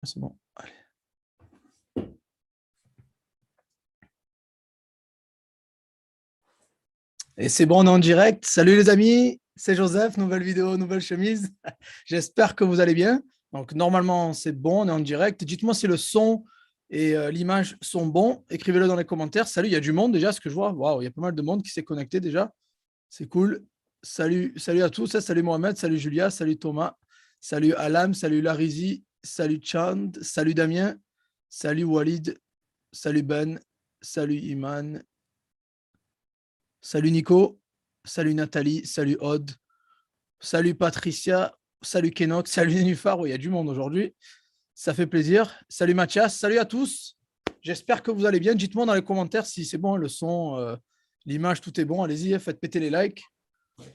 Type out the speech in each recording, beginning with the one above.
C'est bon. Allez. Et c'est bon, on est en direct. Salut les amis, c'est Joseph, nouvelle vidéo, nouvelle chemise. J'espère que vous allez bien. Donc normalement, c'est bon, on est en direct. Dites-moi si le son et l'image sont bons. Écrivez-le dans les commentaires. Salut, il y a du monde déjà, ce que je vois. Waouh, il y a pas mal de monde qui s'est connecté déjà. C'est cool. Salut, salut à tous. Salut Mohamed, salut Julia, salut Thomas, salut Alam, salut Larizi, salut Chand, salut Damien, salut Walid, salut Ben, salut Iman, salut Nico, salut Nathalie, salut Aude, salut Patricia, salut Kenok, salut Nénuphar. Il y a du monde aujourd'hui. Ça fait plaisir. Salut Mathias, salut à tous. J'espère que vous allez bien. Dites-moi dans les commentaires si c'est bon, le son, l'image, tout est bon. Allez-y, faites péter les likes.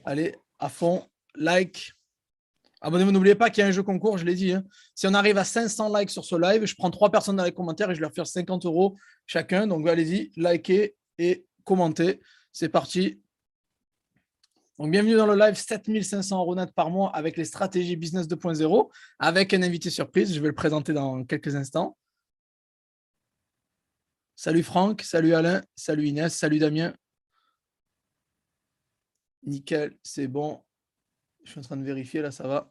Allez, à fond, like. Abonnez-vous, n'oubliez pas qu'il y a un jeu concours, je l'ai dit. Hein. Si on arrive à 500 likes sur ce live, je prends 3 personnes dans les commentaires et je leur fais 50 € chacun. Donc allez-y, likez et commentez. C'est parti. Donc bienvenue dans le live 7500 € net par mois avec les stratégies business 2.0 avec un invité surprise. Je vais le présenter dans quelques instants. Salut Franck, salut Alain, salut Inès, salut Damien. Nickel, c'est bon. Je suis en train de vérifier, là, ça va.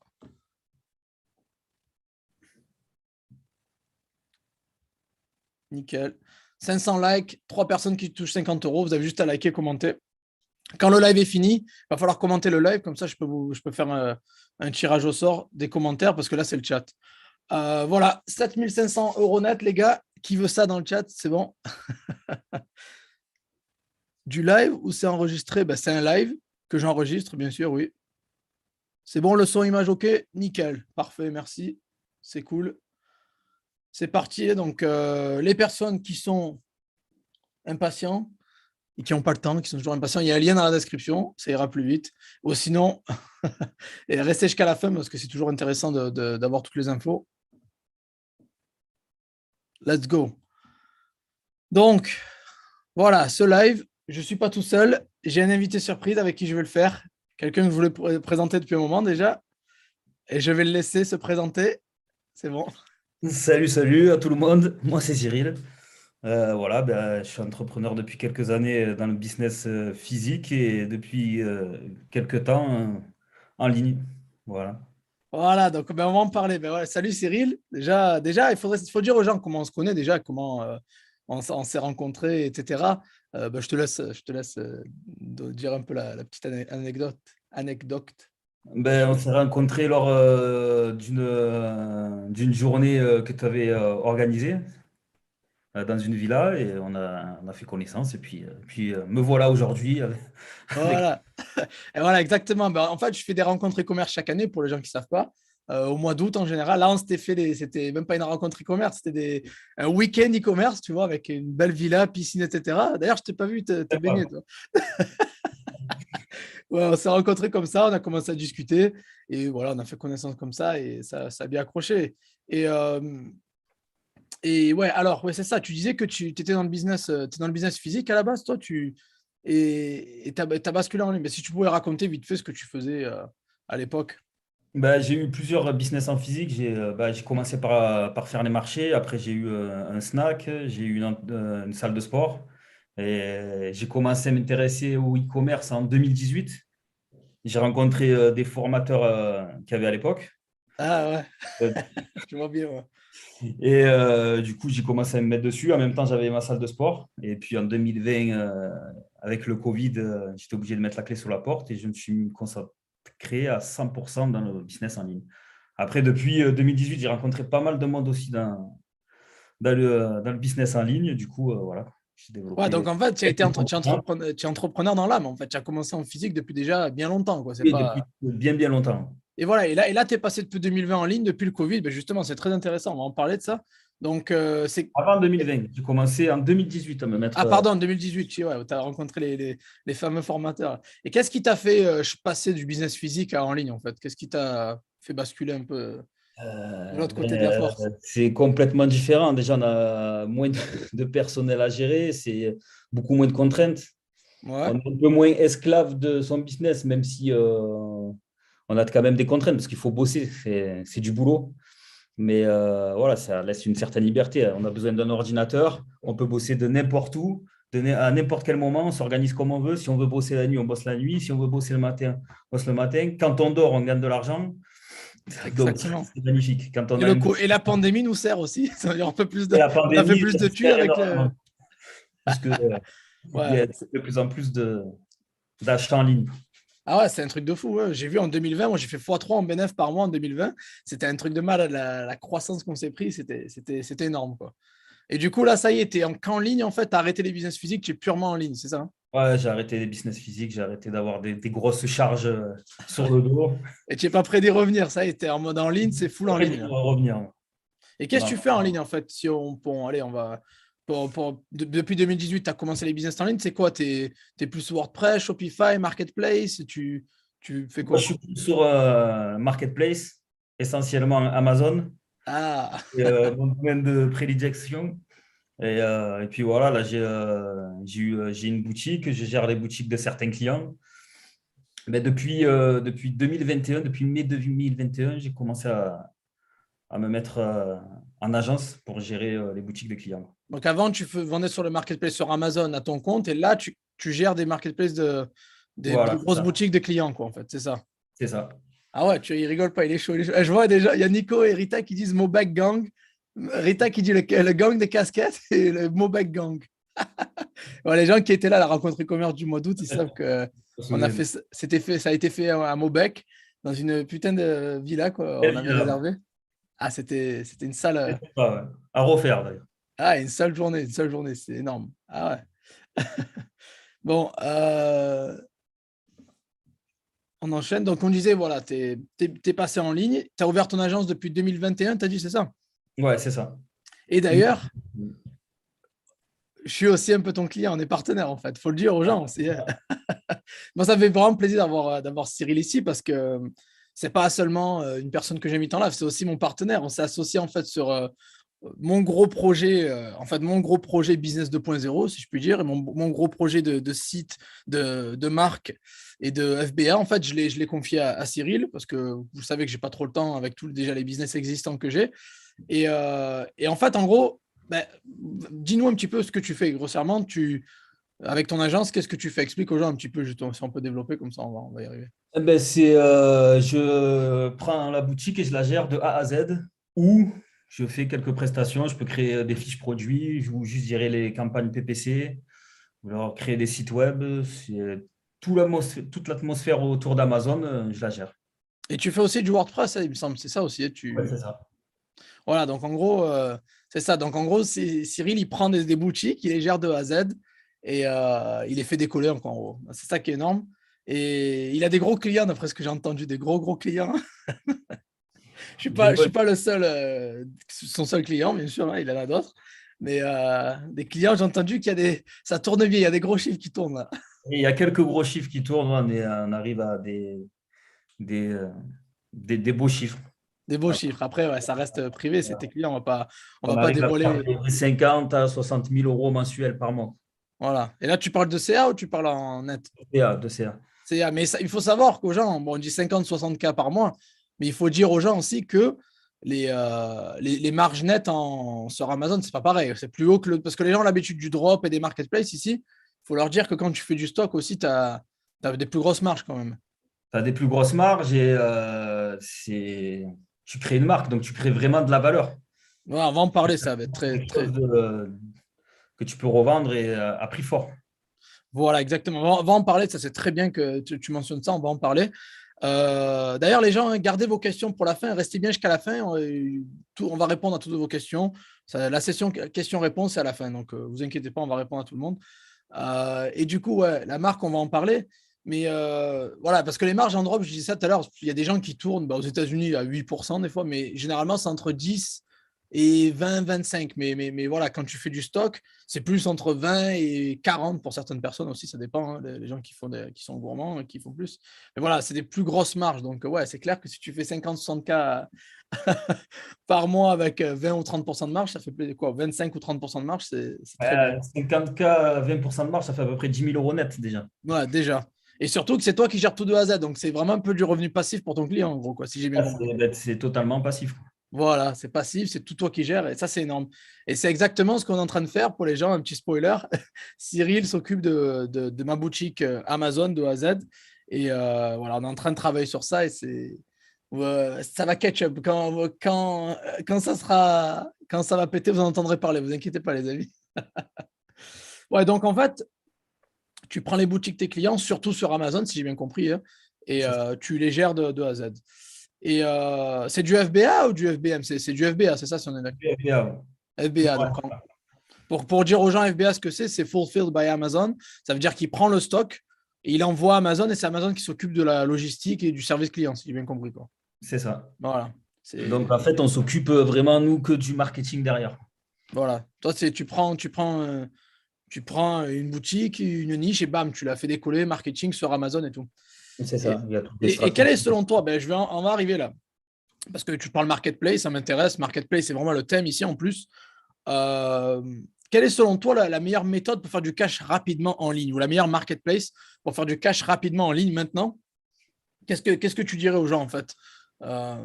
Nickel. 500 likes, 3 personnes qui touchent 50 €. Vous avez juste à liker, commenter. Quand le live est fini, il va falloir commenter le live. Comme ça, je peux faire un tirage au sort des commentaires parce que là, c'est le chat. Voilà, 7500 € net, les gars. Qui veut ça dans le chat? C'est bon. Du live ou c'est enregistré? Ben, c'est un live que j'enregistre, bien sûr, oui. C'est bon, le son, image, OK? Nickel. Parfait, merci. C'est cool. C'est parti. Donc, les personnes qui sont impatients et qui n'ont pas le temps, qui sont toujours impatients, il y a un lien dans la description, ça ira plus vite. Ou sinon, et restez jusqu'à la fin parce que c'est toujours intéressant d'avoir toutes les infos. Let's go. Donc, voilà, ce live, je ne suis pas tout seul. J'ai un invité surprise avec qui je vais le faire. Quelqu'un que je voulais présenter depuis un moment déjà. Et je vais le laisser se présenter. C'est bon. Salut à tout le monde, moi c'est Cyril. Voilà, je suis entrepreneur depuis quelques années dans le business physique et depuis quelques temps en ligne. Voilà. Voilà, donc ben, on va en parler. Ben, ouais, salut Cyril. Déjà il faut dire aux gens comment on se connaît déjà, comment on s'est rencontrés, etc. Ben, je te laisse dire un peu la petite anecdote. On s'est rencontrés lors d'une journée que tu avais organisée dans une villa et on a fait connaissance et puis me voilà aujourd'hui avec. Voilà. Et voilà, exactement. Ben, en fait, je fais des rencontres e-commerce chaque année pour les gens qui ne savent pas. Au mois d'août en général. Là, on s'était c'était même pas une rencontre e-commerce, c'était un week-end e-commerce, tu vois, avec une belle villa, piscine, etc. D'ailleurs, je t'ai pas vu te baigner, toi. Ouais, on s'est rencontrés comme ça, on a commencé à discuter et voilà, on a fait connaissance comme ça et ça a bien accroché. Et, ouais, alors, ouais, c'est ça. Tu disais que tu étais dans le business, t'es dans le business physique à la base, toi, et tu as basculé en ligne. Mais si tu pouvais raconter vite fait ce que tu faisais à l'époque. J'ai eu plusieurs business en physique. J'ai commencé par faire les marchés. Après, j'ai eu un snack. J'ai eu une salle de sport. Et j'ai commencé à m'intéresser au e-commerce en 2018. J'ai rencontré des formateurs qu'il y avait à l'époque. Ah ouais, Euh, je vois bien. Ouais. du coup, j'ai commencé à me mettre dessus. En même temps, j'avais ma salle de sport. Et puis en 2020, avec le Covid, j'étais obligé de mettre la clé sur la porte et je me suis consacré à 100% dans le business en ligne. Après, depuis 2018, j'ai rencontré pas mal de monde aussi dans le business en ligne. Du coup, voilà, j'ai Ouais, donc développé en fait, quelques compétences. tu es entrepreneur dans l'âme. En fait, tu as commencé en physique depuis déjà bien longtemps. Quoi. C'est Oui, pas... depuis bien longtemps. Et voilà, et là tu es passé depuis 2020 en ligne, depuis le Covid. Ben justement, c'est très intéressant. On va en parler de ça. Donc, c'est. Avant 2020, j'ai commencé en 2018 à me mettre. Ah, pardon, en 2018, tu ouais, as rencontré les fameux formateurs. Et qu'est-ce qui t'a fait passer du business physique à en ligne, en fait? Qu'est-ce qui t'a fait basculer un peu de l'autre côté de la force? C'est complètement différent. Déjà, on a moins de personnel à gérer, c'est beaucoup moins de contraintes. Ouais, On est un peu moins esclave de son business, même si on a quand même des contraintes parce qu'il faut bosser, c'est du boulot. Mais voilà, ça laisse une certaine liberté. On a besoin d'un ordinateur, on peut bosser de n'importe où, à n'importe quel moment, on s'organise comme on veut. Si on veut bosser la nuit, on bosse la nuit. Si on veut bosser le matin, on bosse le matin. Quand on dort, on gagne de l'argent. Donc, Exactement. c'est magnifique. Quand on Et, a un et la pandémie nous sert aussi. Ça veut dire Et la on a fait pandémie, plus ça de thunes sert avec le. énormément, puisque il y Ouais. a de plus en plus d'achats en ligne. Ah ouais, c'est un truc de fou. Ouais. J'ai vu en 2020, moi j'ai fait x3 en bénéf par mois en 2020. C'était un truc de malade. La croissance qu'on s'est pris, c'était énorme, quoi. Et du coup, là, ça y est, tu es qu'en ligne, en fait, tu as arrêté les business physiques, tu es purement en ligne, c'est ça? Ouais, j'ai arrêté les business physiques, j'ai arrêté d'avoir des grosses charges sur le dos. Et tu n'es pas prêt d'y revenir, ça y est, tu es en mode en ligne, c'est full en Après, ligne, je là. dois revenir. Et qu'est-ce que tu fais en ligne, en fait? Si on, bon, allez, on va. Depuis 2018, tu as commencé les business en ligne, c'est quoi? Tu es plus WordPress, Shopify, Marketplace, tu fais Moi, quoi? je suis plus sur Marketplace, essentiellement Amazon, Ah, et, mon domaine de prédilection. Et puis voilà, là, j'ai une boutique, je gère les boutiques de certains clients. Mais depuis 2021, depuis mai 2021, j'ai commencé à me mettre en agence pour gérer les boutiques de clients. donc avant, vendais sur le Marketplace sur Amazon à ton compte, et là, tu gères des Marketplaces des Voilà, c'est grosses ça. boutiques de clients, quoi, en fait, c'est ça. C'est ça. Ah ouais, il rigole pas, il est chaud, il est chaud. Je vois déjà, il y a Nico et Rita qui disent Mobac Gang. Rita qui dit le gang des casquettes et le Mobac Gang. Ouais, les gens qui étaient là à la rencontre e-commerce du mois d'août, ils savent que Je me on a souviens. fait, ça a été fait à Mobec, dans une putain de villa, quoi. On Quelle avait villa. réservé. Ah, c'était une salle. C'est ça, ouais. À refaire d'ailleurs. Ah, une seule journée, c'est énorme. Ah ouais. Bon, on enchaîne. Donc, on disait, voilà, t'es passé en ligne, tu as ouvert ton agence depuis 2021, tu as dit, c'est ça? Ouais, c'est ça. Et d'ailleurs, je suis aussi un peu ton client, on est partenaire en fait, il faut le dire aux gens. Moi, ça me fait vraiment plaisir d'avoir Cyril ici parce que c'est pas seulement une personne que j'ai mis en live, c'est aussi mon partenaire. On s'est associé en fait sur mon gros projet, mon gros projet business 2.0, si je puis dire, et mon gros projet de site, de marque et de FBA. En fait, je l'ai confié à Cyril parce que vous savez que j'ai pas trop le temps avec déjà les business existants que j'ai. Et en fait, en gros, ben, dis-nous un petit peu ce que tu fais grossièrement. Avec ton agence, qu'est-ce que tu fais? Explique aux gens un petit peu, justement, si on peut développer, comme ça on va y arriver. Eh ben, je prends la boutique et je la gère de A à Z, ou je fais quelques prestations. Je peux créer des fiches produits, ou juste gérer les campagnes PPC, ou alors créer des sites web. Toute l'atmosphère autour d'Amazon, je la gère. Et tu fais aussi du WordPress, hein, il me semble, c'est ça aussi. Ouais, c'est ça. Voilà, donc en gros, c'est ça. Donc en gros, Cyril, il prend des boutiques, il les gère de A à Z et il les fait décoller, en gros. C'est ça qui est énorme. Et il a des gros clients, d'après ce que j'ai entendu, des gros clients. Je suis pas le seul, son seul client, bien sûr, hein, il en a d'autres. Mais des clients, j'ai entendu ça tourne bien, il y a des gros chiffres qui tournent là. Et il y a quelques gros chiffres qui tournent, on arrive à des, euh, des beaux chiffres. Des beaux chiffres. Après, ouais, ça reste privé, c'est tes clients, on On va pas arrive à faire dévoiler. des 50 à 60 000 euros mensuels par mois. Voilà. Et là, tu parles de CA ou tu parles en net? CA, de CA. CA. Mais il faut savoir qu'aux gens, bon, on dit 50-60 k par mois, mais il faut dire aux gens aussi que les marges nettes sur Amazon, c'est pas pareil. C'est plus haut parce que les gens ont l'habitude du drop et des marketplaces ici. Il faut leur dire que quand tu fais du stock aussi, tu as des plus grosses marges quand même. Tu as des plus grosses marges et tu crées une marque, donc tu crées vraiment de la valeur. Voilà, on va en parler, ça va être très, Quelque chose très. que tu peux revendre et à prix fort. Voilà, exactement. On va en parler, ça c'est très bien que tu mentionnes ça, on va en parler. D'ailleurs, les gens, hein, gardez vos questions pour la fin, restez bien jusqu'à la fin. On va répondre à toutes vos questions. La session questions-réponses, c'est à la fin, donc vous inquiétez pas, on va répondre à tout le monde. Et du coup, ouais, la marque, on va en parler. Mais voilà, parce que les marges en drop, je disais ça tout à l'heure, il y a des gens qui tournent aux États-Unis à 8% des fois, mais généralement, c'est entre 10 et 20-25. Mais voilà, quand tu fais du stock, c'est plus entre 20 et 40 pour certaines personnes aussi, ça dépend. Hein, les gens qui sont gourmands, qui font plus. Mais voilà, c'est des plus grosses marges. Donc, ouais, c'est clair que si tu fais 50-60K par mois avec 20 ou 30% de marge, ça fait quoi? 25 ou 30% de marge, c'est très bien. 50K, 20% de marge, ça fait à peu près 10 000 euros net déjà. Voilà, déjà. Et surtout que c'est toi qui gères tout de A à Z. Donc, c'est vraiment un peu du revenu passif pour ton client, en gros, quoi, si j'ai bien compris. C'est totalement passif. Voilà, c'est passif, c'est tout toi qui gères et ça, c'est énorme. Et c'est exactement ce qu'on est en train de faire pour les gens. Un petit spoiler, Cyril s'occupe de ma boutique Amazon de A à Z. Et voilà, on est en train de travailler sur ça et ça va catch up. Quand ça va péter, vous en entendrez parler. Vous inquiétez pas, les amis. Ouais, donc en fait, tu prends les boutiques de tes clients, surtout sur Amazon, si j'ai bien compris, hein, et tu les gères de A à Z. Et c'est du FBA ou du FBM? C'est du FBA, c'est ça, si on est d'accord. FBA. FBA, Ouais. donc pour dire aux gens FBA ce que c'est Fulfilled by Amazon. Ça veut dire qu'il prend le stock et il envoie à Amazon et c'est Amazon qui s'occupe de la logistique et du service client, si j'ai bien compris, quoi. C'est ça. Voilà. Donc, en fait, on s'occupe vraiment, nous, que du marketing derrière. Voilà. Toi, tu prends une boutique, une niche et bam, tu la fais décoller, marketing sur Amazon et tout. C'est Et, ça. Il y a toutes les et quel est stratégies. selon toi, ben, on va arriver là, parce que tu parles marketplace, ça m'intéresse. Marketplace, c'est vraiment le thème ici en plus. Euh, Quelle est selon toi la meilleure méthode pour faire du cash rapidement en ligne ou la meilleure marketplace pour faire du cash rapidement en ligne maintenant? Qu'est-ce que tu dirais aux gens en fait? Euh,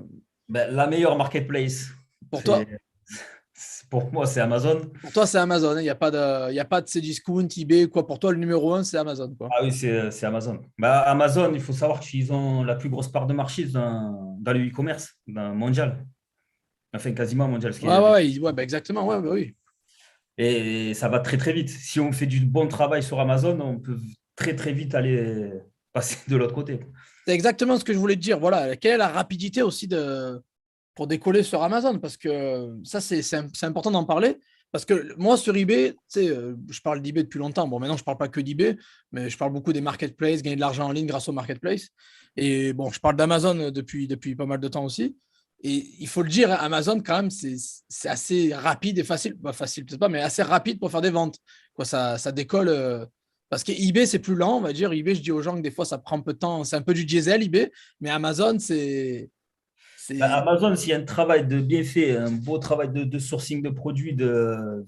Ben, la meilleure marketplace, pour toi, pour moi, c'est Amazon. pour toi c'est Amazon. Il n'y a pas de, il y a pas de Cdiscount, eBay, quoi. Pour toi, le numéro un, c'est Amazon, quoi. Ah oui, c'est Amazon. Bah, Amazon, il faut savoir qu'ils ont la plus grosse part de marché dans le e-commerce mondial. Enfin, quasiment mondial. Ouais, ouais, ouais, ouais, bah, exactement. Ouais, bah oui. Et ça va très, très vite. Si on fait du bon travail sur Amazon, on peut très, très vite aller passer de l'autre côté. C'est exactement ce que je voulais te dire. Voilà. Quelle est la rapidité aussi pour décoller sur Amazon? Parce que ça, c'est important d'en parler. Parce que moi, sur eBay, tu sais, je parle d'eBay depuis longtemps. Bon, maintenant, je ne parle pas que d'eBay, mais je parle beaucoup des marketplaces, gagner de l'argent en ligne grâce aux marketplaces. Et bon, je parle d'Amazon depuis pas mal de temps aussi. Et il faut le dire, Amazon, quand même, c'est assez rapide et facile. Bah, facile, peut-être pas, mais assez rapide pour faire des ventes. Quoi, ça décolle. Parce que eBay, c'est plus lent, on va dire. eBay, je dis aux gens que des fois, ça prend un peu de temps. C'est un peu du diesel, eBay. Mais Amazon, Bah, c'est. Amazon, s'il y a un travail de bien fait, un beau travail de sourcing de produits,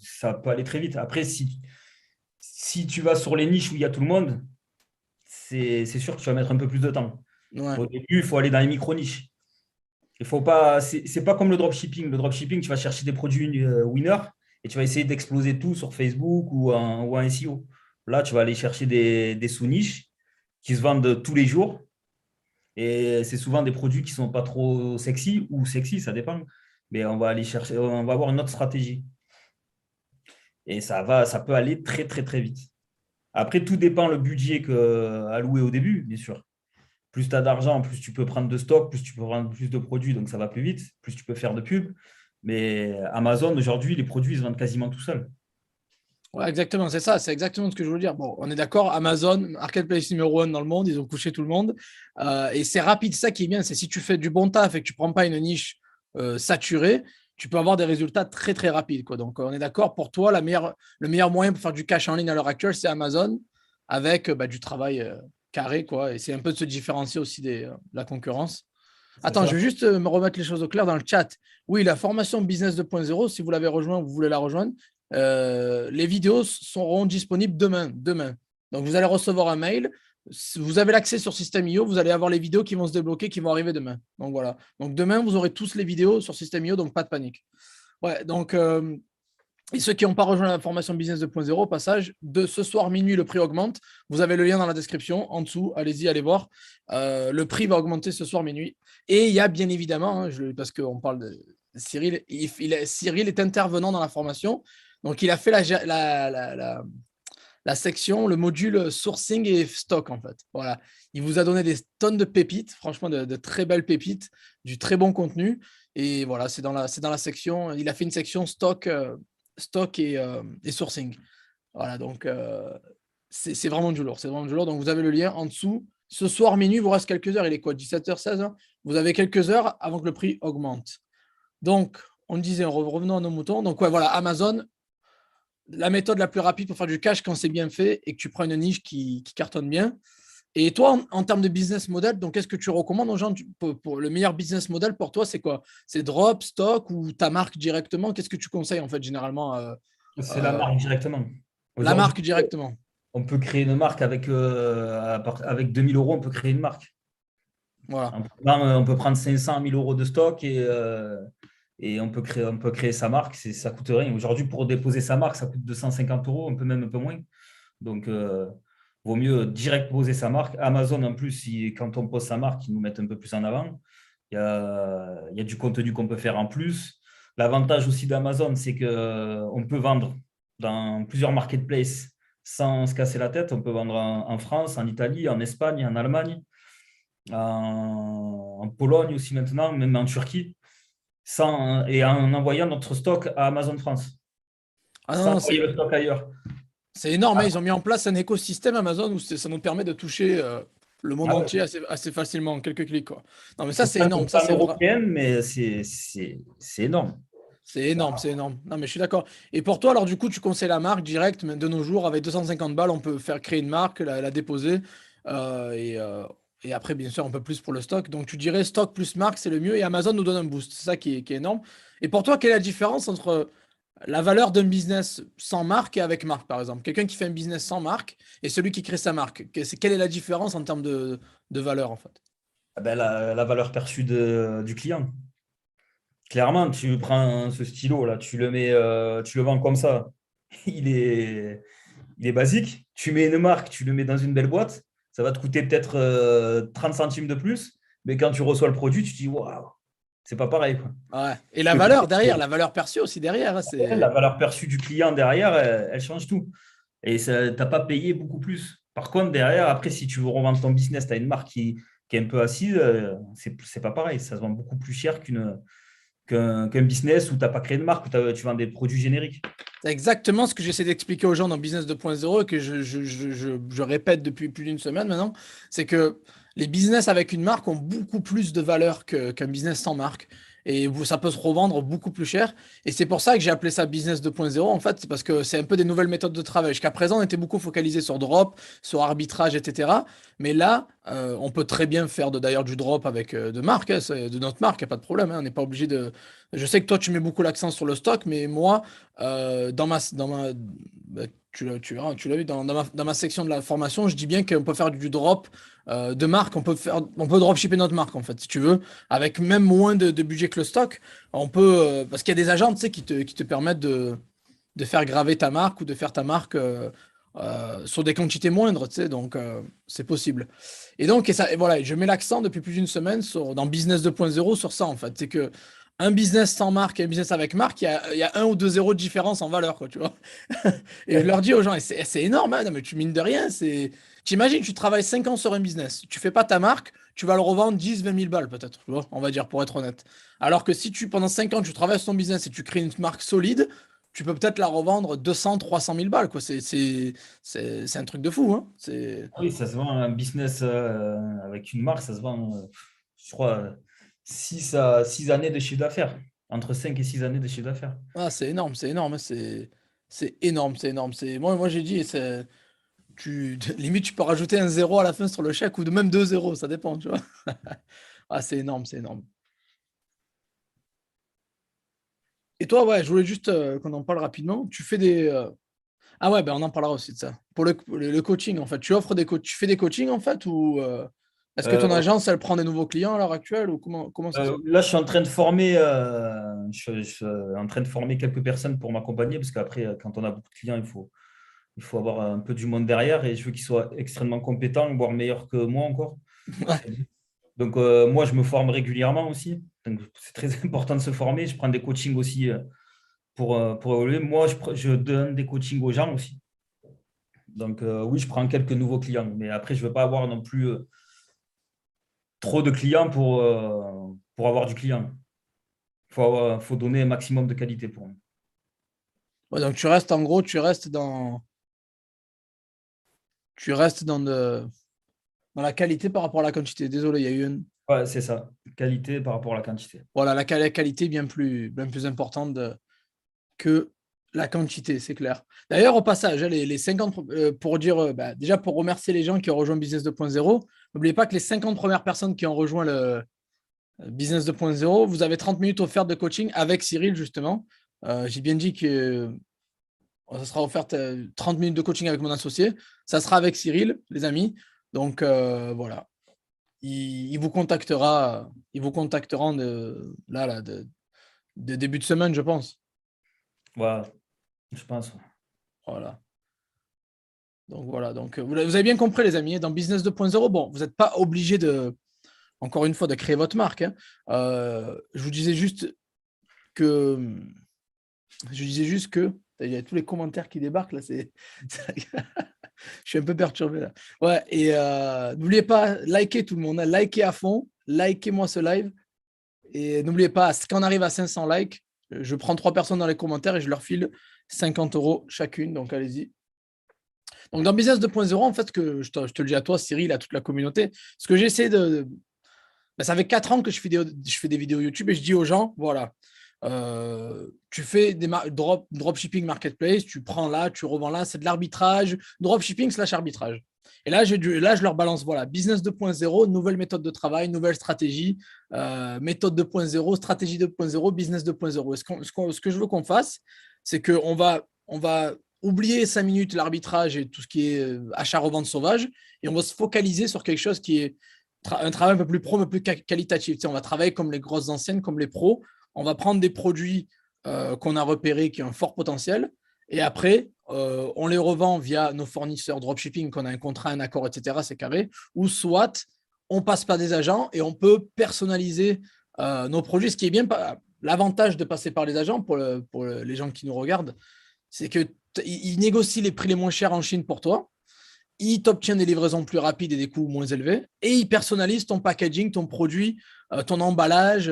ça peut aller très vite. Après, si tu vas sur les niches où il y a tout le monde, c'est sûr que tu vas mettre un peu plus de temps. Ouais. Au début, il faut aller dans les micro-niches. Il faut pas, c'est pas comme le dropshipping. Le dropshipping, tu vas chercher des produits winner et tu vas essayer d'exploser tout sur Facebook ou en SEO. Là, tu vas aller chercher des sous-niches qui se vendent tous les jours. Et c'est souvent des produits qui ne sont pas trop sexy ou sexy, ça dépend. Mais on va aller chercher, on va avoir une autre stratégie. Et ça peut aller très, très, très vite. Après, tout dépend le budget alloué au début, bien sûr. Plus tu as d'argent, plus tu peux prendre de stock, plus tu peux prendre plus de produits, donc ça va plus vite, plus tu peux faire de pub. Mais Amazon, aujourd'hui, les produits ils se vendent quasiment tout seuls. Ouais, exactement, c'est ça, c'est exactement ce que je voulais dire. Bon, on est d'accord, Amazon, marketplace numéro un dans le monde, ils ont couché tout le monde. Et c'est rapide, ça qui est bien, c'est si tu fais du bon taf et que tu ne prends pas une niche saturée, tu peux avoir des résultats très très rapides, quoi. Donc, on est d'accord, pour toi, le meilleur moyen pour faire du cash en ligne à l'heure actuelle, c'est Amazon, avec bah, du travail carré, quoi. Et c'est un peu de se différencier aussi de la concurrence. C'est Attends, je ça. vais juste me remettre les choses au clair dans le chat. Oui, la formation Business 2.0, si vous l'avez rejoint ou vous voulez la rejoindre, les vidéos seront disponibles demain. Demain. Donc, vous allez recevoir un mail. Si vous avez l'accès sur System.io, vous allez avoir les vidéos qui vont se débloquer, qui vont arriver demain. Donc, voilà. Donc, demain, vous aurez tous les vidéos sur System.io, donc pas de panique. Ouais, donc, et ceux qui n'ont pas rejoint la formation Business 2.0, au passage, de ce soir minuit, le prix augmente. Vous avez le lien dans la description, en dessous. Allez-y, allez voir. Le prix va augmenter ce soir minuit. Et il y a bien évidemment, hein, parce qu'on parle de Cyril, Cyril est intervenant dans la formation. Donc, il a fait la section, le module sourcing et stock, en fait. Voilà. Il vous a donné des tonnes de pépites, franchement, de très belles pépites, du très bon contenu. Et voilà, c'est dans la section. Il a fait une section stock et sourcing. Voilà, donc c'est vraiment du lourd. C'est vraiment du lourd. Donc, vous avez le lien en dessous. Ce soir, minuit, il vous reste quelques heures. Il est quoi, 17h16, hein. Vous avez quelques heures avant que le prix augmente. Donc, on disait, revenons à nos moutons. Donc, ouais, voilà, Amazon, la méthode la plus rapide pour faire du cash quand c'est bien fait et que tu prends une niche qui cartonne bien. Et toi, en termes de business model, donc qu'est-ce que tu recommandes aux gens pour le meilleur business model pour toi, c'est quoi? C'est drop, stock ou ta marque directement? Qu'est-ce que tu conseilles en fait généralement C'est la euh, marque directement. la Aujourd'hui, marque directement? on peut créer une marque avec 2000 euros, on peut créer une marque. Voilà. On peut prendre 500 000 euros de stock et on peut créer sa marque, ça ne coûte rien. Aujourd'hui, pour déposer sa marque, ça coûte 250 euros, un peu même un peu moins. Donc, vaut mieux direct poser sa marque. Amazon, en plus, quand on pose sa marque, ils nous mettent un peu plus en avant. Il y a du contenu qu'on peut faire en plus. L'avantage aussi d'Amazon, c'est qu'on peut vendre dans plusieurs marketplaces sans se casser la tête. On peut vendre en France, en Italie, en Espagne, en Allemagne, en Pologne aussi maintenant, même en Turquie, et en envoyant notre stock à Amazon France, Ah non, sans non, envoyer le stock ailleurs. c'est énorme, hein. Ils ont mis en place un écosystème Amazon où ça nous permet de toucher le monde Ah ouais. entier assez facilement en quelques clics, quoi. Non, mais ça, c'est Pourtant, énorme. une Ça, femme c'est vrai. européenne, mais c'est énorme. C'est énorme, c'est énorme. Non, mais je suis d'accord. Et pour toi, alors, du coup, tu conseilles la marque direct, mais de nos jours, avec 250 balles, on peut faire créer une marque, la déposer. euh, et, euh, et après, bien sûr, un peu plus pour le stock. Donc, tu dirais stock plus marque, c'est le mieux. Et Amazon nous donne un boost. C'est ça qui est énorme. Et pour toi, quelle est la différence entre la valeur d'un business sans marque et avec marque, par exemple? Quelqu'un qui fait un business sans marque et celui qui crée sa marque. Quelle est la différence en termes de valeur, en fait? Ah ben, la valeur perçue du client. Clairement, tu prends ce stylo-là, tu le vends comme ça. Il est, il est basique. Tu mets une marque, tu le mets dans une belle boîte. Ça va te coûter peut-être 30 centimes de plus. Mais quand tu reçois le produit, tu te dis, waouh, c'est pas pareil, quoi. Ouais. Et la Parce valeur derrière, que la valeur perçue aussi derrière, hein, la c'est. valeur perçue du client derrière, elle change tout. Et tu n'as pas payé beaucoup plus. Par contre, derrière, après, si tu veux revendre ton business, tu as une marque qui est un peu assise, c'est pas pareil. Ça se vend beaucoup plus cher qu'un business où tu n'as pas créé de marque, où tu vends des produits génériques. C'est exactement ce que j'essaie d'expliquer aux gens dans Business 2.0 et que je répète depuis plus d'une semaine maintenant. C'est que les business avec une marque ont beaucoup plus de valeur qu'un business sans marque. Et ça peut se revendre beaucoup plus cher. Et c'est pour ça que j'ai appelé ça Business 2.0. En fait, c'est parce que c'est un peu des nouvelles méthodes de travail. Jusqu'à présent, on était beaucoup focalisé sur drop, sur arbitrage, etc. Mais là, on peut très bien faire d'ailleurs du drop avec de marque, hein, de notre marque, il n'y a pas de problème, hein. On n'est pas obligé de. Je sais que toi, tu mets beaucoup l'accent sur le stock, mais moi, bah, tu l'as vu dans ma section de la formation, je dis bien qu'on peut faire du drop de marque, on peut dropshipper notre marque en fait, si tu veux, avec même moins de budget que le stock. On peut, parce qu'il y a des agents, tu sais, qui te permettent de faire graver ta marque ou de faire ta marque sur des quantités moindres, tu sais, donc c'est possible. Et donc, et voilà, je mets l'accent depuis plus d'une semaine dans Business 2.0 sur ça en fait, c'est que un business sans marque et un business avec marque, il y a 1 ou 2 zéros de différence en valeur, quoi, tu vois. Et je leur dis aux gens, et c'est énorme, hein, non, mais tu mines de rien. T'imagines, tu travailles 5 ans sur un business, tu fais pas ta marque, tu vas le revendre 10, 20 000 balles peut-être, tu vois, on va dire, pour être honnête. Alors que si pendant 5 ans, tu travailles sur ton business et tu crées une marque solide, tu peux peut-être la revendre 200, 300 000 balles, quoi. C'est un truc de fou, hein. Oui, ça se vend un business avec une marque, ça se vend, je crois, 6 années de chiffre d'affaires. Entre 5 et 6 années de chiffre d'affaires. C'est énorme, c'est énorme, hein, c'est énorme, c'est énorme. Moi j'ai dit, limite, tu peux rajouter un zéro à la fin sur le chèque ou de même 2 zéros, ça dépend, tu vois. C'est énorme, c'est énorme. Et toi, ouais, je voulais juste qu'on en parle rapidement. Tu fais des. Ah ouais, ben on en parlera aussi de ça. Pour le coaching, en fait, tu fais des coachings, en fait, ou est-ce que ton Euh, agence, elle prend des nouveaux clients à l'heure actuelle, ou comment ça se passe? Là, je suis en train de former, je suis en train de former quelques personnes pour m'accompagner, parce qu'après, quand on a beaucoup de clients, il faut avoir un peu du monde derrière, et je veux qu'ils soient extrêmement compétents, voire meilleurs que moi encore. Ouais. Donc, moi, je me forme régulièrement aussi. Donc, c'est très important de se former. Je prends des coachings aussi pour évoluer. Moi, je donne des coachings aux gens aussi. Donc, oui, je prends quelques nouveaux clients. Mais après, je ne veux pas avoir non plus trop de clients pour avoir du client. Faut donner un maximum de qualité pour moi. Ouais, donc en gros, tu restes dans la qualité par rapport à la quantité. Désolé, il y a eu une. Ouais, c'est ça. Qualité par rapport à la quantité. Voilà, la qualité bien plus importante que la quantité, c'est clair. D'ailleurs, au passage, hein, les 50, pour dire, déjà pour remercier les gens qui ont rejoint Business 2.0, n'oubliez pas que les 50 premières personnes qui ont rejoint le Business 2.0, vous avez 30 minutes offertes de coaching avec Cyril, justement. J'ai bien dit que ça sera offert 30 minutes de coaching avec mon associé. Ça sera avec Cyril, les amis. Donc, voilà. Il vous contactera, ils vous contacteront de début de semaine, je pense. Voilà, je pense. Voilà. Donc voilà. Donc vous avez bien compris, les amis, dans Business 2.0, bon, vous n'êtes pas obligé de, encore une fois, de créer votre marque, hein. Je vous disais juste que, il y a tous les commentaires qui débarquent là. Je suis un peu perturbé là. Ouais, et n'oubliez pas, likez tout le monde, hein, likez à fond, likez-moi ce live. Et n'oubliez pas, quand on arrive à 500 likes, je prends 3 personnes dans les commentaires et je leur file 50 € chacune. Donc allez-y. Donc dans Business 2.0, en fait, que je te le dis à toi, Cyril, à toute la communauté, ce que j'essaie de. Ben, ça fait 4 ans que je fais des vidéos YouTube et je dis aux gens, voilà, tu fais des dropshipping marketplace, tu prends là, tu revends là, c'est de l'arbitrage, dropshipping slash arbitrage. Et là, je leur balance, voilà, business 2.0, nouvelle méthode de travail, nouvelle stratégie, méthode 2.0, stratégie 2.0, business 2.0. Ce que je veux qu'on fasse, c'est qu'on va oublier 5 minutes l'arbitrage et tout ce qui est achat-revente sauvage et on va se focaliser sur quelque chose qui est un travail un peu plus pro, un peu plus qualitatif. Tu sais, on va travailler comme les grosses anciennes, comme les pros. On va prendre des produits qu'on a repérés qui ont un fort potentiel. Et après, on les revend via nos fournisseurs dropshipping, qu'on a un contrat, un accord, etc. C'est carré. Ou soit, on passe par des agents et on peut personnaliser nos produits. Ce qui est bien, l'avantage de passer par les agents pour les gens qui nous regardent, c'est qu'ils négocient les prix les moins chers en Chine pour toi. Il t'obtient des livraisons plus rapides et des coûts moins élevés. Et il personnalise ton packaging, ton produit, ton emballage,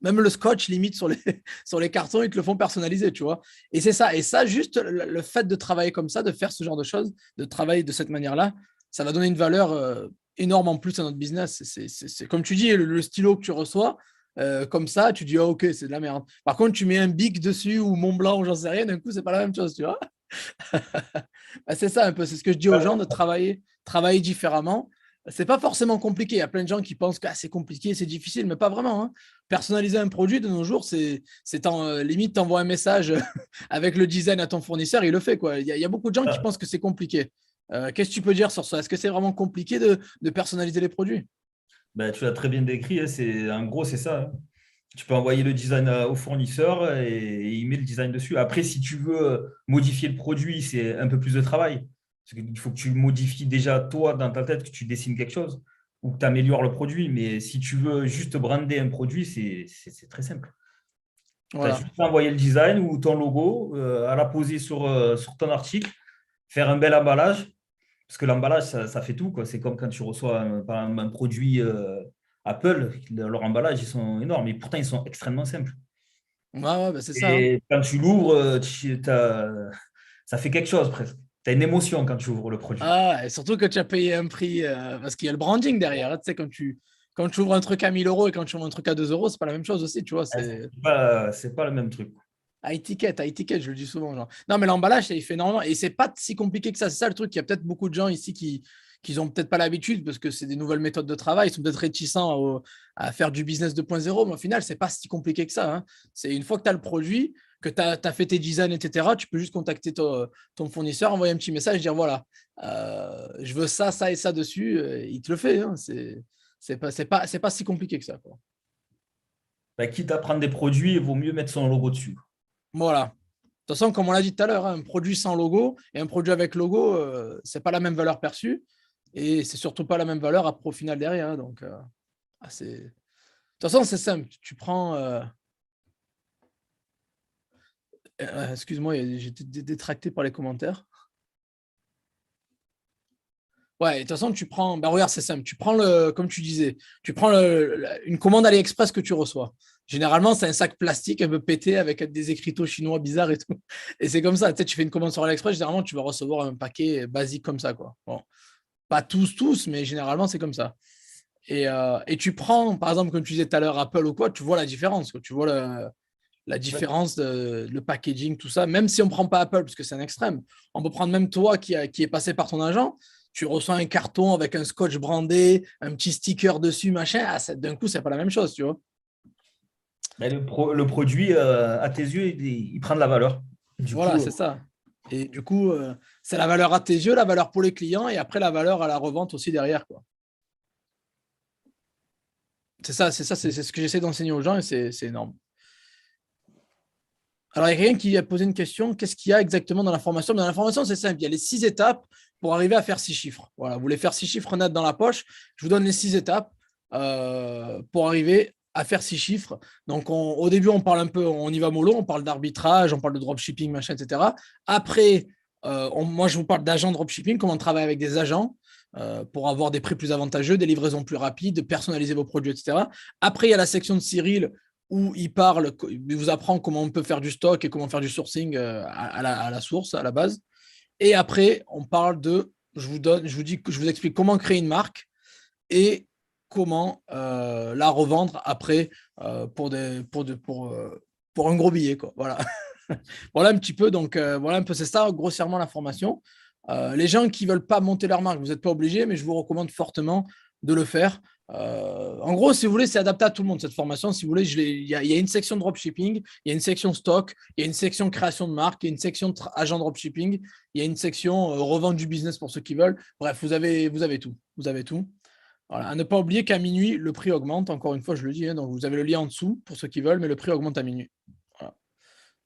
même le scotch limite sur les, sur les cartons, ils te le font personnaliser, tu vois. Et c'est ça. Et ça, juste le fait de travailler comme ça, de faire ce genre de choses, de travailler de cette manière-là, ça va donner une valeur énorme en plus à notre business. C'est comme tu dis, le stylo que tu reçois, comme ça, tu dis, oh, ok, c'est de la merde. Par contre, tu mets un Bic dessus ou Mont Blanc ou j'en sais rien, d'un coup, c'est pas la même chose, tu vois. Bah, c'est ça un peu, c'est ce que je dis aux gens de travailler différemment. C'est pas forcément compliqué. Il y a plein de gens qui pensent que c'est compliqué, c'est difficile, mais pas vraiment, hein. Personnaliser un produit de nos jours, limite, tu envoies un message avec le design à ton fournisseur, il le fait, quoi. Il y a beaucoup de gens qui pensent que c'est compliqué. Qu'est-ce que tu peux dire sur ça? Est-ce que c'est vraiment compliqué de personnaliser les produits? Ben, tu l'as très bien décrit, hein, en gros, c'est ça, hein. Tu peux envoyer le design au fournisseur et il met le design dessus. Après, si tu veux modifier le produit, c'est un peu plus de travail. Parce qu'il faut que tu modifies déjà toi dans ta tête, que tu dessines quelque chose ou que tu améliores le produit. Mais si tu veux juste brander un produit, c'est très simple. Tu as Voilà. juste à envoyer le design ou ton logo, à la poser sur ton article, faire un bel emballage. Parce que l'emballage, ça fait tout, quoi. C'est comme quand tu reçois par exemple, un produit Apple, leur emballage, ils sont énormes. Et pourtant, ils sont extrêmement simples. Ouais, ouais, bah, c'est ça, hein. Et quand tu l'ouvres, ça fait quelque chose presque. Tu as une émotion quand tu ouvres le produit. Ah, et surtout que tu as payé un prix, parce qu'il y a le branding derrière, hein. Tu sais, quand tu ouvres un truc à 1 000 € et quand tu ouvres un truc à 2 €, c'est pas la même chose aussi, tu vois. C'est C'est pas le même truc. high ticket, je le dis souvent, genre. Non, mais l'emballage, il fait énormément. Et c'est pas si compliqué que ça. C'est ça le truc. Il y a peut-être beaucoup de gens ici qui ont peut-être pas l'habitude parce que c'est des nouvelles méthodes de travail. Ils sont peut-être réticents à faire du business 2.0, mais au final, c'est pas si compliqué que ça, hein. C'est une fois que tu as le produit, que tu as fait tes designs, etc., tu peux juste contacter ton fournisseur, envoyer un petit message, dire voilà, je veux ça, ça et ça dessus. Il te le fait, hein. C'est pas si compliqué que ça, quoi. Bah, quitte à prendre des produits, il vaut mieux mettre son logo dessus. Voilà. De toute façon, comme on l'a dit tout à l'heure, hein, un produit sans logo et un produit avec logo, c'est pas la même valeur perçue et c'est surtout pas la même valeur à pro final derrière, hein. Donc, de toute façon, c'est simple. Tu prends. Excuse-moi, j'ai été détracté par les commentaires. Ouais, de toute façon, tu prends. Bah, regarde, c'est simple. Tu prends comme tu disais, tu prends une commande AliExpress que tu reçois. Généralement, c'est un sac plastique un peu pété avec des écriteaux chinois bizarres et tout. Et c'est comme ça. Tu sais, tu fais une commande sur AliExpress, généralement, tu vas recevoir un paquet basique comme ça, quoi. Bon, pas tous, mais généralement, c'est comme ça. Et tu prends, par exemple, comme tu disais tout à l'heure, Apple ou quoi, tu vois la différence, quoi. Tu vois la différence, le packaging, tout ça. Même si on ne prend pas Apple, parce que c'est un extrême, on peut prendre même toi qui est passé par ton agent. Tu reçois un carton avec un scotch brandé, un petit sticker dessus, machin. D'un coup, c'est pas la même chose, tu vois. Mais le produit, à tes yeux, il prend de la valeur. Du Voilà, coup, c'est ça. Et du coup, c'est la valeur à tes yeux, la valeur pour les clients, et après la valeur à la revente aussi derrière, quoi. C'est ça, c'est ce que j'essaie d'enseigner aux gens et c'est énorme. Alors, il y a quelqu'un qui a posé une question. Qu'est-ce qu'il y a exactement dans la formation? Dans la formation, c'est simple. Il y a les 6 étapes pour arriver à faire 6 chiffres. Voilà, vous voulez faire 6 chiffres net dans la poche. Je vous donne les 6 étapes pour arriver à faire 6 chiffres. Donc, au début, on parle un peu, on y va mollo, on parle d'arbitrage, on parle de dropshipping, machin, etc. Après, moi, je vous parle d'agents dropshipping, comment on travaille avec des agents pour avoir des prix plus avantageux, des livraisons plus rapides, personnaliser vos produits, etc. Après, il y a la section de Cyril où il vous apprend comment on peut faire du stock et comment faire du sourcing à la source, à la base. Et après, on parle de, je vous explique comment créer une marque et comment la revendre après pour un gros billet, quoi. Voilà. Voilà un petit peu, donc voilà un peu, c'est ça grossièrement la formation. Les gens qui ne veulent pas monter leur marque, vous n'êtes pas obligés, mais je vous recommande fortement de le faire. En gros, si vous voulez, c'est adapté à tout le monde cette formation. Si vous voulez, il y a une section dropshipping, il y a une section stock, il y a une section création de marque, il y a une section agent dropshipping, il y a une section revente du business pour ceux qui veulent. Bref, vous avez tout. Vous avez tout. Voilà. À ne pas oublier qu'à minuit, le prix augmente. Encore une fois, je le dis. Hein, donc, vous avez le lien en dessous pour ceux qui veulent, mais le prix augmente à minuit. Voilà.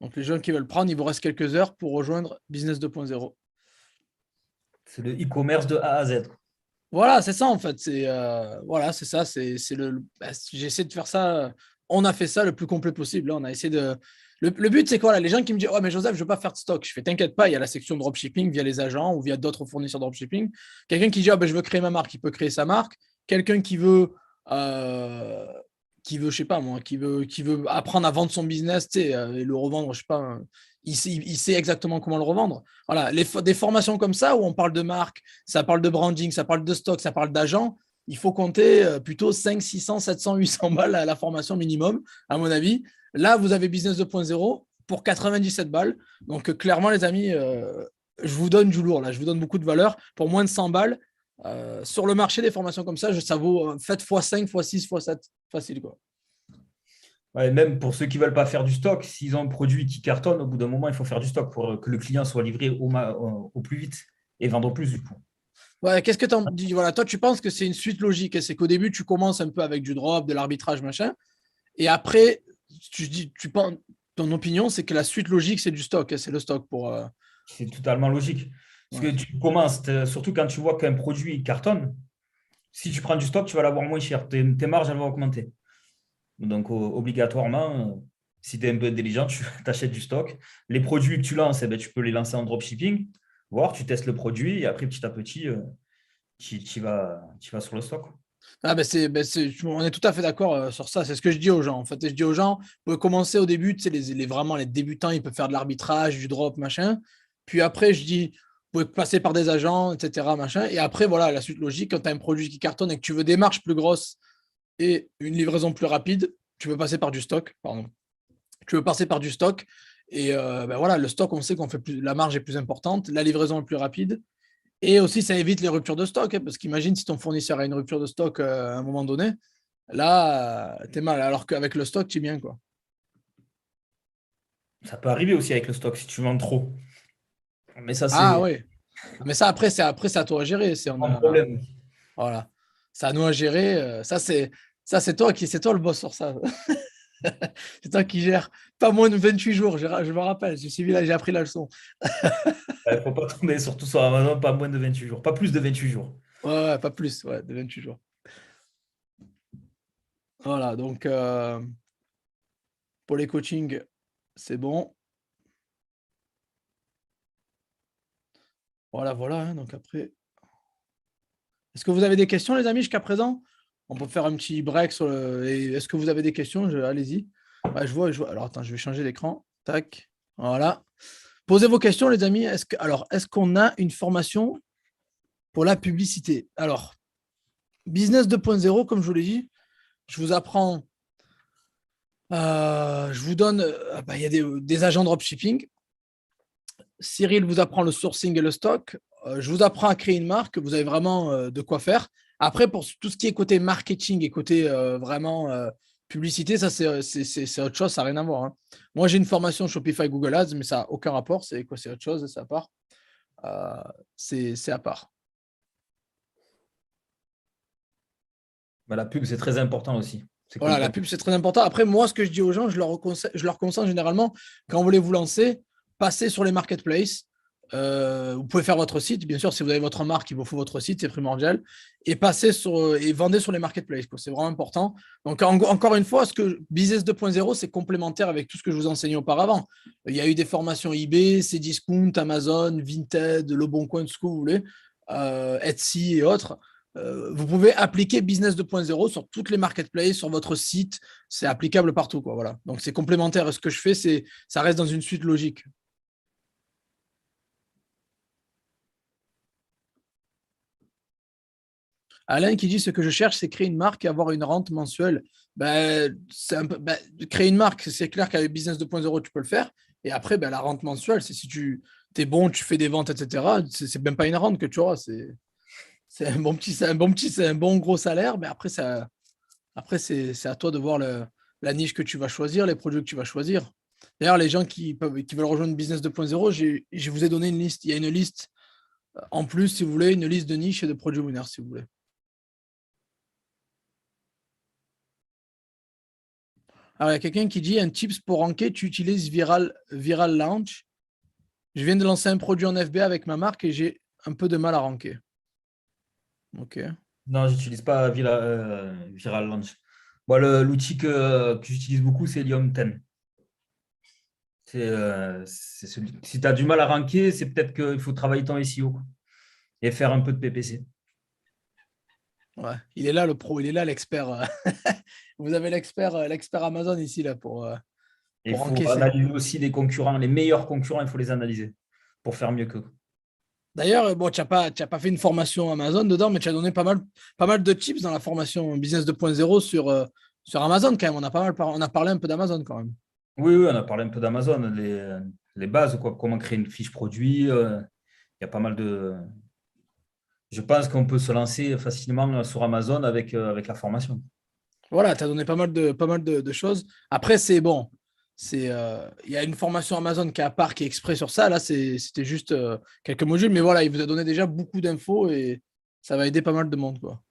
Donc, les gens qui veulent prendre, il vous reste quelques heures pour rejoindre Business 2.0. C'est le e-commerce de A à Z. Voilà, c'est ça en fait. Voilà, c'est ça. J'essaie de faire ça. On a fait ça le plus complet possible. Là, on a essayé de. Le but, c'est quoi là? Les gens qui me disent, ouais, mais Joseph, je veux pas faire de stock. Je fais, t'inquiète pas, il y a la section dropshipping via les agents ou via d'autres fournisseurs dropshipping. Quelqu'un qui dit, ah, ben, je veux créer ma marque, il peut créer sa marque. Quelqu'un euh, je sais pas moi, qui veut apprendre à vendre son business, tu sais, et le revendre, je sais pas. Il sait exactement comment le revendre. Voilà, des formations comme ça où on parle de marque, ça parle de branding, ça parle de stock, ça parle d'agent. Il faut compter plutôt 5, 600, 700, 800 balles à la formation minimum, à mon avis. Là, vous avez Business 2.0 pour 97 balles. Donc, clairement, les amis, je vous donne du lourd. Là, je vous donne beaucoup de valeur. Pour moins de 100 balles, sur le marché des formations comme ça vaut faites x5, x6, x7. Facile, quoi. Ouais, même pour ceux qui ne veulent pas faire du stock, s'ils ont un produit qui cartonne, au bout d'un moment, il faut faire du stock pour que le client soit livré au plus vite et vendre plus du coup. Ouais, qu'est-ce que tu en dis? Voilà, toi, tu penses que c'est une suite logique. C'est qu'au début, tu commences un peu avec du drop, de l'arbitrage, machin. Et après, tu penses, ton opinion, c'est que la suite logique, c'est du stock. C'est le stock pour. C'est totalement logique. Parce Ouais. que tu commences, surtout quand tu vois qu'un produit cartonne, si tu prends du stock, tu vas l'avoir moins cher. Tes marges, elles vont augmenter. Donc, obligatoirement, si tu es un peu intelligent, tu achètes du stock. Les produits que tu lances, eh ben, tu peux les lancer en dropshipping, voir, tu testes le produit et après, petit à petit, tu vas sur le stock. Ah on est tout à fait d'accord sur ça. C'est ce que je dis aux gens. En fait, je dis aux gens, vous pouvez commencer au début, tu sais, vraiment les débutants, ils peuvent faire de l'arbitrage, du drop, machin. Puis après, je dis, vous pouvez passer par des agents, etc., machin. Et après, voilà, la suite logique, quand tu as un produit qui cartonne et que tu veux des marges plus grosses et une livraison plus rapide, tu veux passer par du stock. Pardon. Tu veux passer par du stock. Et voilà, le stock, on sait qu'on fait plus, la marge est plus importante, la livraison est plus rapide. Et aussi, ça évite les ruptures de stock, hein, parce qu'imagine si ton fournisseur a une rupture de stock à un moment donné, là, t'es mal. Alors qu'avec le stock, tu es bien, quoi. Ça peut arriver aussi avec le stock si tu vends trop. Mais ça, Ah c'est oui. Mais ça, après, c'est à toi à gérer. un problème. Voilà. C'est à nous à gérer. C'est toi c'est toi le boss sur ça. C'est toi qui gères. Pas moins de 28 jours. Je me rappelle. J'ai suivi là, j'ai appris la leçon. Il ne faut pas tomber surtout sur Amazon, pas moins de 28 jours, pas plus de 28 jours. Ouais, pas plus, ouais, de 28 jours. Voilà. Donc, pour les coachings, c'est bon. Voilà, voilà. Hein, donc après. Est-ce que vous avez des questions, les amis, jusqu'à présent? On peut faire un petit break sur le. Est-ce que vous avez des questions? Allez-y. Ouais, je vois. Alors, attends, je vais changer l'écran. Tac. Voilà. Posez vos questions, les amis. Est-ce qu'on a une formation pour la publicité? Alors, Business 2.0, comme je vous l'ai dit, je vous apprends. Je vous donne. Il y a des agents dropshipping. Cyril vous apprend le sourcing et le stock. Je vous apprends à créer une marque. Vous avez vraiment de quoi faire. Après, pour tout ce qui est côté marketing et côté vraiment publicité, ça, c'est autre chose. Ça n'a rien à voir. Hein. Moi, j'ai une formation Shopify Google Ads, mais ça n'a aucun rapport. C'est quoi? C'est autre chose. C'est à part. C'est à part. Bah, la pub, c'est très important aussi. C'est Voilà, la complet. pub, c'est très important. Après, moi, ce que je dis aux gens, je leur conseille généralement, quand vous voulez vous lancer, passez sur les marketplaces. Vous pouvez faire votre site, bien sûr, si vous avez votre marque, il vous faut votre site, c'est primordial. Et passez sur et vendez sur les marketplaces, quoi. C'est vraiment important. Donc, encore une fois, ce que Business 2.0, c'est complémentaire avec tout ce que je vous enseignais auparavant. Il y a eu des formations eBay, Cdiscount, Amazon, Vinted, Le Bon Coin, tout ce que vous voulez, Etsy et autres. Vous pouvez appliquer Business 2.0 sur toutes les marketplaces, sur votre site. C'est applicable partout, quoi. Voilà. Donc, c'est complémentaire. Et ce que je fais, ça reste dans une suite logique. Alain qui dit ce que je cherche, c'est créer une marque et avoir une rente mensuelle. Créer une marque, c'est clair qu'avec Business 2.0, tu peux le faire. Et après, la rente mensuelle, c'est si tu es bon, tu fais des ventes, etc. C'est même pas une rente que tu auras. C'est un bon petit, c'est un bon gros salaire. Mais après c'est à toi de voir la niche que tu vas choisir, les produits que tu vas choisir. D'ailleurs, les gens qui veulent rejoindre Business 2.0, je vous ai donné une liste. Il y a une liste en plus, si vous voulez, une liste de niches et de produits winners, si vous voulez. Alors, il y a quelqu'un qui dit un tips pour ranker, tu utilises Viral Launch. Je viens de lancer un produit en FBA avec ma marque et j'ai un peu de mal à ranker. Ok. Non, j'utilise pas Viral Launch. Moi, l'outil que j'utilise beaucoup, c'est Helium 10. Si tu as du mal à ranker, c'est peut-être qu'il faut travailler ton SEO quoi, et faire un peu de PPC. Ouais. Il est là le pro, il est là l'expert. Vous avez l'expert Amazon ici là Et il pour faut encaisser. analyser aussi les concurrents, les meilleurs concurrents, il faut les analyser pour faire mieux qu'eux. D'ailleurs, bon, tu n'as pas fait une formation Amazon dedans, mais tu as donné pas mal de tips dans la formation Business 2.0 sur Amazon quand même. On a parlé un peu d'Amazon quand même. Oui, oui, on a parlé un peu d'Amazon, les bases, quoi, comment créer une fiche produit. Il y a pas mal de. Je pense qu'on peut se lancer facilement sur Amazon avec la formation. Voilà, tu as donné pas mal de choses. Après, c'est bon. Il y a une formation Amazon qui est à part, qui est exprès sur ça. Là, c'était juste quelques modules. Mais voilà, il vous a donné déjà beaucoup d'infos et ça va aider pas mal de monde, quoi.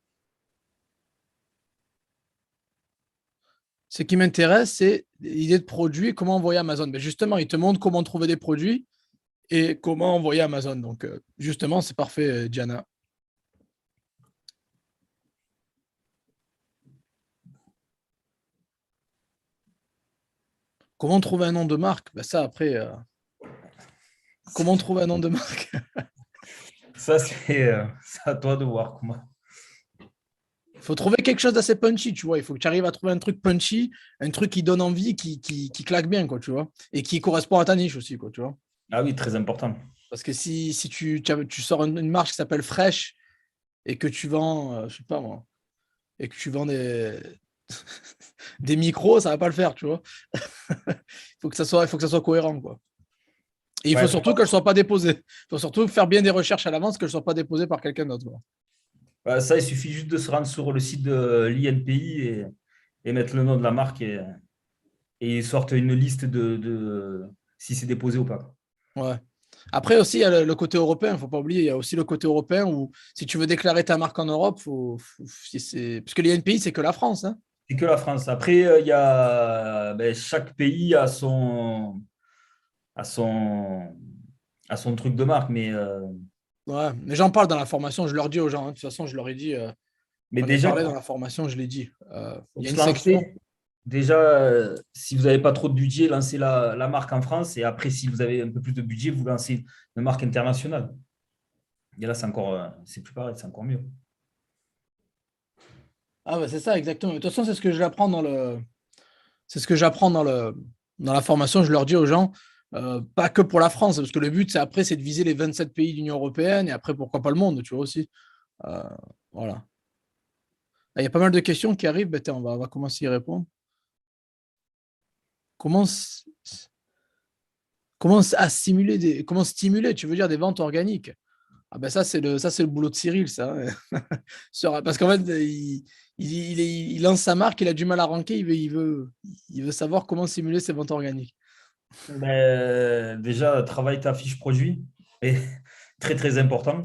Ce qui m'intéresse, c'est l'idée de produit et comment envoyer Amazon. Mais justement, il te montre comment trouver des produits et comment envoyer Amazon. Donc, justement, c'est parfait, Diana. Comment trouver un nom de marque? Ça, après, comment trouver un nom de marque? Ça, c'est à toi de voir comment. Il faut trouver quelque chose d'assez punchy, tu vois. Il faut que tu arrives à trouver un truc punchy, un truc qui donne envie, qui claque bien, quoi, tu vois. Et qui correspond à ta niche aussi, quoi, tu vois. Ah oui, très important. Parce que si tu sors une marque qui s'appelle Fresh et que tu vends, je sais pas moi, et que tu vends des micros, ça va pas le faire, tu vois. Il faut que ça soit cohérent, quoi. Et il faut Ouais, surtout qu'elle ne soit pas déposée. Il faut surtout faire bien des recherches à l'avance, qu'elle ne soit pas déposée par quelqu'un d'autre, quoi. ça, il suffit juste de se rendre sur le site de l'INPI et mettre le nom de la marque et ils sortent une liste de si c'est déposé ou pas. Ouais. Après aussi, il y a le côté européen, il ne faut pas oublier, il y a aussi le côté européen où si tu veux déclarer ta marque en Europe, parce que l'INPI, c'est que la France, hein. C'est que la France. Après, il y a chaque pays a son, a son truc de marque, Ouais. Mais j'en parle dans la formation, je leur dis aux gens, hein. De toute façon, je leur ai dit, mais j'en ai déjà, parlé dans la formation, je l'ai dit. Il pour y a se une section. lancer, déjà, si vous n'avez pas trop de budget, lancez la marque en France et après, si vous avez un peu plus de budget, vous lancez une marque internationale. Et là, c'est plus pareil, c'est encore mieux. Ah ouais, c'est ça, exactement. De toute façon, c'est ce que j'apprends dans la formation. Je leur dis aux gens, pas que pour la France, parce que le but, c'est de viser les 27 pays de l'Union européenne et après, pourquoi pas le monde, tu vois aussi. Euh, voilà. Il y a pas mal de questions qui arrivent. Tiens, on va commencer à y répondre. Comment, comment stimuler, tu veux dire, des ventes organiques? Ah ben ça, c'est le boulot de Cyril, ça. Parce qu'en fait, il lance sa marque, il a du mal à ranker, il veut savoir comment simuler ses ventes organiques. Déjà, travaille ta fiche produit. Et très, très important.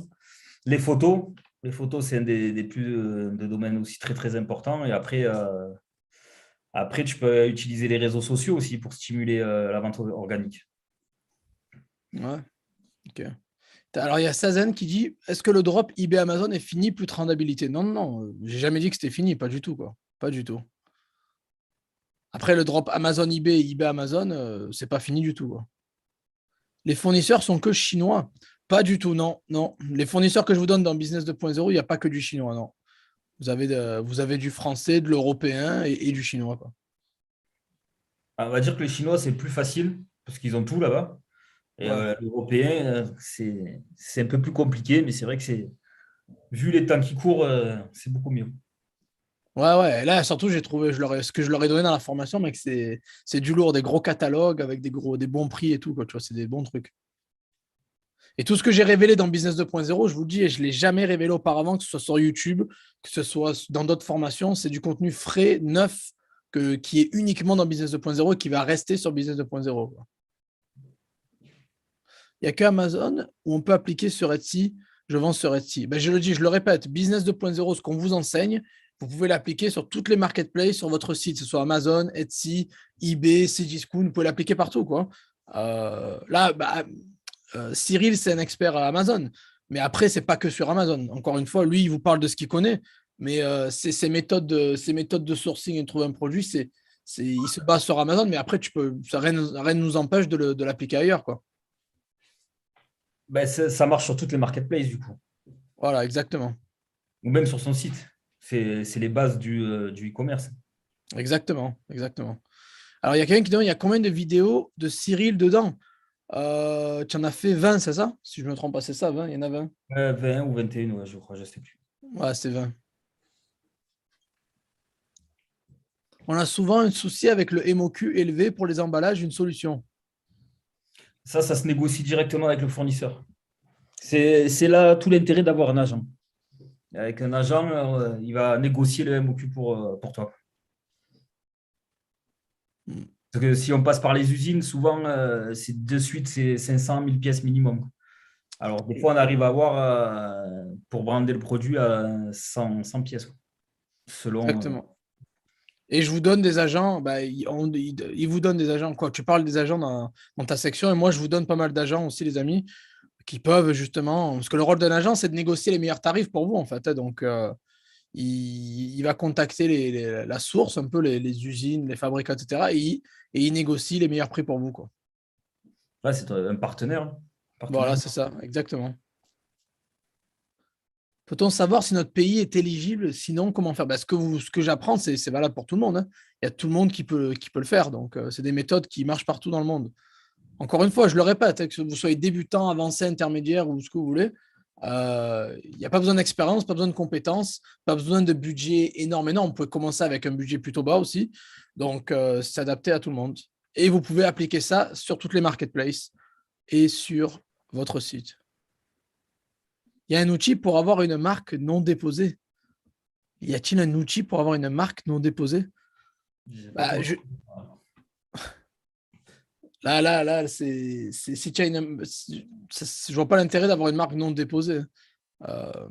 Les photos. Les photos, c'est un des plus de domaines aussi très, très importants. Et après, Après, tu peux utiliser les réseaux sociaux aussi pour stimuler la vente organique. Ouais, ok. Alors, il y a Sazen qui dit, est-ce que le drop eBay Amazon est fini, plus de rentabilité? Non, non, j'ai jamais dit que c'était fini, pas du tout, quoi. Pas du tout. Après, le drop Amazon eBay, eBay Amazon, c'est pas fini du tout, quoi. Les fournisseurs sont que chinois. Pas du tout, non, non. Les fournisseurs que je vous donne dans Business 2.0, il n'y a pas que du chinois, non. Vous avez du français, de l'européen et du chinois, quoi. On va dire que les Chinois, c'est plus facile parce qu'ils ont tout là-bas. Et Ouais. l'européen, c'est un peu plus compliqué, mais c'est vrai que vu les temps qui courent, c'est beaucoup mieux. Ouais, ouais. Là, surtout, j'ai trouvé, ce que je leur ai donné dans la formation, mec, c'est du lourd, des gros catalogues avec des bons prix et tout, quoi. Tu vois, c'est des bons trucs. Et tout ce que j'ai révélé dans Business 2.0, je vous le dis, et je ne l'ai jamais révélé auparavant, que ce soit sur YouTube, que ce soit dans d'autres formations, c'est du contenu frais, neuf, qui est uniquement dans Business 2.0 et qui va rester sur Business 2.0. Il n'y a que Amazon où on peut appliquer sur Etsy. Je vends sur Etsy. Ben, je le dis, je le répète, Business 2.0, ce qu'on vous enseigne, vous pouvez l'appliquer sur toutes les marketplaces sur votre site, que ce soit Amazon, Etsy, eBay, Cdiscount, vous pouvez l'appliquer partout, quoi. Là, bah, Cyril, c'est un expert à Amazon. Mais après, c'est pas que sur Amazon. Encore une fois, lui, il vous parle de ce qu'il connaît. Mais ses méthodes de sourcing et de trouver un produit, il se base sur Amazon. Mais après, rien ne nous empêche de l'appliquer ailleurs, quoi. Ben, ça marche sur toutes les marketplaces, du coup, Voilà, exactement. ou même sur son site. C'est les bases du e-commerce. Exactement. Exactement. Alors, il y a quelqu'un qui demande, il y a combien de vidéos de Cyril dedans? Tu en as fait 20, c'est ça? Si je ne me trompe pas, c'est ça, 20, il y en a 20. 20 ou 21, ouais, je crois, je ne sais plus. Ouais, c'est 20. On a souvent un souci avec le MOQ élevé pour les emballages, une solution. Ça se négocie directement avec le fournisseur. C'est là tout l'intérêt d'avoir un agent. Avec un agent, il va négocier le MOQ pour toi. Hmm. Parce que si on passe par les usines, souvent, c'est de suite, c'est 500 1000 pièces minimum. Alors, des fois, on arrive à avoir, pour brander le produit, à 100 pièces, quoi. Selon. Exactement. Et je vous donne des agents, bah, ils vous donnent des agents, quoi. Tu parles des agents dans ta section, et moi, je vous donne pas mal d'agents aussi, les amis, qui peuvent justement. Parce que le rôle d'un agent, c'est de négocier les meilleurs tarifs pour vous, en fait, hein. Donc, il va contacter la source, un peu les usines, les fabricants, etc. Et il négocie les meilleurs prix pour vous, quoi. Là, c'est un partenaire, hein. Voilà, Partenaire. c'est ça, exactement. Peut-on savoir si notre pays est éligible? Sinon, comment faire? Bah, ce que j'apprends, c'est valable pour tout le monde, hein. Il y a tout le monde qui peut le faire. Donc, c'est des méthodes qui marchent partout dans le monde. Encore une fois, je le répète, hein, que vous soyez débutant, avancé, intermédiaire ou ce que vous voulez, il n'y a pas besoin d'expérience, pas besoin de compétences, pas besoin de budget énorme. Et non, on peut commencer avec un budget plutôt bas aussi. Donc, c'est adapté à tout le monde. Et vous pouvez appliquer ça sur toutes les marketplaces et sur votre site. Il y a un outil pour avoir une marque non déposée. Y a-t-il un outil pour avoir une marque non déposée? J'ai pas Bah, compris. là, si tu as je vois pas l'intérêt d'avoir une marque non déposée. Euh,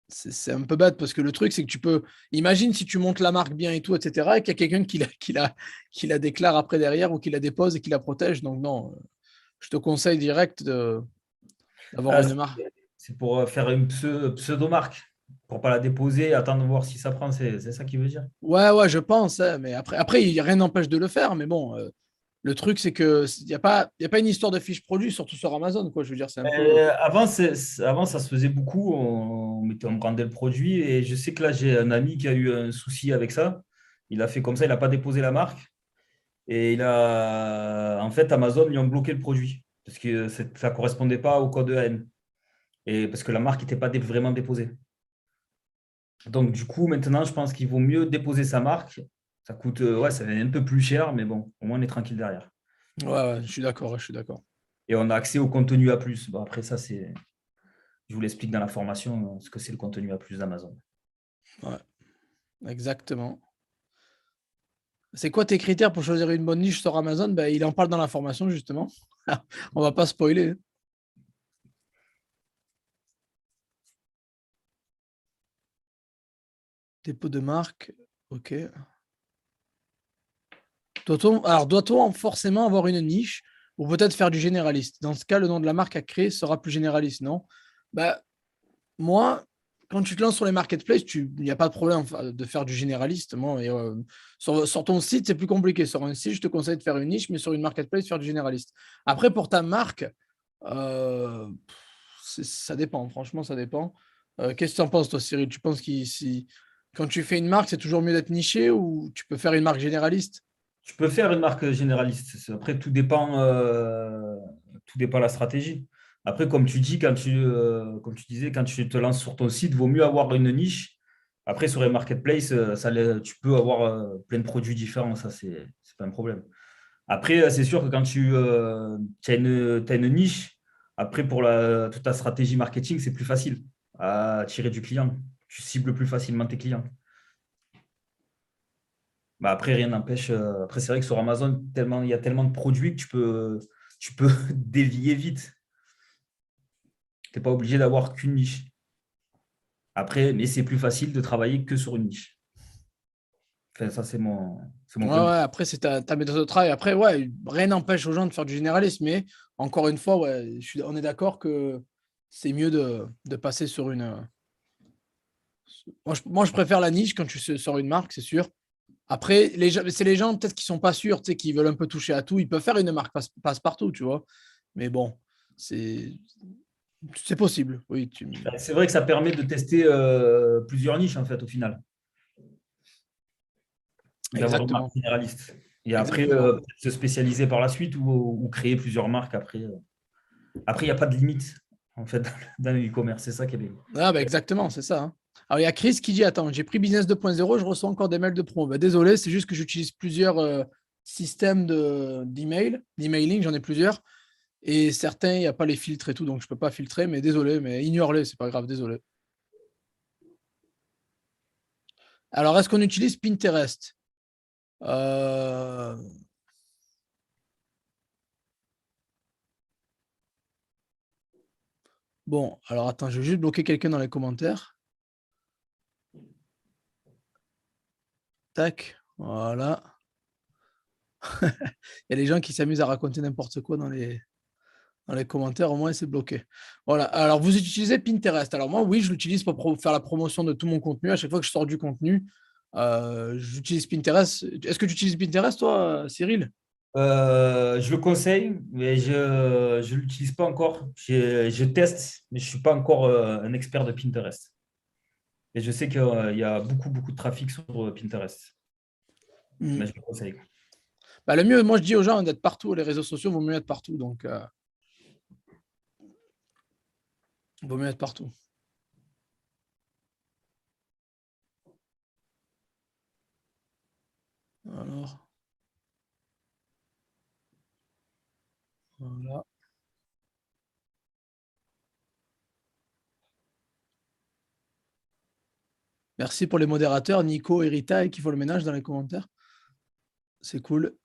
c'est un peu bête parce que le truc, c'est que tu peux. Imagine si tu montes la marque bien et tout, etc., et qu'il y a quelqu'un qui la déclare après derrière ou qui la dépose et qui la protège. Donc, non, je te conseille direct d'avoir Ah, une marque. c'est pour faire une pseudo-marque, pour pas la déposer, attendre de voir si ça prend. C'est ça qui veut dire. Ouais, ouais, je pense, hein, mais après, rien n'empêche de le faire. Mais bon, le truc, c'est que il y a pas une histoire de fiche produit, surtout sur Amazon, quoi. Je veux dire, c'est un peu. Avant, ça se faisait beaucoup. On brandait le produit. Et je sais que là, j'ai un ami qui a eu un souci avec ça. Il a fait comme ça, il n'a pas déposé la marque. Et en fait, Amazon lui ont bloqué le produit parce que ça ne correspondait pas au code EAN. Et parce que la marque n'était pas vraiment déposée. Donc, du coup, maintenant, je pense qu'il vaut mieux déposer sa marque. Ça coûte, ouais, ça va un peu plus cher, mais bon, au moins on est tranquille derrière. Ouais, ouais, je suis d'accord, je suis d'accord. Et on a accès au contenu A+. Bon, après, ça, je vous l'explique dans la formation, ce que c'est le contenu A+ d'Amazon. Ouais, exactement. C'est quoi tes critères pour choisir une bonne niche sur Amazon? Ben, il en parle dans la formation, justement. On va pas spoiler, hein. Dépôt de marque, ok. Doit-on forcément avoir une niche ou peut-être faire du généraliste? Dans ce cas, le nom de la marque à créer sera plus généraliste, non? Bah, moi, quand tu te lances sur les marketplaces, il n'y a pas de problème de faire du généraliste. Moi, sur ton site, c'est plus compliqué. Sur un site, je te conseille de faire une niche, mais sur une marketplace, faire du généraliste. Après, pour ta marque, euh, ça dépend. Franchement, ça dépend. Qu'est-ce que tu en penses, toi, Cyril? Tu penses que quand tu fais une marque, c'est toujours mieux d'être niché ou tu peux faire une marque généraliste? Tu peux faire une marque généraliste. Après, tout dépend de la stratégie. Après, comme tu dis, comme tu disais, quand tu te lances sur ton site, il vaut mieux avoir une niche. Après, sur les marketplaces, tu peux avoir plein de produits différents. Ça, c'est pas un problème. Après, c'est sûr que quand t'as une niche, après, pour toute ta stratégie marketing, c'est plus facile à attirer du client. Tu cibles plus facilement tes clients. Bah après, rien n'empêche. Après, c'est vrai que sur Amazon, il y a tellement de produits que tu peux dévier vite. Tu n'es pas obligé d'avoir qu'une niche. Après, mais c'est plus facile de travailler que sur une niche. Enfin, ça, c'est mon Ouais, point de ouais, vue. après, c'est ta méthode de travail. Après, ouais, rien n'empêche aux gens de faire du généraliste, mais encore une fois, ouais, on est d'accord que c'est mieux de passer sur une. Moi, je préfère la niche quand tu sors une marque, c'est sûr. Après, c'est les gens peut-être qui sont pas sûrs, tu sais, qui veulent un peu toucher à tout. Ils peuvent faire une marque passe-partout, tu vois. Mais bon, c'est c'est possible. Oui, C'est vrai que ça permet de tester plusieurs niches, en fait, au final, d'avoir une marque exactement. généraliste. Et après, Exactement. se spécialiser par la suite ou créer plusieurs marques après. Après, il n'y a pas de limite, en fait, dans le e-commerce. C'est ça qui est bien. Ah, bah, exactement, c'est ça, hein. Alors, il y a Chris qui dit, attends, j'ai pris Business 2.0, je reçois encore des mails de promo. Bah, désolé, c'est juste que j'utilise plusieurs systèmes d'emailing, j'en ai plusieurs. Et certains, il n'y a pas les filtres et tout, donc je ne peux pas filtrer, mais désolé, mais ignore-les, c'est pas grave, désolé. Alors, est-ce qu'on utilise Pinterest? Euh, Bon, alors attends, je vais juste bloquer quelqu'un dans les commentaires. Tac, voilà. Il y a des gens qui s'amusent à raconter n'importe quoi dans les commentaires, au moins c'est bloqué. Voilà, alors vous utilisez Pinterest. Alors moi, oui, je l'utilise pour faire la promotion de tout mon contenu. À chaque fois que je sors du contenu, j'utilise Pinterest. Est-ce que tu utilises Pinterest, toi, Cyril? Je le conseille, mais je ne l'utilise pas encore. Je teste, mais je ne suis pas encore un expert de Pinterest. Et je sais qu'il y a beaucoup, beaucoup de trafic sur Pinterest. Hmm. Mais je le conseille. Bah, le mieux, moi je dis aux gens d'être partout. Les réseaux sociaux vaut mieux être partout. Donc, vaut mieux être partout. Alors, voilà. Merci pour les modérateurs, Nico et Rita, et qui font le ménage dans les commentaires. C'est cool.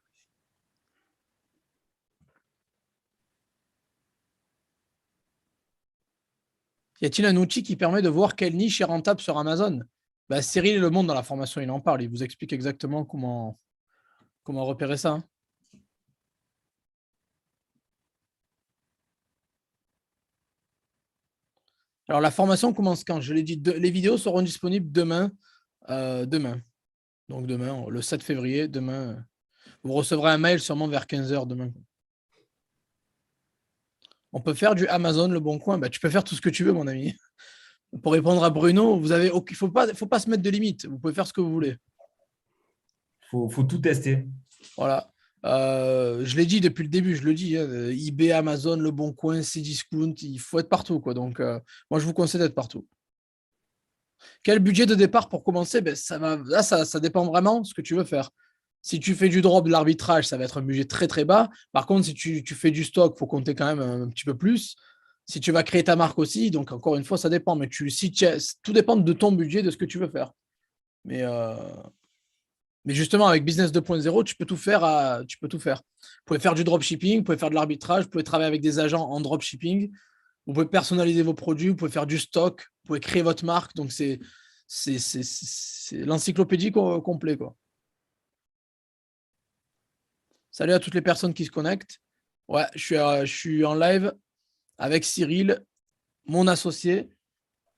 Y a-t-il un outil qui permet de voir quelle niche est rentable sur Amazon? Bah, Cyril et Le Monde dans la formation, il en parle. Il vous explique exactement comment repérer ça, hein. Alors, la formation commence quand? Je l'ai dit, les vidéos seront disponibles demain. Demain. Donc, demain, le 7 février, demain. Vous recevrez un mail sûrement vers 15h demain. On peut faire du Amazon Le Bon Coin. Bah, tu peux faire tout ce que tu veux, mon ami. Pour répondre à Bruno, il ne faut pas se mettre de limite. Vous pouvez faire ce que vous voulez. Faut tout tester. Voilà. Je l'ai dit depuis le début, je le dis, hein, eBay, Amazon, Le Bon Coin, Cdiscount, il faut être partout, quoi. Donc, moi, je vous conseille d'être partout. Quel budget de départ pour commencer? Ben, ça dépend vraiment de ce que tu veux faire. Si tu fais du drop, de l'arbitrage, ça va être un budget très très bas. Par contre, si tu fais du stock, il faut compter quand même un petit peu plus. Si tu vas créer ta marque aussi, donc encore une fois, ça dépend. Mais tout dépend de ton budget, de ce que tu veux faire. Mais, euh, mais justement, avec Business 2.0, tu peux tout faire. Tu peux tout faire. Vous pouvez faire du dropshipping, vous pouvez faire de l'arbitrage, vous pouvez travailler avec des agents en dropshipping, vous pouvez personnaliser vos produits, vous pouvez faire du stock, vous pouvez créer votre marque. Donc, c'est l'encyclopédie complet, quoi. Salut à toutes les personnes qui se connectent. Ouais, je suis en live avec Cyril, mon associé,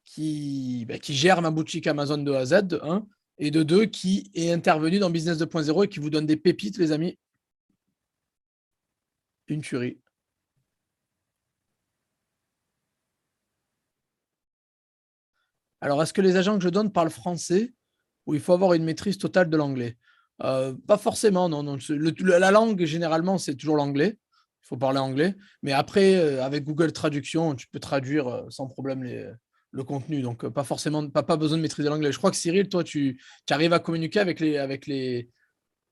qui gère ma boutique Amazon de A à Z, de 1, et de 2, qui est intervenu dans Business 2.0 et qui vous donne des pépites, les amis. Une tuerie. Alors, est-ce que les agents que je donne parlent français ou il faut avoir une maîtrise totale de l'anglais? Pas forcément, non. Non. La langue, généralement, c'est toujours l'anglais. Il faut parler anglais. Mais après, avec Google Traduction, tu peux traduire sans problème le contenu. Donc, pas forcément, pas besoin de maîtriser l'anglais. Je crois que Cyril, toi, tu arrives à communiquer avec Ouais,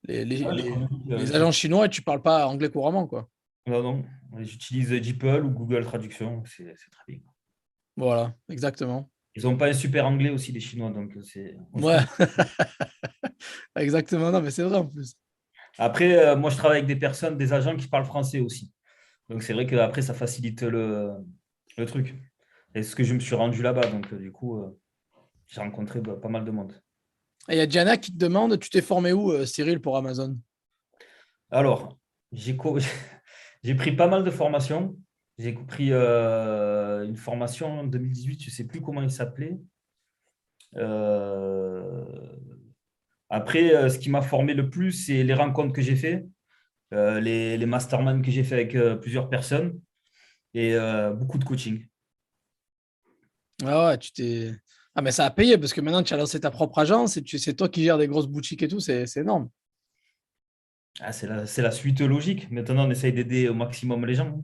je les communique. agents chinois et tu parles pas anglais couramment, quoi. Non, non. J'utilise DeepL ou Google Traduction. C'est très bien. Voilà, exactement. Ils n'ont pas un super anglais aussi, les Chinois. Donc, on se Ouais, comprend. exactement. Non, mais c'est vrai en plus. Après, moi, je travaille avec des personnes, des agents qui parlent français aussi. Donc, c'est vrai qu'après, ça facilite le truc. Et c'est ce que je me suis rendu là-bas. Donc, du coup, j'ai rencontré pas mal de monde. Et il y a Diana qui te demande, tu t'es formé où, Cyril, pour Amazon? Alors, j'ai co- j'ai pris pas mal de formations. J'ai pris une formation en 2018, je ne sais plus comment il s'appelait. Euh, Après, ce qui m'a formé le plus, c'est les rencontres que j'ai fait, les masterminds que j'ai fait avec plusieurs personnes et beaucoup de coaching. Ah ouais, tu t'es. Ah, mais ça a payé parce que maintenant tu as lancé ta propre agence et c'est toi qui gères des grosses boutiques et tout, c'est énorme. Ah, c'est la suite logique. Maintenant, on essaye d'aider au maximum les gens.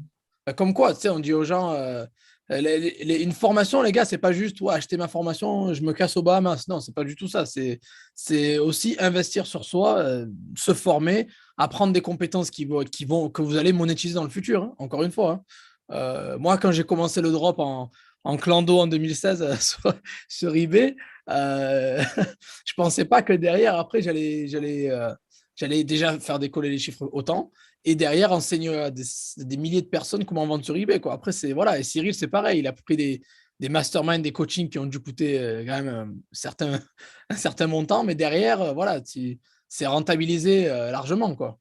Bah, comme quoi, tu sais, on dit aux gens, une formation, les gars, c'est pas juste ouais, acheter ma formation, je me casse aux Bahamas. Non, c'est pas du tout ça. C'est aussi investir sur soi, se former, apprendre des compétences que vous allez monétiser dans le futur, hein, encore une fois. Hein. Moi, quand j'ai commencé le drop en clando en 2016 sur eBay, je pensais pas que derrière, après, j'allais déjà faire décoller les chiffres autant et derrière enseigner à des milliers de personnes comment vendre sur eBay. Quoi. Après, c'est voilà. Et Cyril, c'est pareil. Il a pris des masterminds, des coachings qui ont dû coûter quand même un certain montant, mais derrière, voilà, c'est rentabilisé largement. Quoi.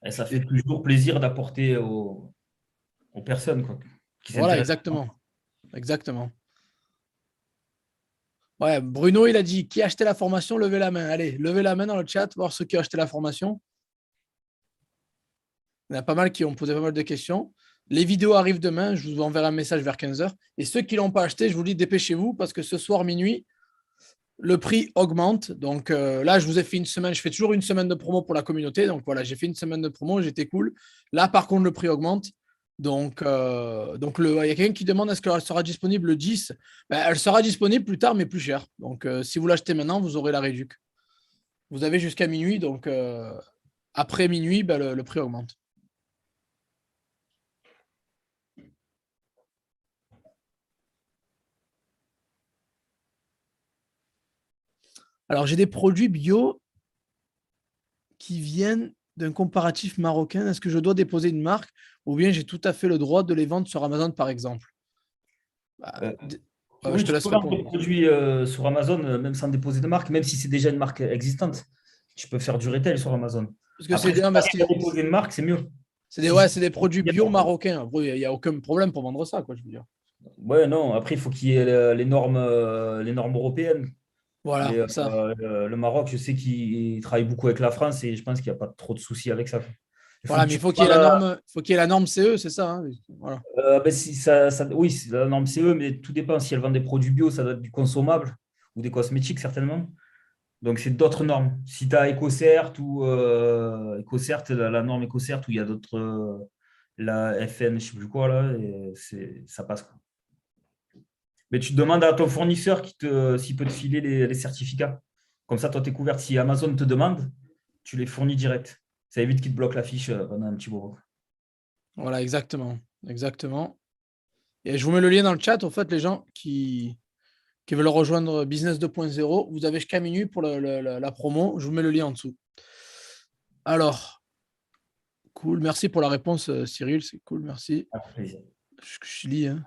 Et ça fait Et toujours plaisir d'apporter aux personnes quoi, qui voilà, s'intéressent. exactement. Exactement. Ouais, Bruno, il a dit qui a acheté la formation, levez la main. Allez, levez la main dans le chat, voir ceux qui ont acheté la formation. Il y en a pas mal qui ont posé pas mal de questions. Les vidéos arrivent demain. Je vous enverrai un message vers 15h. Et ceux qui ne l'ont pas acheté, je vous dis dépêchez-vous parce que ce soir minuit, le prix augmente. Donc là, je vous ai fait une semaine. Je fais toujours une semaine de promo pour la communauté. Donc voilà, j'ai fait une semaine de promo. J'étais cool. Là, par contre, le prix augmente. Donc il y a quelqu'un qui demande est-ce qu'elle sera disponible le 10. Ben, elle sera disponible plus tard, mais plus cher. Donc si vous l'achetez maintenant, vous aurez la réduc. Vous avez jusqu'à minuit. Donc après minuit, ben, le prix augmente. Alors, j'ai des produits bio qui viennent d'un comparatif marocain. Est-ce que je dois déposer une marque ou bien j'ai tout à fait le droit de les vendre sur Amazon, par exemple? Bah, Euh, je oui, te tu laisse peux vendre des répondre. produits sur Amazon, même sans déposer de marque, même si c'est déjà une marque existante. Tu peux faire du retail sur Amazon. Parce que Après, si tu arrives à déposer une marque, c'est mieux. Si, ouais, c'est des produits bio marocains. Il n'y a aucun problème pour vendre ça, quoi, je veux dire. ouais, non, après, il faut qu'il y ait les normes européennes. Voilà, Mais ça. le Maroc, je sais qu'il travaille beaucoup avec la France et je pense qu'il n'y a pas trop de soucis avec ça. Il faut Voilà, que mais tu il faut qu'il y ait la demandes norme, faut qu'il y ait la norme CE, c'est ça. Hein. Voilà. ben, si oui, c'est la norme CE, mais tout dépend. Si elle vend des produits bio, ça doit être du consommable ou des cosmétiques, certainement. Donc, c'est d'autres normes. Si tu as EcoCert ou EcoCert, la norme EcoCert, où il y a d'autres, la FN, je ne sais plus quoi, là, et ça passe. Quoi. Mais tu demandes à ton fournisseur s'il peut te filer les certificats. Comme ça, toi, tu es couvert. Si Amazon te demande, tu les fournis direct. Ça évite qu'il te bloque la fiche pendant un petit moment. Voilà, exactement. Exactement. Et je vous mets le lien dans le chat. En fait, les gens qui veulent rejoindre Business 2.0, vous avez jusqu'à minuit pour la promo. Je vous mets le lien en dessous. Alors, cool. Merci pour la réponse, Cyril. C'est cool. Merci. Avec plaisir. Je lis. Hein.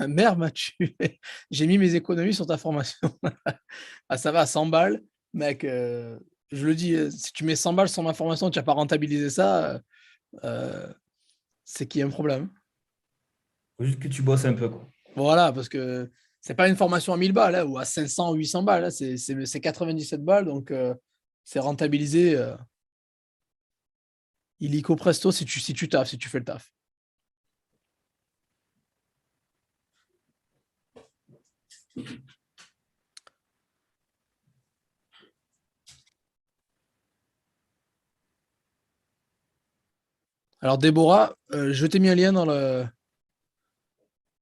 Merde, Mathieu, j'ai mis mes économies sur ta formation. Ah, ça va, 100 balles. Mec, je le dis, si tu mets 100 balles sur ma formation, tu n'as pas rentabilisé ça, c'est qu'il y a un problème. Faut juste que tu bosses un peu, quoi. Voilà, parce que c'est pas une formation à 1000 balles ou à 500 ou 800 balles. Là, c'est 97 balles, donc c'est rentabilisé illico presto si tu taffes, si tu fais le taf. Alors, Déborah, je t'ai mis un lien dans le.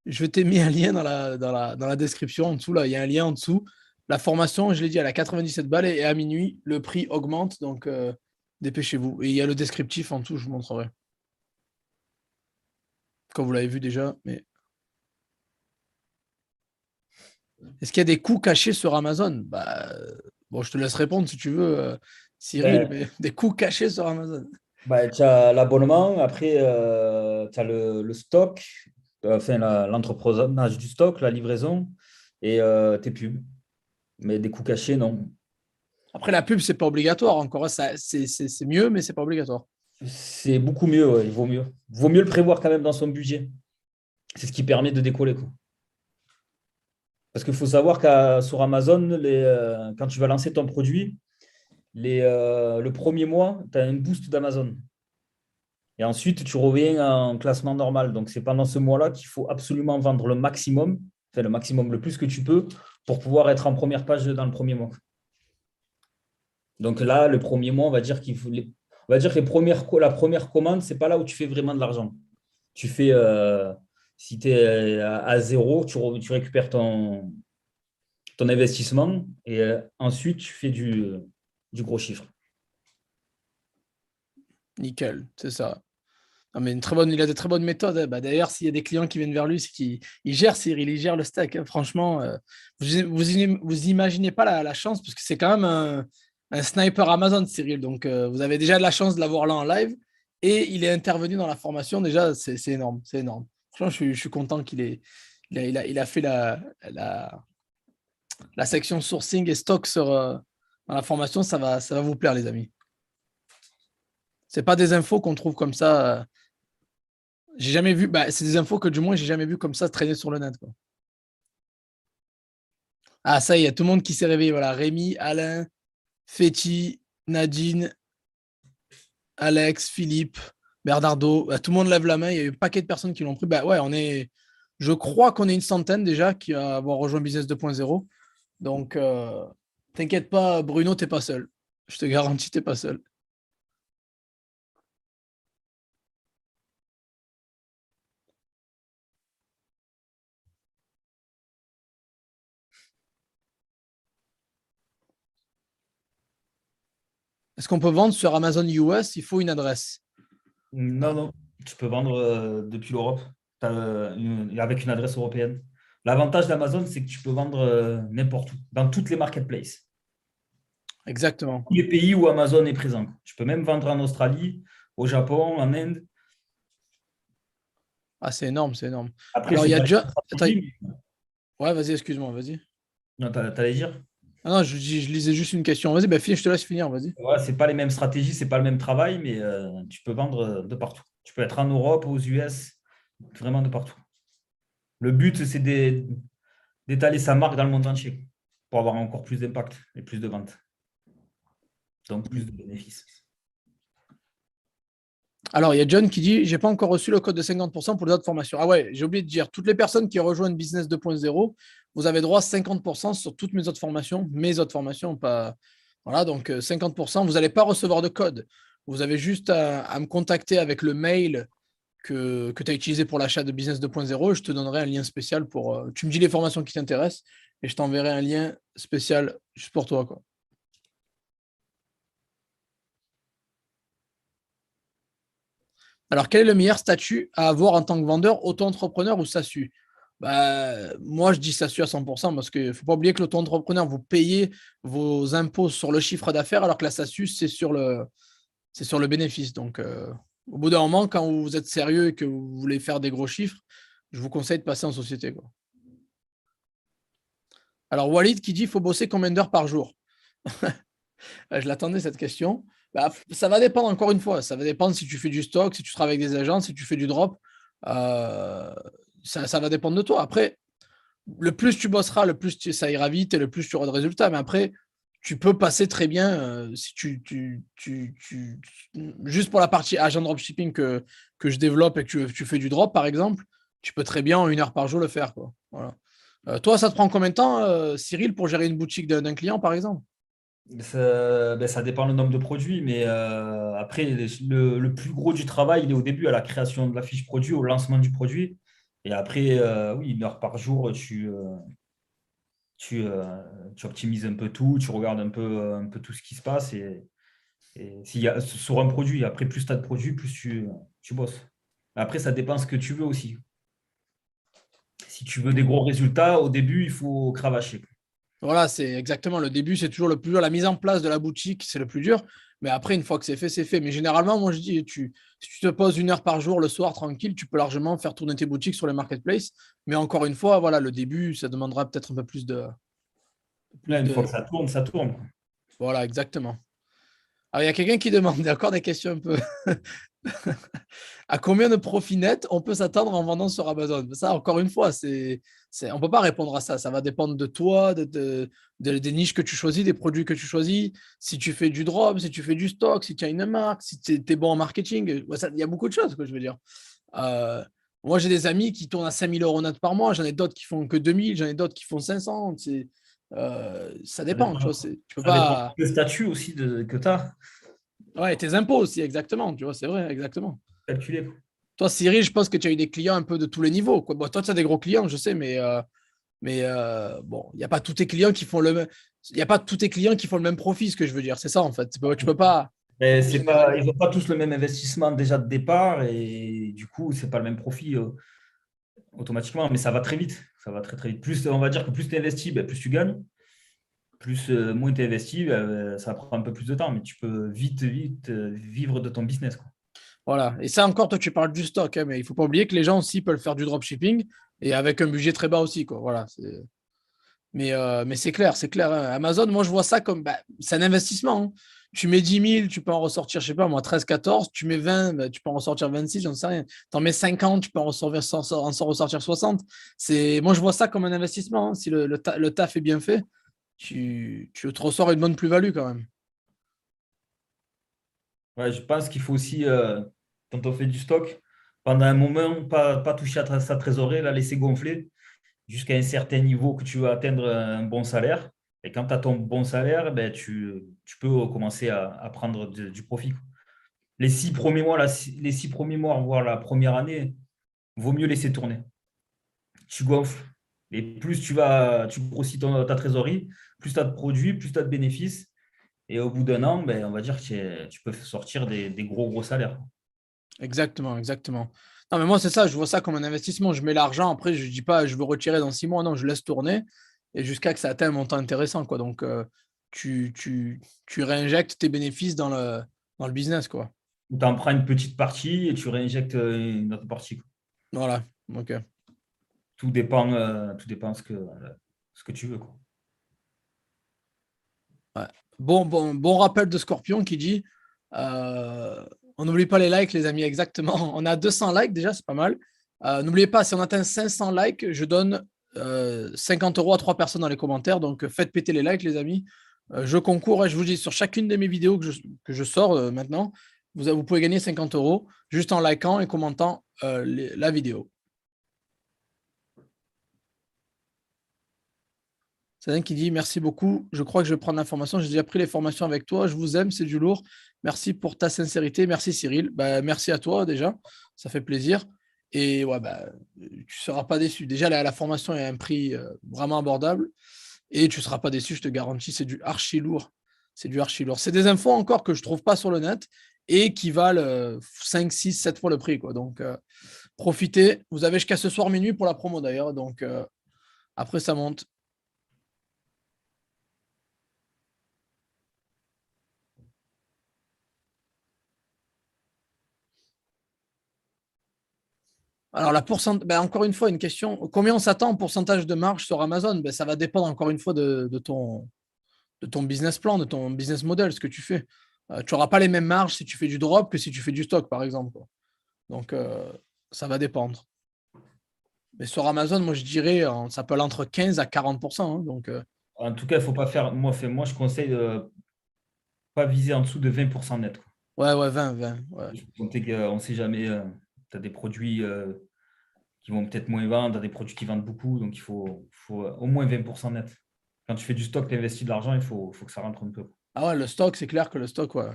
Je t'ai mis un lien dans la description en dessous. Là, il y a un lien en dessous. La formation, je l'ai dit, elle a 97 balles et à minuit, le prix augmente. Donc, dépêchez-vous. Et il y a le descriptif en dessous, je vous montrerai. Comme vous l'avez vu déjà. Mais est-ce qu'il y a des coûts cachés sur Amazon? Bon, je te laisse répondre si tu veux, Cyril, Ben, mais des coûts cachés sur Amazon. tu as l'abonnement, après, tu as le stock, enfin, l'entreposage du stock, la livraison et tes pubs. Mais des coûts cachés, non. Après, la pub, c'est pas obligatoire. Encore, c'est mieux, mais c'est pas obligatoire. C'est beaucoup mieux, ouais, il vaut mieux. Il vaut mieux le prévoir quand même dans son budget. C'est ce qui permet de décoller, quoi. Parce qu'il faut savoir qu'à sur Amazon, quand tu vas lancer ton produit, le premier mois, tu as un boost d'Amazon. Et ensuite, tu reviens en classement normal. Donc, c'est pendant ce mois-là qu'il faut absolument vendre le maximum, enfin le maximum, le plus que tu peux, pour pouvoir être en première page dans le premier mois. Donc là, le premier mois, on va dire on va dire que la première commande, ce n'est pas là où tu fais vraiment de l'argent. Tu fais, si tu es à zéro, tu récupères ton investissement et ensuite, tu fais du gros chiffre. Nickel, c'est ça. Non, mais il a des très bonnes méthodes, hein. D'ailleurs, s'il y a des clients qui viennent vers lui, c'est qu'il gère, Cyril, il gère le stack, hein. Franchement, vous imaginez pas la chance, parce que c'est quand même un sniper Amazon, Cyril. Donc, vous avez déjà de la chance de l'avoir là en live. Et il est intervenu dans la formation. Déjà, c'est énorme. C'est énorme. Franchement, je suis content il a fait la section sourcing et stock dans la formation. Ça va vous plaire, les amis. C'est pas des infos qu'on trouve comme ça. J'ai jamais vu. C'est des infos que du moins j'ai jamais vu comme ça traîner sur le net, quoi. Ah, ça y est, il y a tout le monde qui s'est réveillé. Voilà, Rémi, Alain, Féti, Nadine, Alex, Philippe, Bernardo. Tout le monde lève la main. Il y a eu un paquet de personnes qui l'ont pris. Ouais, je crois qu'on est une centaine déjà qui a avoir rejoint Business 2.0. Donc, t'inquiète pas, Bruno, t'es pas seul. Je te garantis, t'es pas seul. Est-ce qu'on peut vendre sur Amazon US? Il faut une adresse. Non, non, tu peux vendre depuis l'Europe avec une adresse européenne. L'avantage d'Amazon, c'est que tu peux vendre n'importe où, dans toutes les marketplaces, Exactement. tous les pays où Amazon est présent. Tu peux même vendre en Australie, au Japon, en Inde. Ah, c'est énorme, c'est énorme. Après, Alors, il c'est y a pas une déjà. Attends. stratégie. Ouais, vas-y, excuse-moi, vas-y. Non, t'allais dire. Ah non, je lisais juste une question. Vas-y, je te laisse finir, vas-y. Ouais, c'est pas les mêmes stratégies, c'est pas le même travail, mais tu peux vendre de partout. Tu peux être en Europe, aux US, vraiment de partout. Le but, c'est d'étaler sa marque dans le monde entier pour avoir encore plus d'impact et plus de ventes. Donc plus de bénéfices. Alors, il y a John qui dit: j'ai pas encore reçu le code de 50% pour les autres formations. Ah ouais, j'ai oublié de dire, toutes les personnes qui rejoignent Business 2.0, vous avez droit à 50% sur toutes mes autres formations, pas. Voilà, donc 50%, vous n'allez pas recevoir de code. Vous avez juste à me contacter avec le mail que tu as utilisé pour l'achat de Business 2.0 et je te donnerai un lien spécial pour. Tu me dis les formations qui t'intéressent et je t'enverrai un lien spécial juste pour toi, quoi. Alors, quel est le meilleur statut à avoir en tant que vendeur, auto-entrepreneur ou SASU? Moi, je dis SASU à 100% parce qu'il ne faut pas oublier que l'auto-entrepreneur, vous payez vos impôts sur le chiffre d'affaires alors que la SASU, c'est sur le bénéfice. Donc, au bout d'un moment, quand vous êtes sérieux et que vous voulez faire des gros chiffres, je vous conseille de passer en société, quoi. Alors, Walid qui dit qu'il faut bosser combien d'heures par jour? Je l'attendais cette question. Bah, ça va dépendre encore une fois. Ça va dépendre si tu fais du stock, si tu travailles avec des agents, si tu fais du drop. Ça va dépendre de toi. Après, le plus tu bosseras, le plus ça ira vite et le plus tu auras de résultats. Mais après, tu peux passer très bien si juste pour la partie agent dropshipping que je développe et que tu fais du drop, par exemple, tu peux très bien en 1 heure par jour le faire, quoi. Voilà. Toi, ça te prend combien de temps, Cyril, pour gérer une boutique d'un client, par exemple? Ça dépend le nombre de produits, mais après, le plus gros du travail, il est au début, à la création de la fiche produit, au lancement du produit. Et après, oui, 1 heure par jour, tu optimises un peu tout, tu regardes un peu tout ce qui se passe. Et s'il y a, sur un produit, après, plus tu as de produits, plus tu bosses. Après, ça dépend ce que tu veux aussi. Si tu veux des gros résultats, au début, il faut cravacher. Voilà, c'est exactement le début, c'est toujours le plus dur. La mise en place de la boutique, c'est le plus dur. Mais après, une fois que c'est fait, c'est fait. Mais généralement, moi, je dis, si tu te poses 1 heure par jour le soir tranquille, tu peux largement faire tourner tes boutiques sur les marketplaces. Mais encore une fois, voilà, le début, ça demandera peut-être un peu plus de, Là, plus une fois de. que ça tourne, ça tourne. Voilà, exactement. Alors, il y a quelqu'un qui demande, il y a encore des questions un peu. À combien de profit net on peut s'attendre en vendant sur Amazon? Ça, encore une fois, on ne peut pas répondre à ça. Ça va dépendre de toi, des niches que tu choisis, des produits que tu choisis. Si tu fais du drop, si tu fais du stock, si tu as une marque, si tu es bon en marketing. Il y a beaucoup de choses, que je veux dire. Euh, Moi, j'ai des amis qui tournent à 5 000 € net par mois. J'en ai d'autres qui font que 2 000. J'en ai d'autres qui font 500. Ça dépend. Tu vois, tu peux Ça dépend pas. du statut aussi que tu as Ouais, tes impôts aussi, exactement. Tu vois, c'est vrai, exactement. calculé. Toi, Cyril, je pense que tu as eu des clients un peu de tous les niveaux, quoi. Bon, toi, tu as des gros clients, je sais, mais bon, il n'y a pas tous tes clients qui font le même. Il y a pas tous tes clients qui font le même profit, ce que je veux dire. C'est ça, en fait. Tu peux pas Mais c'est pas, généraliser. ils n'ont pas tous le même investissement déjà de départ et du coup, c'est pas le même profit automatiquement, mais ça va très vite. Ça va très très vite. Plus, on va dire que plus tu investis, ben, plus tu gagnes. Plus moins tu investis, ben, ça prend un peu plus de temps, mais tu peux vite vivre de ton business, quoi. Voilà. Et ça, encore, toi, tu parles du stock, hein, mais il ne faut pas oublier que les gens aussi peuvent faire du dropshipping et avec un budget très bas aussi, quoi. Voilà. Mais c'est clair, c'est clair, hein. Amazon, moi, je vois ça comme bah, c'est un investissement, hein. Tu mets 10 000, tu peux en ressortir, je sais pas moi, 13, 14. Tu mets 20, bah, tu peux en ressortir 26, j'en sais rien. Tu en mets 50, tu peux en ressortir 60. Moi, je vois ça comme un investissement, hein. Si le taf est bien fait, tu te ressors une bonne plus-value quand même. Ouais, je pense qu'il faut aussi, quand on fait du stock, pendant un moment, pas toucher à sa trésorerie, la laisser gonfler jusqu'à un certain niveau que tu veux atteindre un bon salaire. Et quand tu as ton bon salaire, ben, tu peux commencer à prendre du profit, quoi. Les 6 premiers mois, les 6 premiers mois, voire la première année, vaut mieux laisser tourner. Tu gonfles. Et plus tu grossis ta trésorerie, plus tu as de produits, plus tu as de bénéfices. Et au bout d'un an, ben, on va dire que tu peux sortir des gros salaires. Exactement, exactement. Non, mais moi, c'est ça, je vois ça comme un investissement. Je mets l'argent, après, je dis pas, je veux retirer dans 6 mois, non, je laisse tourner et jusqu'à que ça atteigne un montant intéressant, quoi. Donc, tu réinjectes tes bénéfices dans le business, quoi. Ou tu en prends une petite partie et tu réinjectes une autre partie, quoi. Voilà, ok. Tout dépend ce que tu veux, quoi. Ouais. Bon rappel de Scorpion qui dit euh, on n'oublie pas les likes, les amis, exactement. On a 200 likes déjà, c'est pas mal. N'oubliez pas, si on atteint 500 likes, je donne 50 € à 3 personnes dans les commentaires. Donc faites péter les likes, les amis. Je concours et je vous dis sur chacune de mes vidéos que je sors maintenant, vous pouvez gagner 50 € juste en likant et commentant la vidéo. C'est un qui dit merci beaucoup. Je crois que je vais prendre l'information. J'ai déjà pris les formations avec toi. Je vous aime, c'est du lourd. Merci pour ta sincérité. Merci Cyril. Bah, merci à toi déjà. Ça fait plaisir. Et ouais, bah, tu ne seras pas déçu. Déjà, la formation est à un prix vraiment abordable. Et tu ne seras pas déçu, je te garantis. C'est du archi lourd. C'est du archi lourd. C'est des infos encore que je ne trouve pas sur le net et qui valent 5, 6, 7 fois le prix, quoi. Donc, profitez. Vous avez jusqu'à ce soir minuit pour la promo d'ailleurs. Donc, après, ça monte. Alors, encore une fois, une question. Combien on s'attend en pourcentage de marge sur Amazon? Ça va dépendre encore une fois de ton business plan, de ton business model, ce que tu fais. Tu n'auras pas les mêmes marges si tu fais du drop que si tu fais du stock, par exemple, quoi. Donc, ça va dépendre. Mais sur Amazon, moi, je dirais, ça peut aller entre 15 à 40%, hein. Donc, En tout cas, il ne faut pas faire. Moi, je conseille de ne pas viser en dessous de 20% net, quoi. ouais, 20. Ouais. On ne sait jamais. Tu as des produits qui vont peut-être moins vendre, tu as des produits qui vendent beaucoup, donc il faut au moins 20% net. Quand tu fais du stock, tu investis de l'argent, il faut que ça rentre un peu. Ah ouais, le stock, c'est clair que le stock, ouais.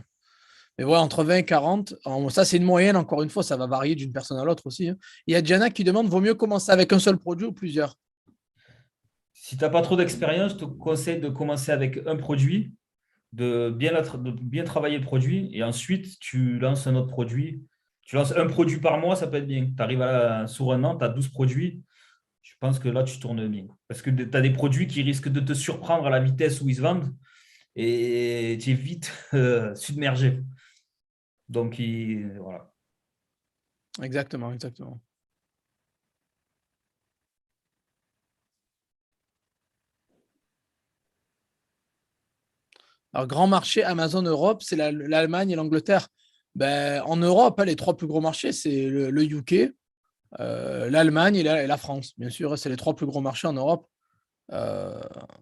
Mais ouais, entre 20 et 40, ça c'est une moyenne, encore une fois, ça va varier d'une personne à l'autre aussi, hein. Il y a Diana qui demande, vaut mieux commencer avec un seul produit ou plusieurs? Si tu n'as pas trop d'expérience, je te conseille de commencer avec un produit, de bien travailler le produit, et ensuite tu lances un autre produit. Tu lances un produit par mois, ça peut être bien. Tu arrives sur un an, tu as 12 produits. Je pense que là, tu tournes bien. Parce que tu as des produits qui risquent de te surprendre à la vitesse où ils se vendent et tu es vite submergé. Donc, voilà. Exactement, exactement. Alors, grand marché Amazon Europe, c'est l'Allemagne et l'Angleterre. En Europe, hein, les trois plus gros marchés, c'est le UK, l'Allemagne et la France. Bien sûr, c'est les trois plus gros marchés en Europe. Euh,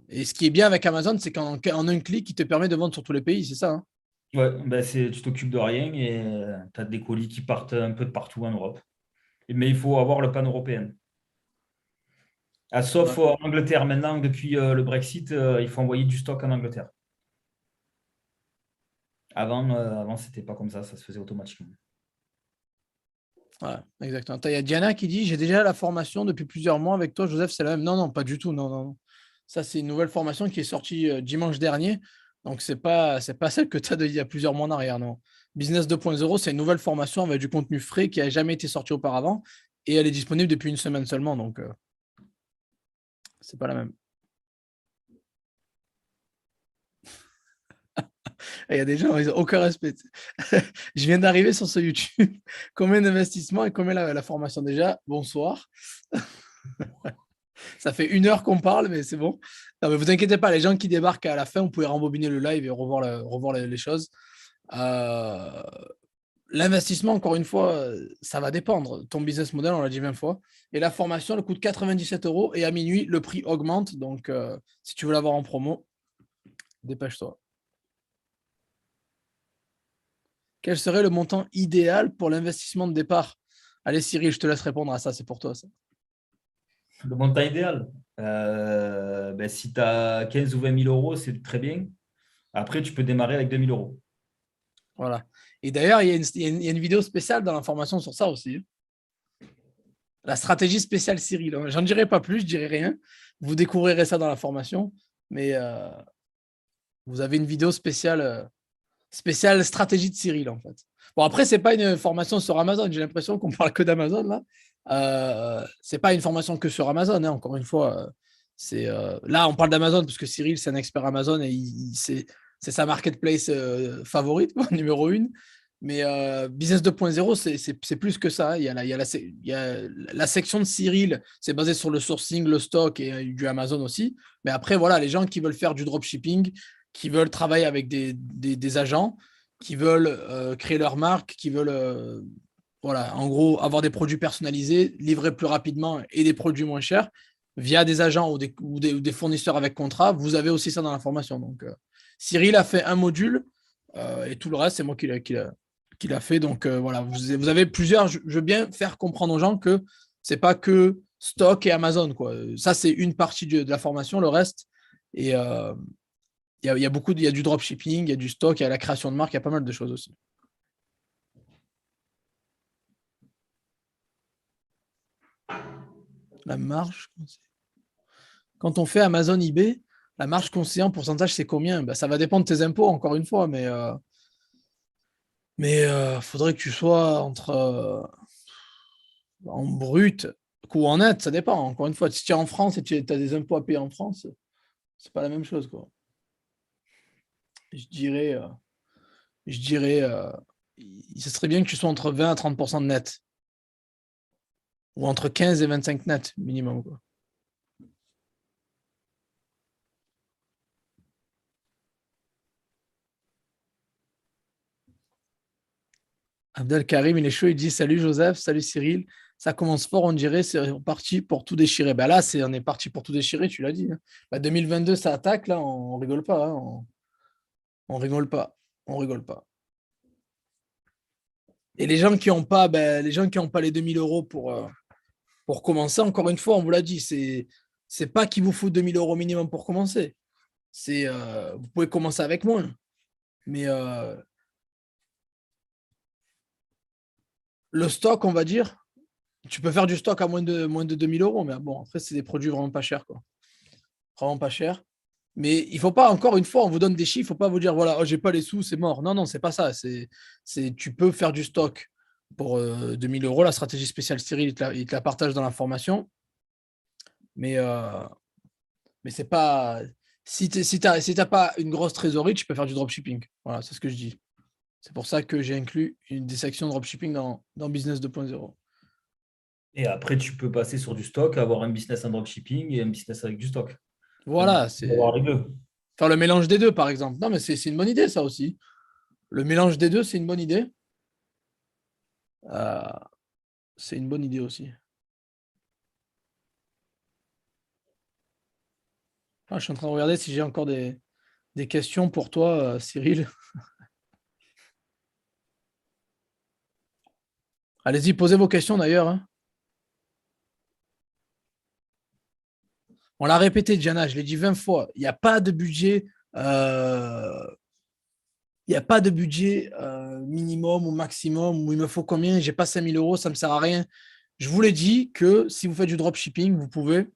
et ce qui est bien avec Amazon, c'est qu'en un clic, il te permet de vendre sur tous les pays, c'est ça, hein? Ouais, ben tu t'occupes de rien et tu as des colis qui partent un peu de partout en Europe. Mais il faut avoir le pan européen. Sauf Ouais. en Angleterre. Maintenant, depuis le Brexit, il faut envoyer du stock en Angleterre. Avant c'était pas comme ça se faisait automatiquement. Ouais, exactement. Il y a Diana qui dit, j'ai déjà la formation depuis plusieurs mois avec toi, Joseph, c'est la même. Non, non, pas du tout. Non, non, non. Ça, c'est une nouvelle formation qui est sortie dimanche dernier. Donc, c'est pas celle que tu as il y a plusieurs mois en arrière, non. Business 2.0, c'est une nouvelle formation avec du contenu frais qui n'a jamais été sorti auparavant et elle est disponible depuis une semaine seulement. Donc, c'est pas la même. Il y a des gens, ils n'ont aucun respect. Je viens d'arriver sur ce YouTube. Combien d'investissements et combien la formation déjà? Bonsoir. Ça fait 1 heure qu'on parle, mais c'est bon. Non, mais vous inquiétez pas, les gens qui débarquent à la fin, vous pouvez rembobiner le live et revoir les choses. Euh, L'investissement, encore une fois, ça va dépendre. Ton business model, on l'a dit 20 fois. Et la formation, elle coûte 97 € et à minuit, le prix augmente. Donc, si tu veux l'avoir en promo, dépêche-toi. Quel serait le montant idéal pour l'investissement de départ? Allez, Cyril, je te laisse répondre à ça, c'est pour toi, ça. Le montant idéal. Si tu as 15 ou 20 000 euros, c'est très bien. Après, tu peux démarrer avec 2 000 euros. Voilà. Et d'ailleurs, il y a une vidéo spéciale dans la formation sur ça aussi, hein. La stratégie spéciale Cyril. J'en dirai pas plus, je dirai rien. Vous découvrirez ça dans la formation. Mais vous avez une vidéo spéciale stratégie de Cyril, en fait. Bon, après, c'est pas une formation sur Amazon. J'ai l'impression qu'on parle que d'Amazon, là. C'est pas une formation que sur Amazon, hein. Encore une fois, là, on parle d'Amazon parce que Cyril, c'est un expert Amazon et c'est sa marketplace favorite, quoi, numéro une. Mais Business 2.0, c'est plus que ça. Il y a la section de Cyril, c'est basé sur le sourcing, le stock et du Amazon aussi. Mais après, voilà, les gens qui veulent faire du dropshipping, qui veulent travailler avec des agents, qui veulent créer leur marque, qui veulent, voilà, en gros, avoir des produits personnalisés, livrés plus rapidement et des produits moins chers via des agents ou des fournisseurs avec contrat. Vous avez aussi ça dans la formation. Donc, Cyril a fait un module et tout le reste, c'est moi qui l'a fait. Donc, voilà, vous avez plusieurs. Je veux bien faire comprendre aux gens que c'est pas que stock et Amazon, quoi. Ça, c'est une partie de la formation. Le reste, et il y a du dropshipping, il y a du stock, il y a la création de marque, il y a pas mal de choses aussi. La marge, quand on fait Amazon eBay, la marge conseillée en pourcentage, c'est combien? Ça va dépendre de tes impôts, encore une fois, mais faudrait que tu sois en brut ou en net, ça dépend. Encore une fois, si tu es en France et tu as des impôts à payer en France, c'est pas la même chose, quoi. Je dirais, ce serait bien que tu sois entre 20 à 30% de net. Ou entre 15 et 25 net minimum, quoi. Abdel Karim, il est chaud, il dit salut Joseph, salut Cyril. Ça commence fort, on dirait, c'est parti pour tout déchirer. Ben là, on est parti pour tout déchirer, tu l'as dit, hein. Ben 2022, ça attaque, là, on rigole pas, hein, on rigole pas. On rigole pas. Et les gens qui n'ont pas, les gens qui ont pas les 2 000 € pour commencer, encore une fois, on vous l'a dit, c'est pas qu'il vous faut 2 000 € minimum pour commencer. Vous pouvez commencer avec moins. Mais le stock, on va dire, tu peux faire du stock à moins de 2 000 €, mais bon, après, c'est des produits vraiment pas chers, quoi. Vraiment pas chers. Mais il ne faut pas, encore une fois, on vous donne des chiffres, il ne faut pas vous dire, voilà, oh, j'ai pas les sous, c'est mort. Non, non, c'est pas ça. Tu peux faire du stock pour 2 000 €. La stratégie spéciale Cyril, il te la partage dans la formation. Mais, c'est pas. Si tu n'as pas une grosse trésorerie, tu peux faire du dropshipping. Voilà, c'est ce que je dis. C'est pour ça que j'ai inclus des sections dropshipping dans Business 2.0. Et après, tu peux passer sur du stock, avoir un business en dropshipping et un business avec du stock. Voilà, Avoir c'est les deux. faire le mélange des deux, par exemple. Non, mais c'est une bonne idée, ça aussi. Le mélange des deux, c'est une bonne idée. Euh, c'est une bonne idée aussi. Ah, je suis en train de regarder si j'ai encore des questions pour toi, Cyril. Allez-y, posez vos questions d'ailleurs, hein. On l'a répété, Diana, je l'ai dit 20 fois. Il n'y a pas de budget. Il n'y a pas de budget minimum ou maximum où il me faut combien, j'ai pas 5 000 €, ça ne me sert à rien. Je vous l'ai dit que si vous faites du dropshipping, vous pouvez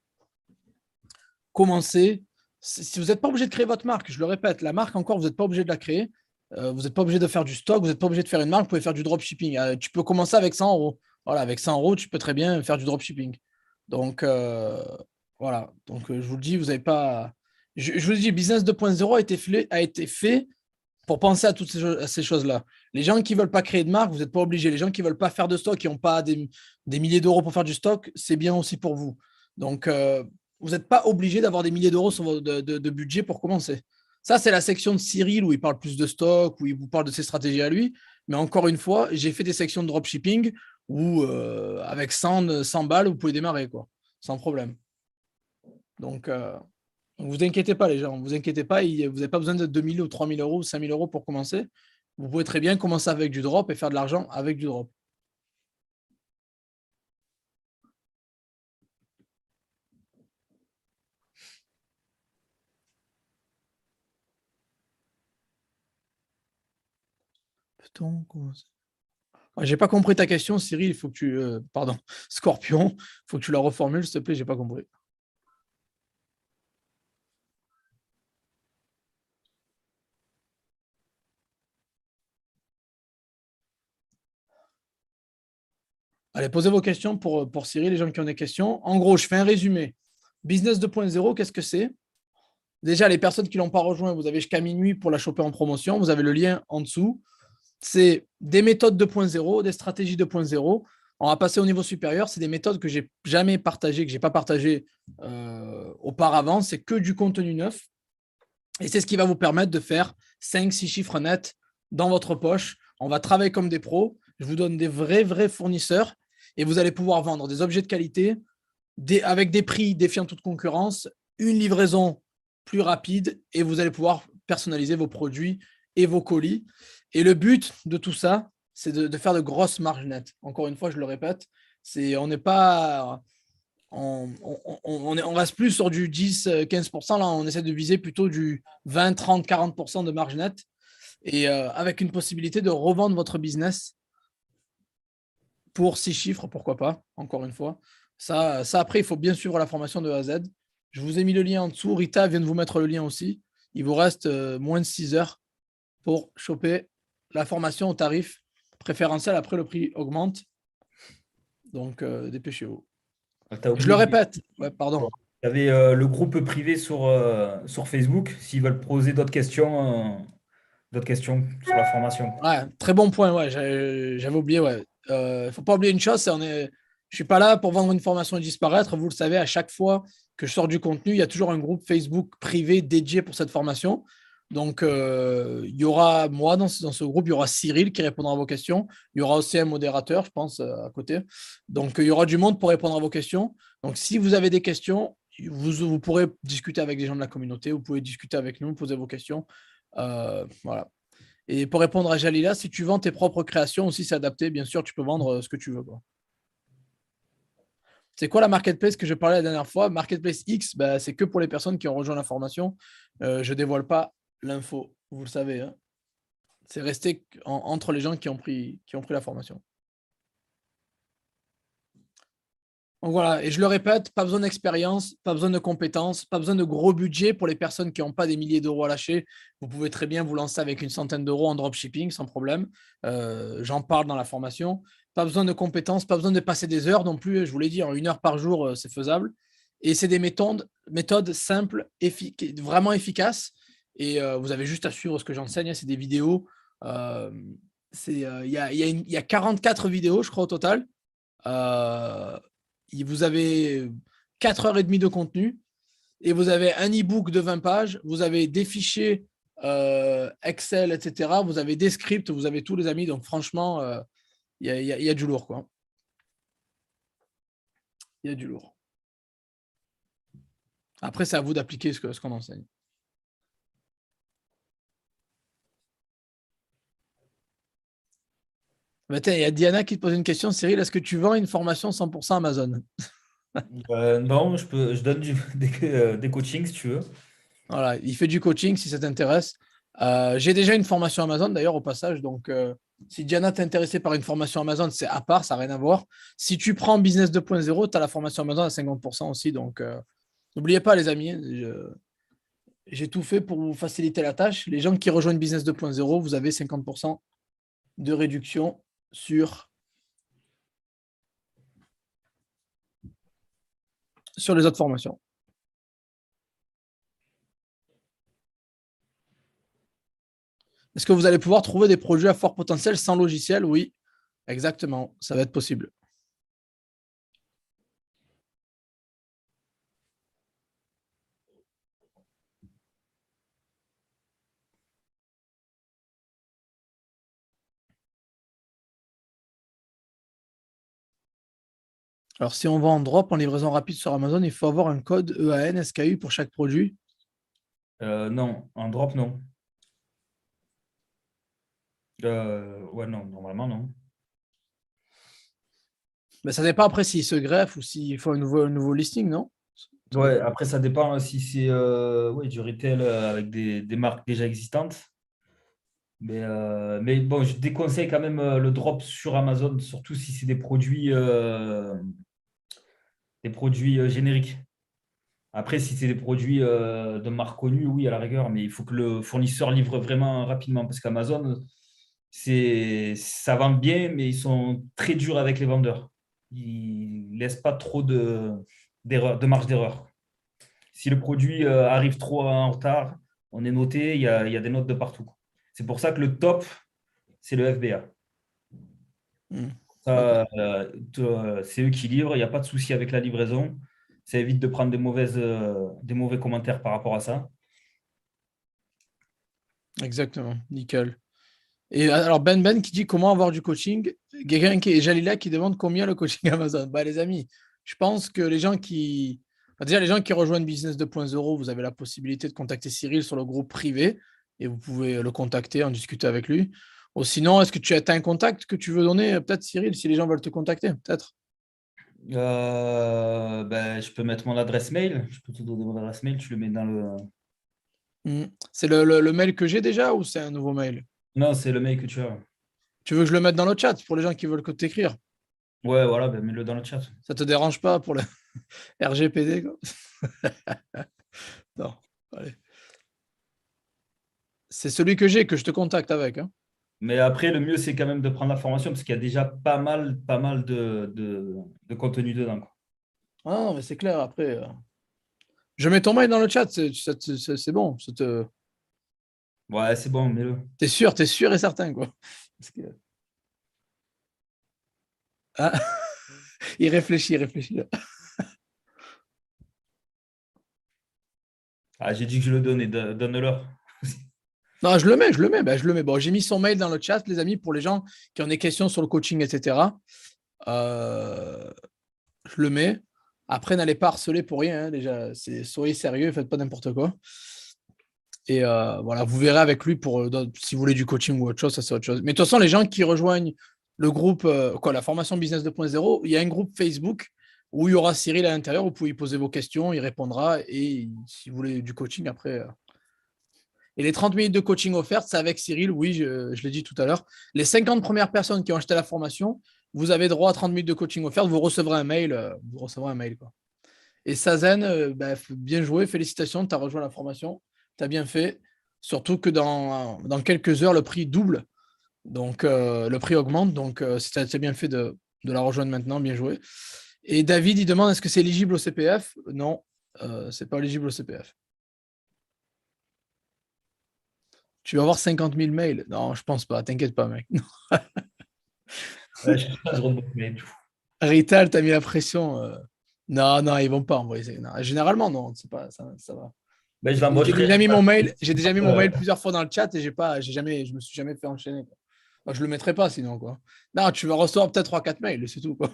commencer. Si vous n'êtes pas obligé de créer votre marque, je le répète, la marque encore, vous n'êtes pas obligé de la créer. Vous n'êtes pas obligé de faire du stock, vous n'êtes pas obligé de faire une marque, vous pouvez faire du dropshipping. Tu peux commencer avec 100 euros. Voilà, avec 100 euros, tu peux très bien faire du dropshipping. Donc, voilà. Donc, je vous le dis, vous n'avez pas. Je vous le dis, Business 2.0 a été fait pour penser à toutes ces choses-là. Les gens qui ne veulent pas créer de marque, vous n'êtes pas obligé. Les gens qui ne veulent pas faire de stock, qui n'ont pas des milliers d'euros pour faire du stock, c'est bien aussi pour vous. Donc, vous n'êtes pas obligé d'avoir des milliers d'euros de budget pour commencer. Ça, c'est la section de Cyril où il parle plus de stock, où il vous parle de ses stratégies à lui. Mais encore une fois, j'ai fait des sections de dropshipping où, avec 100 balles, vous pouvez démarrer, quoi, sans problème. Donc, vous inquiétez pas, les gens. Vous inquiétez pas. Vous n'avez pas besoin de 2 000 ou 3 000 € ou 5 000 € pour commencer. Vous pouvez très bien commencer avec du drop et faire de l'argent avec du drop. Peut-on commencer? J'ai pas compris ta question, Cyril. Il faut que tu. Pardon, Scorpion. Il faut que tu la reformules, s'il te plaît. J'ai pas compris. Allez, posez vos questions pour Cyril, les gens qui ont des questions. En gros, je fais un résumé. Business 2.0, qu'est-ce que c'est? Déjà, les personnes qui ne l'ont pas rejoint, vous avez jusqu'à minuit pour la choper en promotion. Vous avez le lien en dessous. C'est des méthodes 2.0, des stratégies 2.0. On va passer au niveau supérieur. C'est des méthodes que j'ai jamais partagées, que je n'ai pas partagées auparavant. C'est que du contenu neuf. Et c'est ce qui va vous permettre de faire 5-6 chiffres nets dans votre poche. On va travailler comme des pros. Je vous donne des vrais fournisseurs et vous allez pouvoir vendre des objets de qualité avec des prix défiant toute concurrence, une livraison plus rapide et vous allez pouvoir personnaliser vos produits et vos colis. Et le but de tout ça, c'est de faire de grosses marges nettes. Encore une fois, je le répète, on n'est pas. On reste plus sur du 10-15%. Là, on essaie de viser plutôt du 20, 30, 40% de marge nette et avec une possibilité de revendre votre business pour 6 chiffres, pourquoi pas, encore une fois. Ça, après, il faut bien suivre la formation de A à Z. Je vous ai mis le lien en dessous. Rita vient de vous mettre le lien aussi. Il vous reste moins de 6 heures pour choper la formation au tarif préférentiel. Après, le prix augmente. Donc, dépêchez-vous. Je le répète. Ouais, pardon. Il y avait le groupe privé sur Facebook, s'ils veulent poser d'autres questions sur la formation. Ouais, très bon point. Ouais, j'avais oublié. Ouais. Faut pas oublier une chose, Je ne suis pas là pour vendre une formation et disparaître. Vous le savez, à chaque fois que je sors du contenu, il y a toujours un groupe Facebook privé dédié pour cette formation. Donc, il y aura moi dans ce groupe, il y aura Cyril qui répondra à vos questions. Il y aura aussi un modérateur, je pense, à côté. Donc, il y aura du monde pour répondre à vos questions. Donc, si vous avez des questions, vous pourrez discuter avec des gens de la communauté. Vous pouvez discuter avec nous, poser vos questions. Voilà. Et pour répondre à Jalila, si tu vends tes propres créations aussi, c'est adapté. Bien sûr, tu peux vendre ce que tu veux, quoi. C'est quoi la marketplace que je parlais la dernière fois? Marketplace X, bah, c'est que pour les personnes qui ont rejoint la formation. Je ne dévoile pas l'info, vous le savez, hein. C'est resté entre les gens qui ont pris la formation. Donc voilà, et je le répète, pas besoin d'expérience, pas besoin de compétences, pas besoin de gros budget pour les personnes qui n'ont pas des milliers d'euros à lâcher. Vous pouvez très bien vous lancer avec une centaine d'euros en dropshipping sans problème. J'en parle dans la formation. Pas besoin de compétences, pas besoin de passer des heures non plus. Je vous l'ai dit, en 1 heure par jour, c'est faisable. Et c'est des méthodes simples, vraiment efficaces. Et vous avez juste à suivre ce que j'enseigne. C'est des vidéos. Il y a 44 vidéos, je crois, au total. Euh, Vous avez 4 heures et demie de contenu et vous avez un e-book de 20 pages, vous avez des fichiers Excel, etc. Vous avez des scripts, vous avez tous les amis. Donc franchement, il y a du lourd, quoi. Il y a du lourd. Après, c'est à vous d'appliquer ce qu'on enseigne. Il y a Diana qui te pose une question. Cyril, est-ce que tu vends une formation 100% Amazon? Non, je donne des coachings si tu veux. Voilà, il fait du coaching si ça t'intéresse. J'ai déjà une formation Amazon d'ailleurs au passage. Donc, si Diana t'est intéressée par une formation Amazon, c'est à part, ça n'a rien à voir. Si tu prends Business 2.0, tu as la formation Amazon à 50% aussi. Donc, n'oubliez pas, les amis, j'ai tout fait pour vous faciliter la tâche. Les gens qui rejoignent Business 2.0, vous avez 50% de réduction sur les autres formations. Est-ce que vous allez pouvoir trouver des projets à fort potentiel sans logiciel? Oui, exactement. Ça va être possible. Alors, si on vend en drop, en livraison rapide sur Amazon, il faut avoir un code EAN, SKU pour chaque produit. Non, en drop, non. Ouais, non, normalement, non. Mais ça dépend après s'il se greffe ou s'il faut un nouveau listing, non? Ça Ouais, dépend. après, ça dépend si c'est ouais, du retail avec des marques déjà existantes. Mais bon, je déconseille quand même le drop sur Amazon, surtout si c'est des produits génériques. Après, si c'est des produits de marque connue, oui, à la rigueur, mais il faut que le fournisseur livre vraiment rapidement parce qu'Amazon, ça vend bien, mais ils sont très durs avec les vendeurs. Ils ne laissent pas trop de marge d'erreur. Si le produit arrive trop en retard, on est noté, il y a des notes de partout. C'est pour ça que le top, c'est le FBA. D'accord. Ça, c'est eux qui livrent, il n'y a pas de souci avec la livraison. Ça évite de prendre des mauvais commentaires par rapport à ça. Exactement. Nickel. Et alors, Ben qui dit comment avoir du coaching. Et Jalila qui demande combien le coaching Amazon. Bah, les amis, je pense que déjà, les gens qui rejoignent Business 2.0, vous avez la possibilité de contacter Cyril sur le groupe privé et vous pouvez le contacter, en discuter avec lui. Ou sinon, est-ce que tu as un contact que tu veux donner, peut-être Cyril, si les gens veulent te contacter, peut-être? Ben, je peux mettre mon adresse mail. Je peux te donner mon adresse mail. Tu le mets dans le. C'est le mail que j'ai déjà ou c'est un nouveau mail? Non, c'est le mail que tu as. Tu veux que je le mette dans le chat pour les gens qui veulent que t'écrire? Ouais, voilà, ben, mets-le dans le chat. Ça te dérange pas pour le RGPD, quoi? Non, allez. C'est celui que j'ai, que je te contacte avec, hein. Mais après, le mieux, c'est quand même de prendre la formation parce qu'il y a déjà pas mal de contenu dedans, quoi. Ah non, mais c'est clair, après. Je mets ton mail dans le chat, c'est bon. Ouais, c'est bon, mets-le. T'es sûr et certain, quoi. Parce que- Ah, Il réfléchit, il réfléchit. Ah, j'ai dit que je le donnais, donne-leur. Non, je le mets, je le mets. Ben, je le mets. Bon, j'ai mis son mail dans le chat, les amis, pour les gens qui ont des questions sur le coaching, etc. Euh, je le mets. Après, n'allez pas harceler pour rien. Déjà, soyez sérieux, faites pas n'importe quoi. Et voilà, vous verrez avec lui pour si vous voulez du coaching ou autre chose, ça c'est autre chose. Mais de toute façon, les gens qui rejoignent le groupe, la formation business 2.0, il y a un groupe Facebook où il y aura Cyril à l'intérieur. Vous pouvez lui poser vos questions, il répondra. Et si vous voulez du coaching après. Et les 30 minutes de coaching offertes, c'est avec Cyril. Oui, je l'ai dit tout à l'heure. Les 50 premières personnes qui ont acheté la formation, vous avez droit à 30 minutes de coaching offertes. Vous recevrez un mail. Quoi. Et Sazen, bien joué, félicitations, tu as rejoint la formation, tu as bien fait. Surtout que dans quelques heures, le prix double, donc le prix augmente, donc c'est bien fait de la rejoindre maintenant, bien joué. Et David, il demande est-ce que c'est éligible au CPF? Non, c'est pas éligible au CPF. Tu vas avoir 50 000 mails? Non, je pense pas, t'inquiète pas, mec. Ouais, je rebondis, mais tout. Rital, t'as mis la pression. Non, non, ils vont pas envoyer ça. Non, généralement, non, c'est pas, ça va. Ben, je J'ai l'embaucherai. déjà mis mon mail. J'ai déjà mis mon Euh, mail plusieurs fois dans le chat et je me suis jamais fait enchaîner. Quoi. Enfin, je le mettrai pas sinon quoi. Non, tu vas recevoir peut-être 3-4 mails, c'est tout quoi.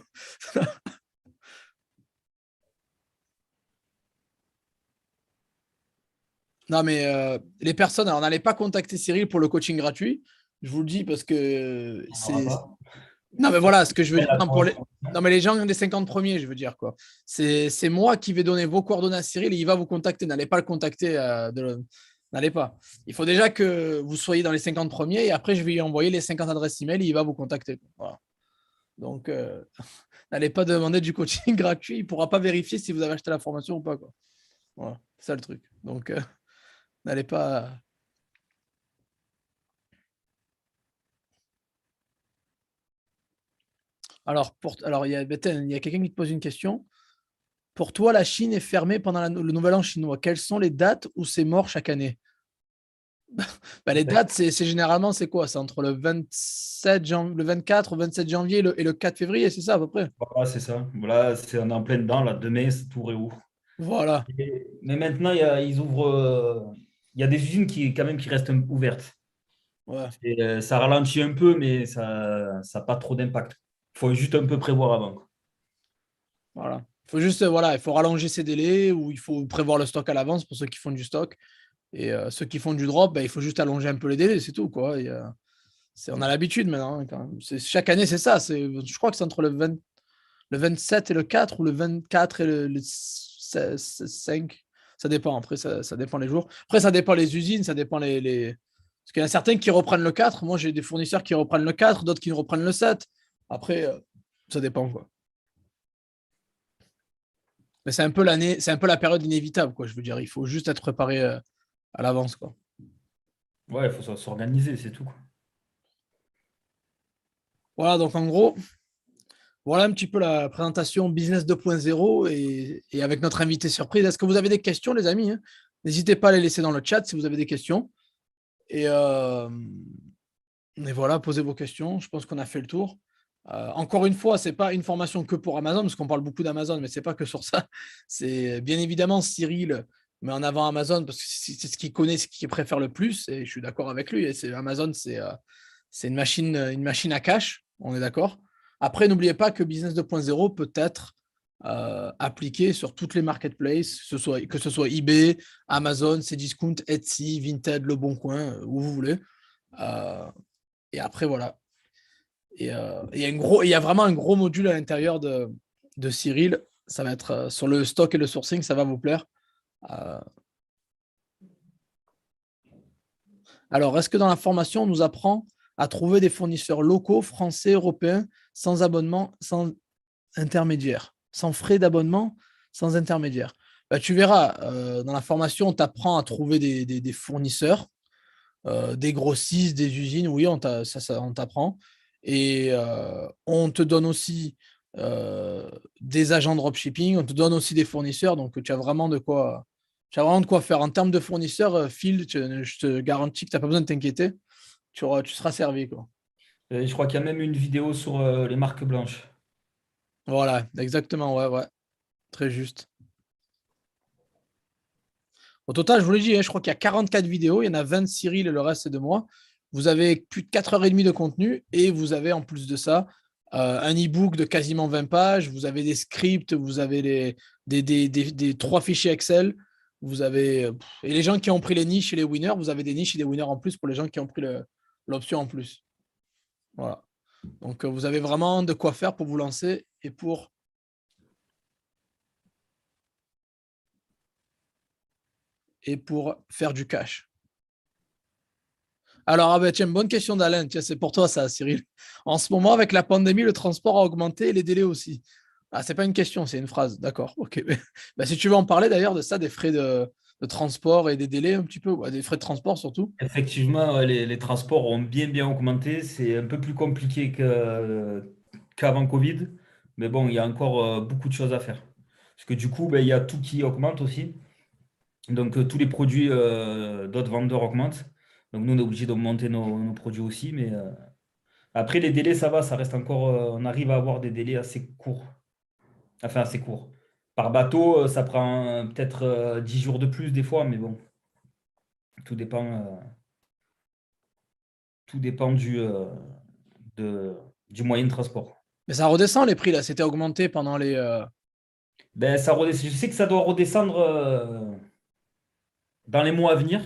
Non mais les personnes, alors n'allez pas contacter Cyril pour le coaching gratuit. Je vous le dis parce que on n'aura c'est. pas. Non mais voilà ce que je veux Ouais, dire. la Non mais les gens des 50 premiers, je veux dire quoi. C'est moi qui vais donner vos coordonnées à Cyril et il va vous contacter. N'allez pas le contacter. N'allez pas. Il faut déjà que vous soyez dans les 50 premiers et après je vais lui envoyer les 50 adresses email et il va vous contacter. Voilà. Donc, n'allez pas demander du coaching gratuit. Il ne pourra pas vérifier si vous avez acheté la formation ou pas. Quoi. Voilà, c'est ça le truc. Donc, n'allez pas. Alors il y a quelqu'un qui te pose une question. Pour toi, la Chine est fermée pendant le nouvel an chinois. Quelles sont les dates où c'est mort chaque année? Les dates, c'est généralement, c'est quoi? C'est entre le 24 ou 27 janvier et le 4 février, c'est ça à peu près? Voilà, c'est ça. Voilà, on est en plein dedans. Là. Demain, tout réouvre. Voilà. Mais maintenant, ils ouvrent. Il y a des usines quand même qui restent ouvertes. Ouais. Ça ralentit un peu, mais ça n'a pas trop d'impact. Il faut juste un peu prévoir avant. Quoi. Voilà. Il faut juste, voilà, il faut rallonger ses délais ou il faut prévoir le stock à l'avance pour ceux qui font du stock. Et ceux qui font du drop, il faut juste allonger un peu les délais, c'est tout. Quoi. On a l'habitude maintenant. Hein, quand même. Chaque année, c'est ça. Je crois que c'est entre le 27 et le 4 ou le 24 et le 5. Ça dépend. Après, ça dépend les jours. Après, ça dépend les usines, ça dépend les. Parce qu'il y en a certains qui reprennent le 4. Moi, j'ai des fournisseurs qui reprennent le 4, d'autres qui reprennent le 7. Après, ça dépend. Quoi. Mais c'est un peu l'année, c'est un peu la période inévitable. Quoi, je veux dire, il faut juste être préparé à l'avance. Quoi. Ouais, il faut s'organiser, c'est tout. Quoi. Voilà, donc en gros, voilà un petit peu la présentation Business 2.0 et avec notre invité surprise. Est-ce que vous avez des questions, les amis? Hein. N'hésitez pas à les laisser dans le chat si vous avez des questions. Et, voilà, posez vos questions. Je pense qu'on a fait le tour. Encore une fois, ce n'est pas une formation que pour Amazon, parce qu'on parle beaucoup d'Amazon, mais ce n'est pas que sur ça. C'est bien évidemment Cyril met en avant Amazon parce que c'est ce qu'il connaît, ce qu'il préfère le plus. Et je suis d'accord avec lui. Et Amazon, c'est une machine à cash. On est d'accord. Après, n'oubliez pas que Business 2.0 peut être appliqué sur toutes les marketplaces, que ce soit eBay, Amazon, Cdiscount, Etsy, Vinted, Le Bon Coin, où vous voulez. Et après, voilà. Et il y a vraiment un gros module à l'intérieur de Cyril. Ça va être sur le stock et le sourcing, ça va vous plaire. Euh, alors, est-ce que dans la formation, on nous apprend à trouver des fournisseurs locaux, français, européens, sans abonnement, sans intermédiaire, sans frais d'abonnement, sans intermédiaire? Tu verras, dans la formation, on t'apprend à trouver des fournisseurs, des grossistes, des usines, oui, on t'apprend. Et on te donne aussi des agents de dropshipping, on te donne aussi des fournisseurs, donc tu as vraiment de quoi faire. En termes de fournisseurs, Phil, je te garantis que tu n'as pas besoin de t'inquiéter, tu seras servi. Quoi. Et je crois qu'il y a même une vidéo sur les marques blanches. Voilà, exactement, ouais, ouais. Très juste. Au total, je vous l'ai dit, hein, je crois qu'il y a 44 vidéos, il y en a 20 de Cyril et le reste, c'est de moi. Vous avez plus de 4h30 de contenu et vous avez en plus de ça un e-book de quasiment 20 pages, vous avez des scripts, vous avez des 3 fichiers Excel, vous avez. Et les gens qui ont pris les niches et les winners, vous avez des niches et des winners en plus pour les gens qui ont pris l'option en plus. Voilà. Donc vous avez vraiment de quoi faire pour vous lancer et pour faire du cash. Alors, ah ben, tiens, bonne question d'Alain. Tiens, c'est pour toi ça, Cyril. En ce moment, avec la pandémie, le transport a augmenté et les délais aussi. Ah, c'est pas une question, c'est une phrase. D'accord. Ok. Ben, si tu veux en parler d'ailleurs de ça, des frais de transport et des délais un petit peu, ouais, des frais de transport surtout. Effectivement, ouais, les transports ont bien augmenté. C'est un peu plus compliqué qu'avant Covid. Mais bon, il y a encore beaucoup de choses à faire. Parce que du coup, ben, il y a tout qui augmente aussi. Donc, tous les produits d'autres vendeurs augmentent. Donc, nous, on est obligé d'augmenter nos produits aussi. Mais après, les délais, ça va. Ça reste encore. On arrive à avoir des délais assez courts. Enfin, assez courts. Par bateau, ça prend peut-être 10 jours de plus des fois. Mais bon, tout dépend, tout dépend du moyen de transport. Mais ça redescend les prix là. C'était augmenté pendant les. Ben, je sais que ça doit redescendre dans les mois à venir,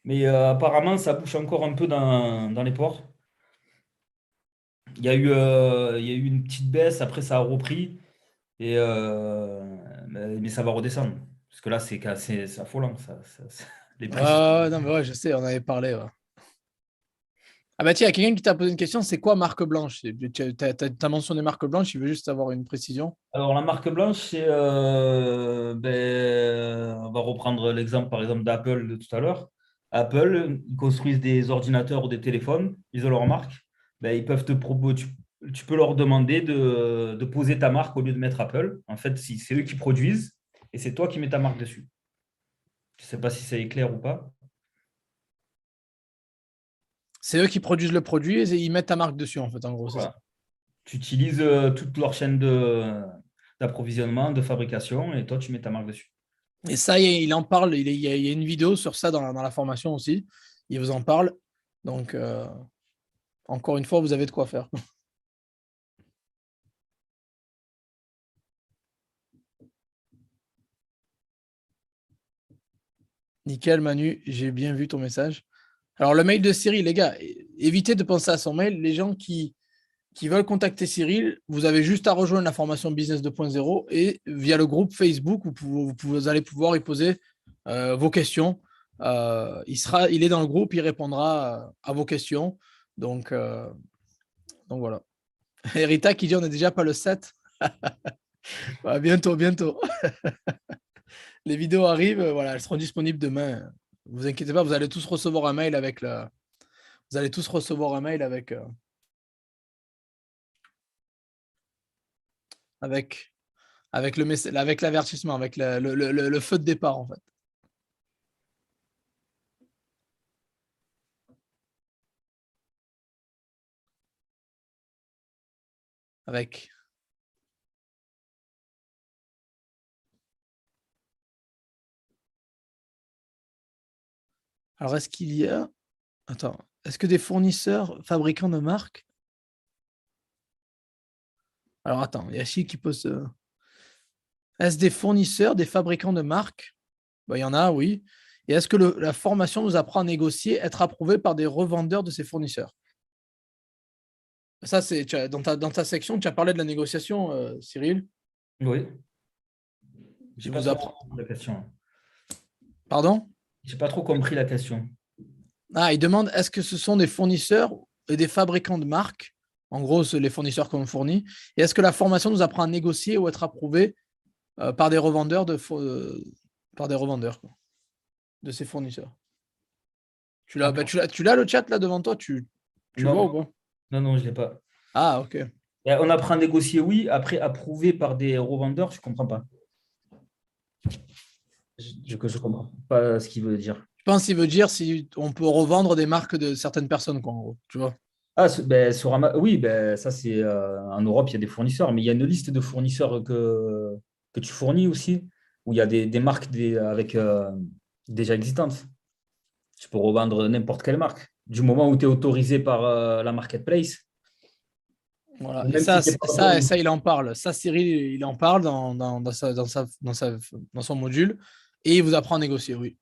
mais apparemment, ça bouge encore un peu dans les ports. Il y a eu une petite baisse, après ça a repris, mais ça va redescendre. Parce que là, c'est affolant. Les prix se sont. Ah, non, mais ouais, je sais, on avait parlé. Ouais. Ah bah tiens, il y a quelqu'un qui t'a posé une question, c'est quoi marque blanche? Tu as mentionné marque blanche, il veut juste avoir une précision. Alors, la marque blanche, c'est. On va reprendre l'exemple, par exemple, d'Apple de tout à l'heure. Apple, ils construisent des ordinateurs ou des téléphones, ils ont leur marque. Ben, ils peuvent te proposer. Tu peux leur demander de poser ta marque au lieu de mettre Apple. En fait, si, c'est eux qui produisent et c'est toi qui mets ta marque dessus. Je ne sais pas si c'est clair ou pas. C'est eux qui produisent le produit et ils mettent ta marque dessus, en fait, en gros, c'est ça. Voilà. Tu utilises toute leur chaîne d'approvisionnement, de fabrication et toi, tu mets ta marque dessus. Et ça, il en parle, il y a une vidéo sur ça dans la formation aussi. Il vous en parle. Donc, encore une fois, vous avez de quoi faire. Nickel, Manu, j'ai bien vu ton message. Alors, le mail de Cyril, les gars, évitez de penser à son mail. Les gens qui veulent contacter Cyril, vous avez juste à rejoindre la formation Business 2.0 et via le groupe Facebook, vous allez pouvoir y poser vos questions. Il est dans le groupe, il répondra à vos questions. Donc voilà. Et Rita qui dit on n'est déjà pas le 7. Ouais, bientôt, bientôt. Les vidéos arrivent, voilà, elles seront disponibles demain. Vous inquiétez pas, vous allez tous recevoir un mail avec le. Vous allez tous recevoir un mail avec, avec l'avertissement, avec le feu de départ en fait. Avec. Alors est-ce qu'il y a. Attends. Est-ce que des fournisseurs fabricants de marques. Alors attends, il y a Chi qui pose. Est-ce des fournisseurs, des fabricants de marques? Il y en a, oui. Et est-ce que la formation nous apprend à négocier, être approuvé par des revendeurs de ces fournisseurs? Ça, c'est dans ta section, tu as parlé de la négociation, Cyril. Oui, j'ai Il pas vous trop apprend. compris la question. Pardon? J'ai pas trop compris la question. Ah, il demande est-ce que ce sont des fournisseurs et des fabricants de marques? En gros, c'est les fournisseurs qu'on fournit. Et est-ce que la formation nous apprend à négocier ou être approuvé par des revendeurs par des revendeurs quoi, de ces fournisseurs? Tu l'as le chat là devant toi? Tu le Non, vois ou pas? non, non, je l'ai pas. Ah, ok. On apprend à négocier, oui. Après, approuvé par des revendeurs, je comprends pas. Je comprends pas ce qu'il veut dire. Je pense qu'il veut dire si on peut revendre des marques de certaines personnes, quoi, en gros. Tu vois? Oui, ça c'est en Europe, il y a des fournisseurs, mais il y a une liste de fournisseurs que tu fournis aussi, où il y a des marques avec déjà existantes. Tu peux revendre n'importe quelle marque. Du moment où tu es autorisé par la marketplace, Voilà. ou Et même si tu n'es pas autorisé. ça, il en parle. Ça, Cyril, il en parle dans son module et il vous apprend à négocier, oui.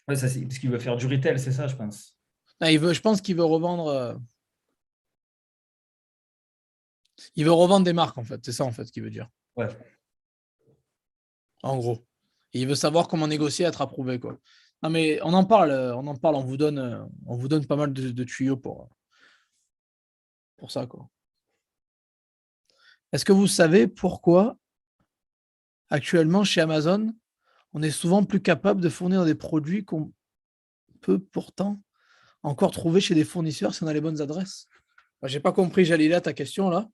Ouais, ça, parce qu'il veut faire du retail, c'est ça, je pense. Ah, je pense qu'il veut revendre. Il veut revendre des marques, en fait. C'est ça, en fait, qu'il veut dire. Ouais. En gros. Et il veut savoir comment négocier, être approuvé, quoi. Non, mais on en parle, on vous donne pas mal de tuyaux pour ça, quoi. Est-ce que vous savez pourquoi, actuellement, chez Amazon, on est souvent plus capable de fournir des produits qu'on peut pourtant encore trouver chez des fournisseurs si on a les bonnes adresses? J'ai pas compris, Jalila, ta question là.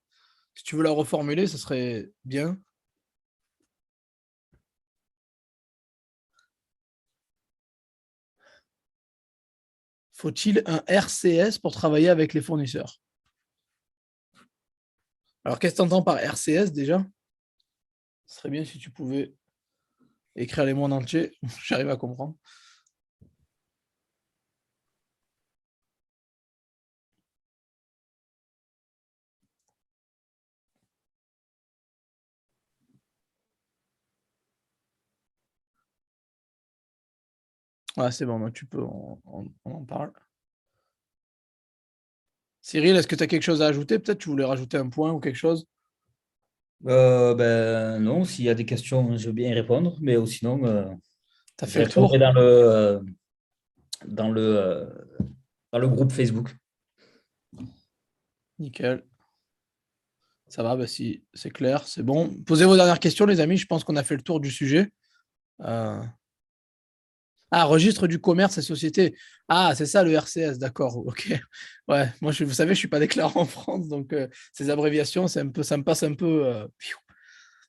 Si tu veux la reformuler, ce serait bien. Faut-il un RCS pour travailler avec les fournisseurs? Alors, qu'est-ce que tu entends par RCS déjà? Ce serait bien si tu pouvais écrire les mots en entier. J'arrive à comprendre. Ouais, c'est bon, tu peux, on en parle. Cyril, est-ce que tu as quelque chose à ajouter? Peut-être tu voulais rajouter un point ou quelque chose? Non, s'il y a des questions, je veux bien y répondre, mais sinon, Tu as je fait le répondrai tour? dans le, euh, dans le groupe Facebook. Nickel. Ça va, bah si c'est clair, c'est bon. Posez vos dernières questions, les amis. Je pense qu'on a fait le tour du sujet. Euh, Ah, registre du commerce et société. Ah, c'est ça le RCS, d'accord. Ok. Ouais, moi, vous savez, je suis pas déclarant en France, donc ces abréviations, ça me passe un peu.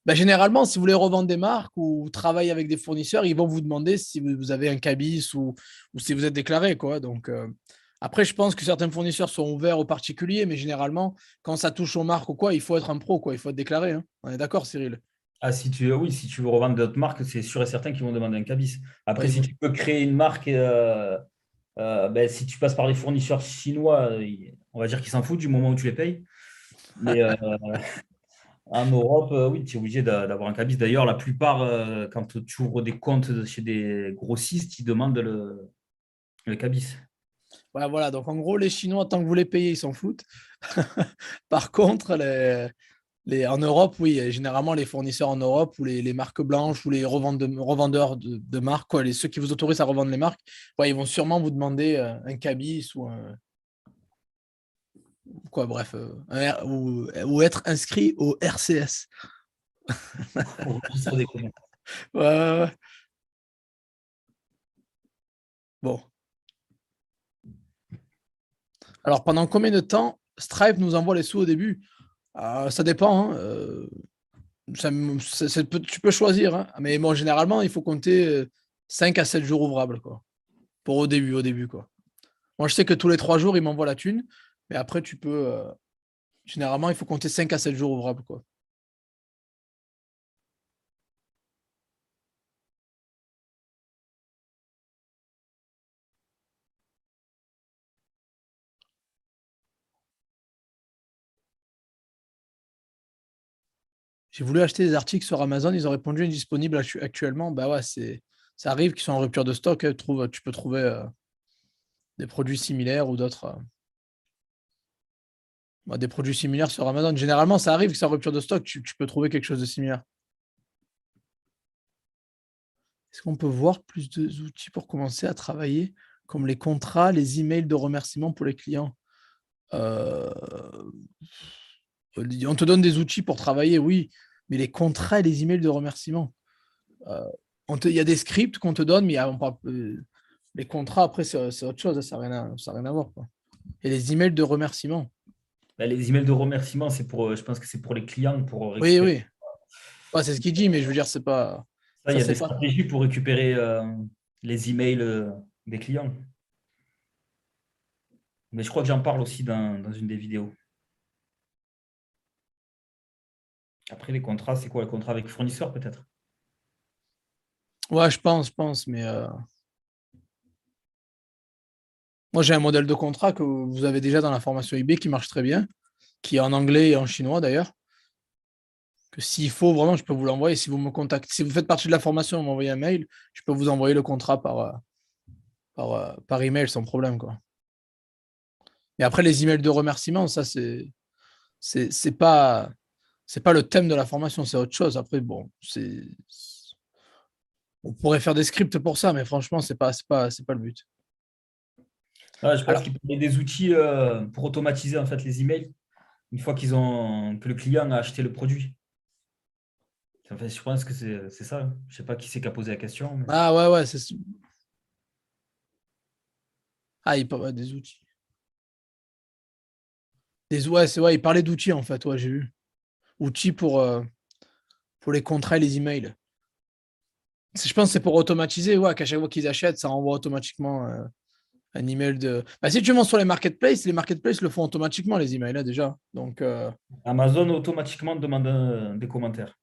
Bah, généralement, si vous voulez revendre des marques ou travailler avec des fournisseurs, ils vont vous demander si vous avez un cabis ou si vous êtes déclaré, quoi. Donc, après, je pense que certains fournisseurs sont ouverts aux particuliers, mais généralement, quand ça touche aux marques ou quoi, il faut être un pro, quoi. Il faut être déclaré, hein. On est d'accord, Cyril? Ah, oui, si tu veux revendre d'autres marques, c'est sûr et certain qu'ils vont demander un cabis. Après, Oui, si voilà. tu peux créer une marque, si tu passes par les fournisseurs chinois, on va dire qu'ils s'en foutent du moment où tu les payes. Mais en Europe, oui, tu es obligé d'avoir un cabis. D'ailleurs, la plupart, quand tu ouvres des comptes chez des grossistes, ils demandent le cabis. Ouais, voilà, donc en gros, les Chinois, tant que vous les payez, ils s'en foutent. Par contre, en Europe, oui, généralement, les fournisseurs en Europe ou les marques blanches ou les revendeurs de marques, quoi, ceux qui vous autorisent à revendre les marques, ouais, ils vont sûrement vous demander un cabis quoi, bref, ou être inscrit au RCS. Au registre des commerces. Ouais, ouais, ouais. Bon. Alors, pendant combien de temps Stripe nous envoie les sous au début? Ça dépend, hein. Tu peux choisir, hein. Mais bon, généralement, il faut compter 5 à 7 jours ouvrables, quoi. Pour au début, quoi. Moi, je sais que tous les 3 jours, ils m'envoient la thune. Mais après, généralement, il faut compter 5 à 7 jours ouvrables, quoi. J'ai voulu acheter des articles sur Amazon, ils ont répondu indisponible actuellement. Bah ouais, ça arrive qu'ils sont en rupture de stock. Tu peux trouver des produits similaires ou d'autres. Des produits similaires sur Amazon. Généralement, ça arrive qu'ils sont en rupture de stock. Tu peux trouver quelque chose de similaire. Est-ce qu'on peut voir plus d'outils pour commencer à travailler, comme les contrats, les emails de remerciement pour les clients? Euh, On te donne des outils pour travailler, oui, mais les contrats et les emails de remerciement. Euh, il y a des scripts qu'on te donne, mais les contrats, après, c'est autre chose, ça n'a rien à voir, quoi. Et les emails de remerciement. Là, les emails de remerciement, je pense que c'est pour les clients pour Oui, récupérer. oui. Ouais, c'est ce qu'il dit, mais je veux dire, c'est pas. Ça, il Ça, y a des c'est pas. stratégies pour récupérer les emails des clients. Mais je crois que j'en parle aussi dans une des vidéos. Après, les contrats, c'est quoi le contrat avec fournisseur peut-être? Ouais, je pense, mais moi j'ai un modèle de contrat que vous avez déjà dans la formation eBay qui marche très bien, qui est en anglais et en chinois d'ailleurs. Que s'il faut vraiment, je peux vous l'envoyer. Si vous me contactez, si vous faites partie de la formation, vous m'envoyez un mail, je peux vous envoyer le contrat par email sans problème, quoi. Et après, les emails de remerciement, ça, c'est pas, c'est pas le thème de la formation, c'est autre chose. Après, bon, on pourrait faire des scripts pour ça, mais franchement, c'est pas le but. Ah, je pense Alors, qu'il y a des outils pour automatiser en fait les emails une fois que le client a acheté le produit. En fait, je pense que c'est ça. Je ne sais pas qui c'est qui a posé la question. Mais... ah ouais, ouais, il peut des outils. Ouais, c'est ouais, il parlait d'outils en fait, ouais, j'ai vu. Outils pour les contrats et les emails. Je pense que c'est pour automatiser, ouais, qu'à chaque fois qu'ils achètent, ça renvoie automatiquement un email de. Bah, si tu montes sur les marketplaces le font automatiquement, les emails, là, déjà. Donc, Amazon automatiquement demande des commentaires.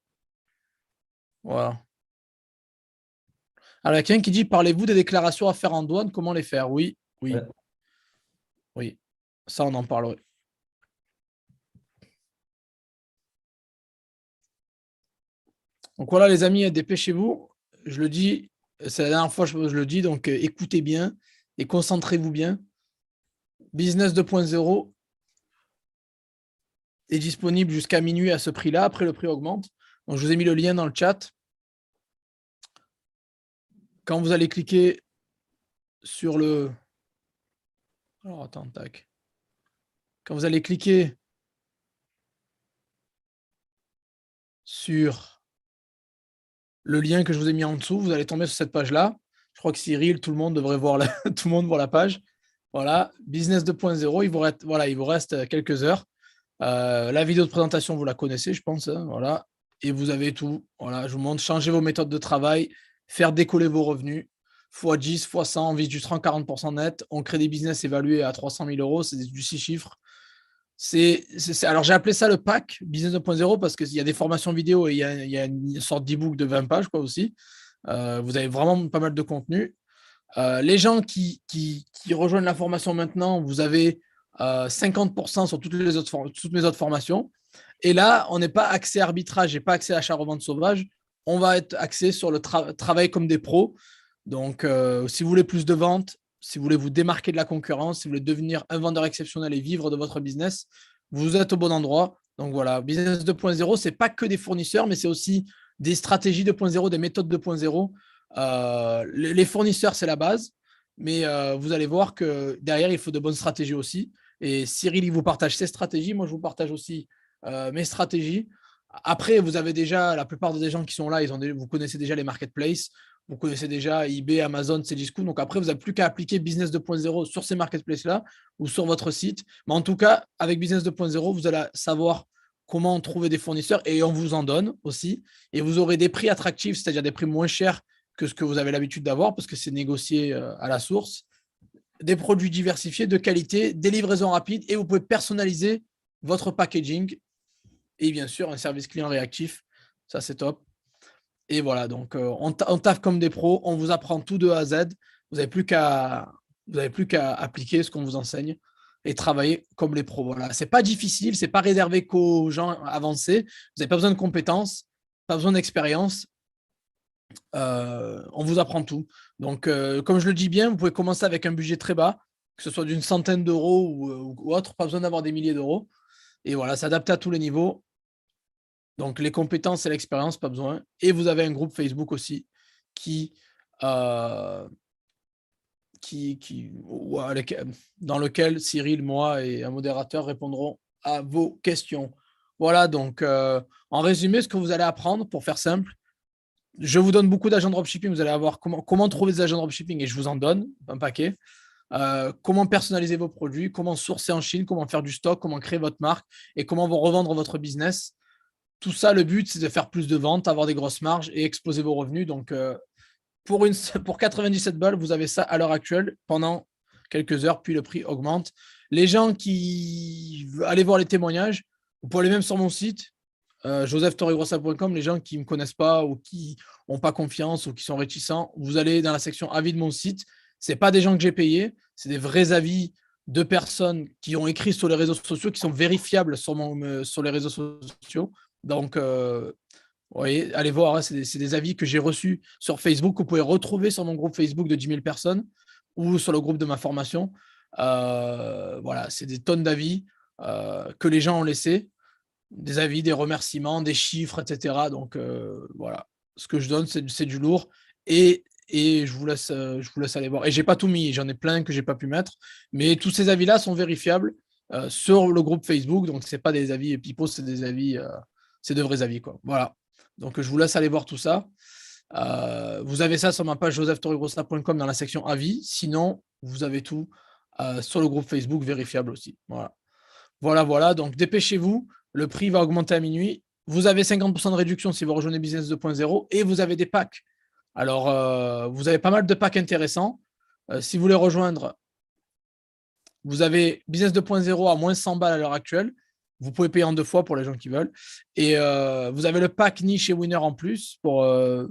voilà. Alors, il y a quelqu'un qui dit parlez-vous des déclarations à faire en douane, comment les faire? Oui, oui, Ouais. oui. Ça, on en parlerait. Donc, voilà, les amis, dépêchez-vous. Je le dis, c'est la dernière fois que je le dis, donc écoutez bien et concentrez-vous bien. Business 2.0 est disponible jusqu'à minuit à ce prix-là. Après, le prix augmente. Donc, je vous ai mis le lien dans le chat. Quand vous allez cliquer sur le. Alors, attends, tac. Quand vous allez cliquer sur le lien que je vous ai mis en dessous, vous allez tomber sur cette page-là. Je crois que Cyril, tout le monde devrait voir tout le monde voit la page. Voilà, Business 2.0, il vous reste quelques heures. La vidéo de présentation, vous la connaissez, je pense. Hein, voilà. Et vous avez tout. Voilà, je vous montre, changer vos méthodes de travail, faire décoller vos revenus. x10, x100, on vise du 30-40% net. On crée des business évalués à 300 000 euros, c'est du 6 chiffres. Alors, j'ai appelé ça le pack Business 2.0 parce qu'il y a des formations vidéo et il y a une sorte d'e-book de 20 pages quoi, aussi. Vous avez vraiment pas mal de contenu. Les gens qui rejoignent la formation maintenant, vous avez 50% sur toutes mes autres formations. Et là, on n'est pas axé arbitrage et pas axé achat-revente sauvage. On va être axé sur le travail comme des pros. Donc, si vous voulez plus de ventes, si vous voulez vous démarquer de la concurrence, si vous voulez devenir un vendeur exceptionnel et vivre de votre business, vous êtes au bon endroit. Donc voilà, Business 2.0, ce n'est pas que des fournisseurs, mais c'est aussi des stratégies 2.0, des méthodes 2.0. Les fournisseurs, c'est la base, mais vous allez voir que derrière, il faut de bonnes stratégies aussi. Et Cyril, il vous partage ses stratégies. Moi, je vous partage aussi mes stratégies. Après, vous avez déjà, la plupart des gens qui sont là, vous connaissez déjà les marketplaces, vous connaissez déjà eBay, Amazon, Cdiscount. Donc après, vous n'avez plus qu'à appliquer Business 2.0 sur ces marketplaces-là ou sur votre site. Mais en tout cas, avec Business 2.0, vous allez savoir comment trouver des fournisseurs et on vous en donne aussi. Et vous aurez des prix attractifs, c'est-à-dire des prix moins chers que ce que vous avez l'habitude d'avoir parce que c'est négocié à la source. Des produits diversifiés, de qualité, des livraisons rapides et vous pouvez personnaliser votre packaging et bien sûr un service client réactif. Ça, c'est top. Et voilà, donc on taffe comme des pros, on vous apprend tout de A à Z. Vous n'avez plus qu'à appliquer ce qu'on vous enseigne et travailler comme les pros. Voilà, c'est pas difficile, c'est pas réservé qu'aux gens avancés. Vous n'avez pas besoin de compétences, pas besoin d'expérience. On vous apprend tout. Donc, comme je le dis bien, vous pouvez commencer avec un budget très bas, que ce soit d'une centaine d'euros ou autre, pas besoin d'avoir des milliers d'euros. Et voilà, s'adapter à tous les niveaux. Donc, les compétences et l'expérience, pas besoin. Et vous avez un groupe Facebook aussi qui, euh, dans lequel Cyril, moi et un modérateur répondront à vos questions. Voilà, donc en résumé, ce que vous allez apprendre, pour faire simple, je vous donne beaucoup d'agents dropshipping. Vous allez avoir comment trouver des agents dropshipping et je vous en donne un paquet. Comment personnaliser vos produits, comment sourcer en Chine, comment faire du stock, comment créer votre marque et comment vous revendre votre business. Tout ça, le but, c'est de faire plus de ventes, avoir des grosses marges et exploser vos revenus. Donc, pour 97 balles, vous avez ça à l'heure actuelle pendant quelques heures, puis le prix augmente. Les gens qui allez voir les témoignages, vous pouvez aller même sur mon site, joseph-torregrossa.com. Les gens qui ne me connaissent pas ou qui n'ont pas confiance ou qui sont réticents, vous allez dans la section avis de mon site. Ce n'est pas des gens que j'ai payés, c'est des vrais avis de personnes qui ont écrit sur les réseaux sociaux, qui sont vérifiables sur les réseaux sociaux. Donc, vous voyez, allez voir, hein, c'est des avis que j'ai reçus sur Facebook, que vous pouvez retrouver sur mon groupe Facebook de 10 000 personnes ou sur le groupe de ma formation. Voilà, c'est des tonnes d'avis que les gens ont laissés, des avis, des remerciements, des chiffres, etc. Donc voilà, ce que je donne, c'est du lourd et je vous laisse aller voir. Et j'ai pas tout mis, j'en ai plein que j'ai pas pu mettre, mais tous ces avis-là sont vérifiables sur le groupe Facebook. Donc c'est pas des avis pipeaux, c'est des avis, c'est de vrais avis quoi. Voilà. Donc je vous laisse aller voir tout ça. Vous avez ça sur ma page joseph-torregrossa.com dans la section avis. Sinon, vous avez tout sur le groupe Facebook vérifiable aussi. Voilà. Voilà. Donc, dépêchez-vous. Le prix va augmenter à minuit. Vous avez 50% de réduction si vous rejoignez Business 2.0 et vous avez des packs. Alors, vous avez pas mal de packs intéressants. Si vous voulez rejoindre, vous avez Business 2.0 à moins 100 balles à l'heure actuelle. Vous pouvez payer en 2 fois pour les gens qui veulent. Et vous avez le pack niche et winner en plus pour une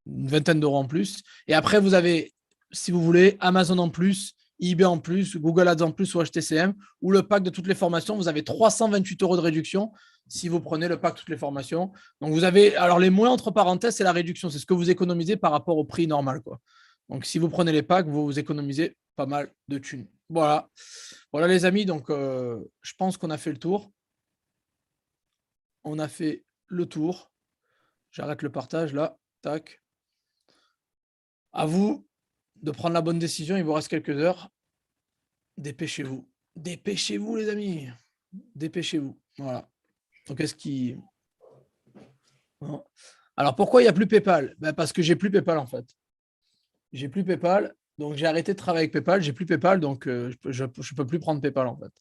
vingtaine d'euros en plus. Et après, vous avez, si vous voulez, Amazon en plus, eBay en plus, Google Ads en plus ou HTCM, ou le pack de toutes les formations. Vous avez 328 euros de réduction si vous prenez le pack de toutes les formations. Donc, vous avez, alors les moins entre parenthèses, c'est la réduction. C'est ce que vous économisez par rapport au prix normal, quoi. Donc, si vous prenez les packs, vous économisez pas mal de thunes. Voilà. Voilà, les amis. Donc, je pense qu'on a fait le tour. On a fait le tour. J'arrête le partage là. Tac. À vous de prendre la bonne décision. Il vous reste quelques heures. Dépêchez-vous. Dépêchez-vous, les amis. Dépêchez-vous. Voilà. Donc, est-ce qu'il. Non. Alors, pourquoi il n'y a plus PayPal? Ben, parce que j'ai plus PayPal en fait. J'ai plus PayPal. Donc, j'ai arrêté de travailler avec PayPal. J'ai plus PayPal. Donc, je ne peux plus prendre PayPal en fait.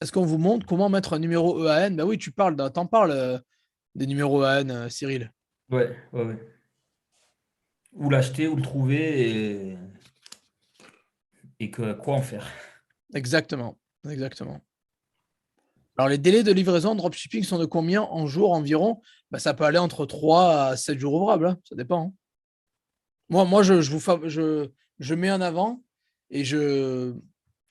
Est-ce qu'on vous montre comment mettre un numéro EAN? Ben oui, t'en parles des numéros EAN, Cyril. Ouais. Où l'acheter, où le trouver et quoi en faire. Exactement. Exactement. Alors, les délais de livraison de dropshipping sont de combien en jours environ? Ben, ça peut aller entre 3 à 7 jours ouvrables, hein. Ça dépend, hein. Moi je mets en avant et je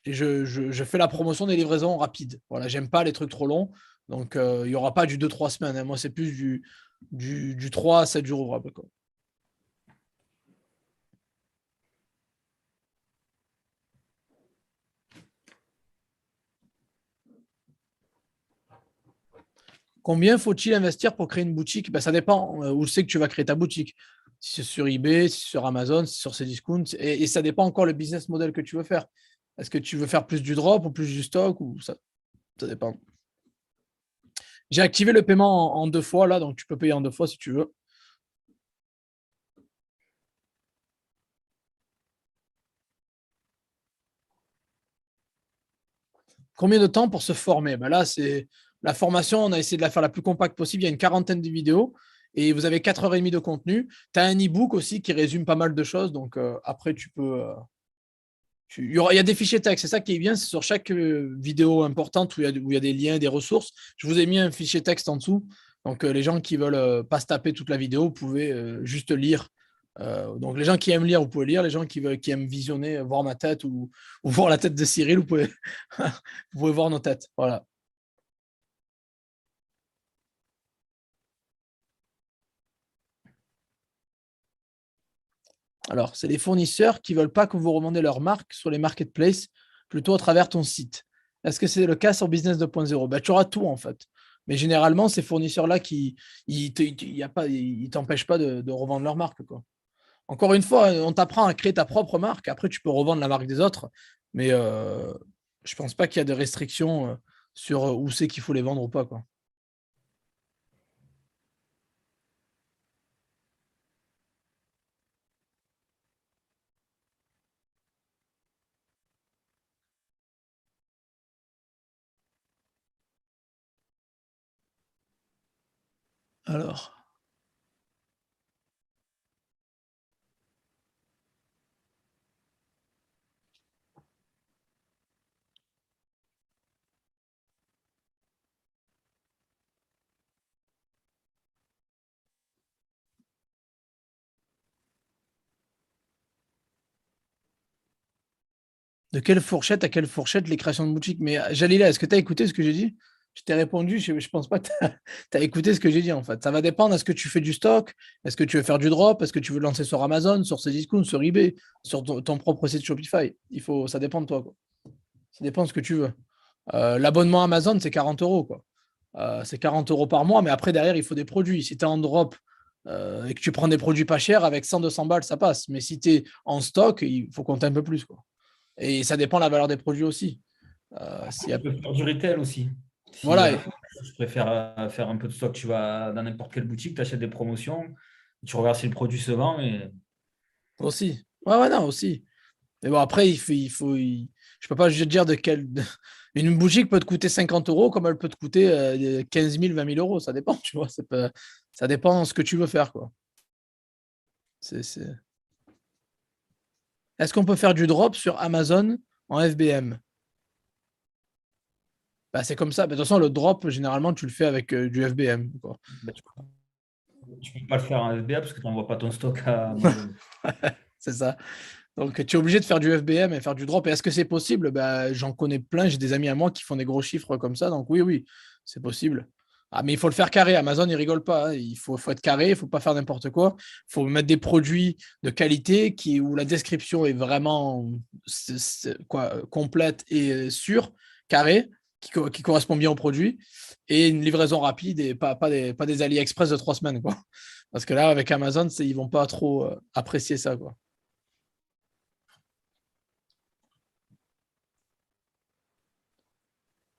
fais la promotion des livraisons rapides. Voilà, j'aime pas les trucs trop longs. Donc, il n'y aura pas du 2-3 semaines, hein. Moi, c'est plus du 3 à 7 jours ouvrables, quoi. Combien faut-il investir pour créer une boutique? Ben, ça dépend où c'est que tu vas créer ta boutique. Si c'est sur eBay, si c'est sur Amazon, si c'est sur Cdiscount. Et ça dépend encore le business model que tu veux faire. Est-ce que tu veux faire plus du drop ou plus du stock ou ça dépend. J'ai activé le paiement en 2 fois là, donc tu peux payer en 2 fois si tu veux. Combien de temps pour se former? Ben là, c'est la formation, on a essayé de la faire la plus compacte possible. Il y a une quarantaine de vidéos et vous avez 4 heures et demie de contenu. Tu as un e-book aussi qui résume pas mal de choses. Donc après, tu peux. Il y a des fichiers texte, c'est ça qui est bien, c'est sur chaque vidéo importante où il y a des liens, des ressources. Je vous ai mis un fichier texte en dessous. Donc les gens qui veulent pas se taper toute la vidéo, vous pouvez juste lire. Donc les gens qui aiment lire, vous pouvez lire. Les gens qui aiment visionner, voir ma tête ou voir la tête de Cyril, vous pouvez, vous pouvez voir nos têtes. Voilà. Alors, c'est les fournisseurs qui ne veulent pas que vous revendez leur marque sur les marketplaces, plutôt à travers ton site. Est-ce que c'est le cas sur Business 2.0? Ben, tu auras tout en fait. Mais généralement, ces fournisseurs-là qui ils t'empêchent pas de revendre leur marque, quoi. Encore une fois, on t'apprend à créer ta propre marque. Après, tu peux revendre la marque des autres. Mais je pense pas qu'il y a de restrictions sur où c'est qu'il faut les vendre ou pas, quoi. Alors, De quelle fourchette à quelle fourchette les créations de boutiques? Mais Jalila, est-ce que tu as écouté ce que j'ai dit? Je t'ai répondu, je pense pas que tu as écouté ce que j'ai dit en fait. Ça va dépendre, est-ce que tu fais du stock? Est-ce que tu veux faire du drop? Est-ce que tu veux lancer sur Amazon, sur Cdiscount, sur eBay, sur ton propre site Shopify? Ça dépend de toi, quoi. Ça dépend de ce que tu veux. L'abonnement Amazon, c'est 40 euros, quoi. C'est 40 euros par mois, mais après, derrière, il faut des produits. Si tu es en drop et que tu prends des produits pas chers, avec 100-200 balles, ça passe. Mais si tu es en stock, il faut compter un peu plus, quoi. Et ça dépend de la valeur des produits aussi. Tu peux faire du retail aussi. Si Voilà, je préfère faire un peu de stock, tu vas dans n'importe quelle boutique, tu achètes des promotions, tu regardes si le produit se vend et aussi. Ouais, non, aussi. Mais bon, après, je peux pas juste dire de quelle. Une boutique peut te coûter 50 euros comme elle peut te coûter 15 000, 20 000 euros. Ça dépend, tu vois. Ça dépend de ce que tu veux faire, quoi. C'est... Est-ce qu'on peut faire du drop sur Amazon en FBM? Bah, c'est comme ça. Mais de toute façon, le drop, généralement, tu le fais avec du FBM, quoi. ben, tu ne peux pas le faire en FBA parce que tu n'envoies pas ton stock à Amazon. C'est ça. Donc, tu es obligé de faire du FBM et faire du drop. Et est-ce que c'est possible? Bah, j'en connais plein. J'ai des amis à moi qui font des gros chiffres comme ça. Donc, oui, c'est possible. Ah, mais il faut le faire carré. Amazon, il rigole pas, hein. Il faut être carré. Il ne faut pas faire n'importe quoi. Il faut mettre des produits de qualité où la description est vraiment complète et sûre, carré, qui correspond bien au produit. Et une livraison rapide et pas des AliExpress de 3 semaines, quoi. Parce que là, avec Amazon, ils ne vont pas trop apprécier ça, quoi.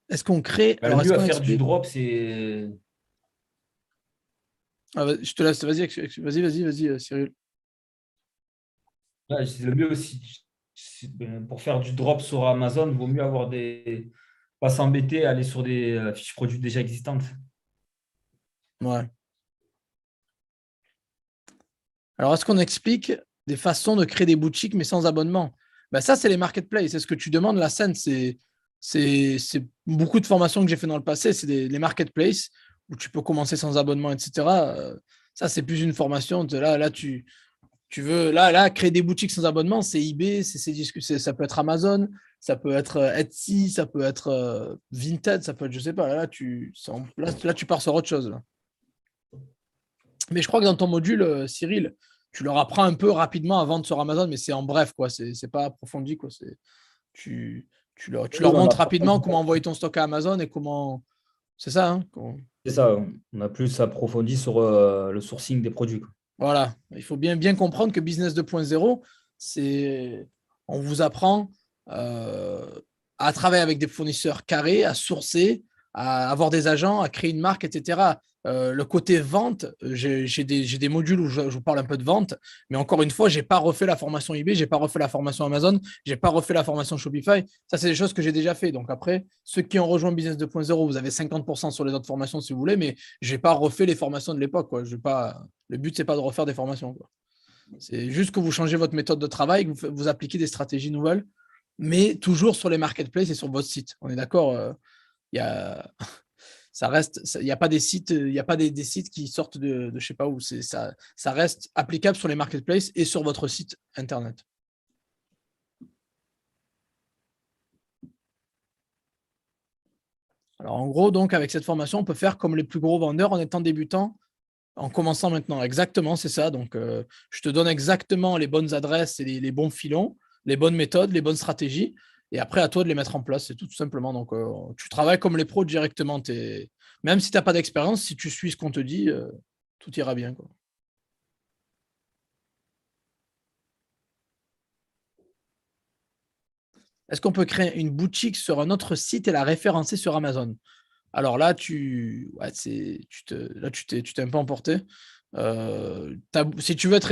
Est-ce qu'on crée. Ben, le Alors, est-ce mieux à qu'on faire du explique. drop, c'est Je te laisse, vas-y, Cyril. ouais, c'est le mieux aussi. Pour faire du drop sur Amazon, il vaut mieux avoir des. Pas s'embêter, aller sur des fiches produits déjà existantes. Ouais. Alors, est-ce qu'on explique des façons de créer des boutiques, mais sans abonnement? Ben, ça, c'est les marketplaces. C'est ce que tu demandes. La scène, c'est beaucoup de formations que j'ai fait dans le passé. C'est les marketplaces où tu peux commencer sans abonnement, etc. Ça, c'est plus une formation. Là, tu veux créer des boutiques sans abonnement, c'est eBay, ça peut être Amazon, ça peut être Etsy, ça peut être Vinted, ça peut être, je sais pas, là, tu pars sur autre chose, là. Mais je crois que dans ton module, Cyril, tu leur apprends un peu rapidement à vendre sur Amazon, mais c'est en bref, quoi. C'est pas approfondi, quoi. Tu, tu Oui, leur on a montres rapidement comment envoyer ton stock à Amazon et comment. C'est ça, hein. c'est ça, on a plus approfondi sur le sourcing des produits, quoi. Voilà, il faut bien comprendre que Business 2.0, on vous apprend euh, à travailler avec des fournisseurs carrés, à sourcer, à avoir des agents, à créer une marque, etc. Le côté vente, j'ai des modules où je vous parle un peu de vente, mais encore une fois, je n'ai pas refait la formation eBay, je n'ai pas refait la formation Amazon, je n'ai pas refait la formation Shopify. Ça, c'est des choses que j'ai déjà fait. Donc après, ceux qui ont rejoint Business 2.0, vous avez 50% sur les autres formations si vous voulez, mais je n'ai pas refait les formations de l'époque, quoi. Le but, c'est pas de refaire des formations, quoi. C'est juste que vous changez votre méthode de travail, que vous appliquez des stratégies nouvelles, mais toujours sur les marketplaces et sur votre site. On est d'accord, il y a, ça reste, il n'y a pas des sites, il y a pas des sites qui sortent de je sais pas où. Ça reste applicable sur les marketplaces et sur votre site internet. Alors en gros, donc avec cette formation, on peut faire comme les plus gros vendeurs en étant débutant, en commençant maintenant. Exactement, c'est ça. Donc je te donne exactement les bonnes adresses et les bons filons, les bonnes méthodes, les bonnes stratégies. Et après, à toi de les mettre en place, c'est tout simplement. Donc, tu travailles comme les pros directement. Même si tu n'as pas d'expérience, si tu suis ce qu'on te dit, tout ira bien, quoi. Est-ce qu'on peut créer une boutique sur un autre site et la référencer sur Amazon? Alors là, tu t'es un peu emporté. Si tu veux être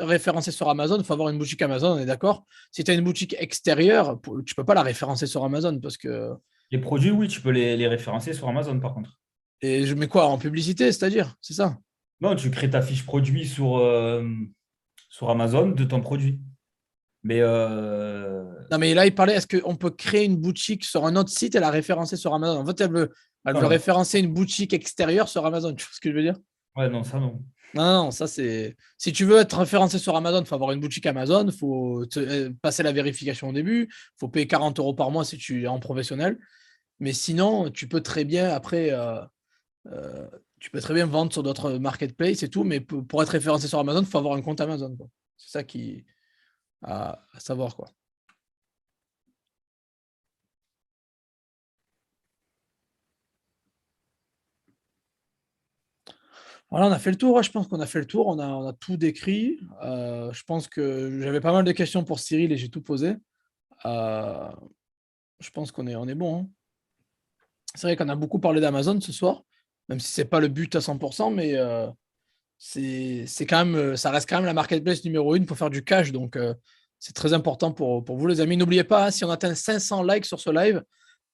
référencé sur Amazon, il faut avoir une boutique Amazon, on est d'accord? Si tu as une boutique extérieure, tu ne peux pas la référencer sur Amazon parce que. Les produits, oui, tu peux les référencer sur Amazon, par contre. Et je mets quoi en publicité, c'est-à-dire? C'est ça? Non, tu crées ta fiche produit sur Amazon de ton produit. Mais Non, mais là, il parlait, est-ce qu'on peut créer une boutique sur un autre site et la référencer sur Amazon? En fait, elle veut non, référencer une boutique extérieure sur Amazon. Tu vois ce que je veux dire? ouais, non, ça non. Non, non, ça c'est. Si tu veux être référencé sur Amazon, il faut avoir une boutique Amazon, il faut passer la vérification au début, il faut payer 40 euros par mois si tu es en professionnel. Mais sinon, tu peux très bien après, tu peux très bien vendre sur d'autres marketplaces et tout, mais pour être référencé sur Amazon, il faut avoir un compte Amazon, quoi. C'est ça qui à savoir, quoi. Voilà, on a fait le tour, ouais, je pense qu'on a fait le tour, on a tout décrit. Je pense que j'avais pas mal de questions pour Cyril et j'ai tout posé. Heu, je pense qu'on est bon, hein. C'est vrai qu'on a beaucoup parlé d'Amazon ce soir, même si c'est pas le but à 100, mais c'est quand même, ça reste quand même la marketplace numéro 1 pour faire du cash, donc c'est très important pour vous les amis. N'oubliez pas, hein, si on atteint 500 likes sur ce live,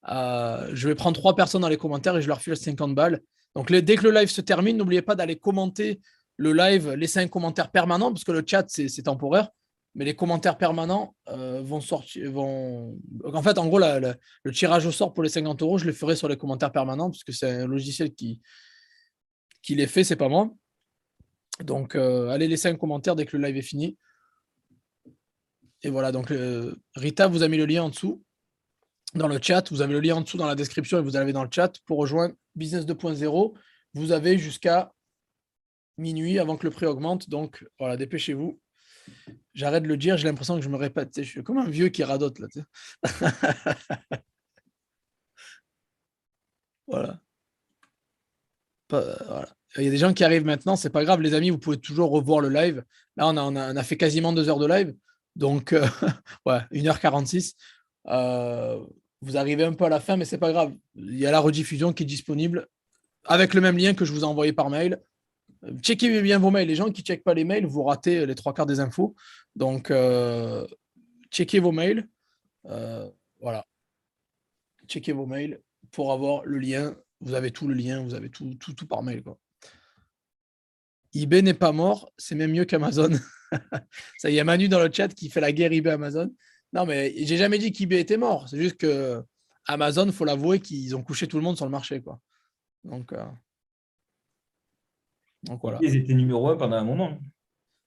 je vais prendre 3 personnes dans les commentaires et je leur file 50 balles. Donc dès que le live se termine, n'oubliez pas d'aller commenter le live, laisser un commentaire permanent, parce que le chat, c'est temporaire. Mais les commentaires permanents vont sortir. En fait, en gros, le tirage au sort pour les 50 euros, je le ferai sur les commentaires permanents, puisque c'est un logiciel qui les fait, c'est pas moi. Donc, allez laisser un commentaire dès que le live est fini. Et voilà, donc Rita vous a mis le lien en dessous dans le chat. Vous avez le lien en dessous dans la description et vous l'avez dans le chat pour rejoindre Business 2.0. Vous avez jusqu'à minuit avant que le prix augmente. Donc voilà, dépêchez-vous. J'arrête de le dire, j'ai l'impression que je me répète. Je suis comme un vieux qui radote là. Voilà. Voilà. Il y a des gens qui arrivent maintenant, c'est pas grave, les amis, vous pouvez toujours revoir le live. Là, on a fait quasiment 2 heures de live. Donc, ouais, 1h46. Euh, vous arrivez un peu à la fin, mais c'est pas grave. Il y a la rediffusion qui est disponible avec le même lien que je vous ai envoyé par mail. Checkez bien vos mails. Les gens qui ne checkent pas les mails, vous ratez les trois quarts des infos. Donc, checkez vos mails. Euh, voilà. Checkez vos mails pour avoir le lien. Vous avez tout le lien, vous avez tout par mail, quoi. eBay n'est pas mort, c'est même mieux qu'Amazon. Ça, il y a Manu dans le chat qui fait la guerre eBay-Amazon. Non, mais j'ai jamais dit qu'eBay était mort. C'est juste que Amazon, faut l'avouer, qu'ils ont couché tout le monde sur le marché, quoi. Donc, euh, donc voilà. Ils étaient numéro un pendant un moment.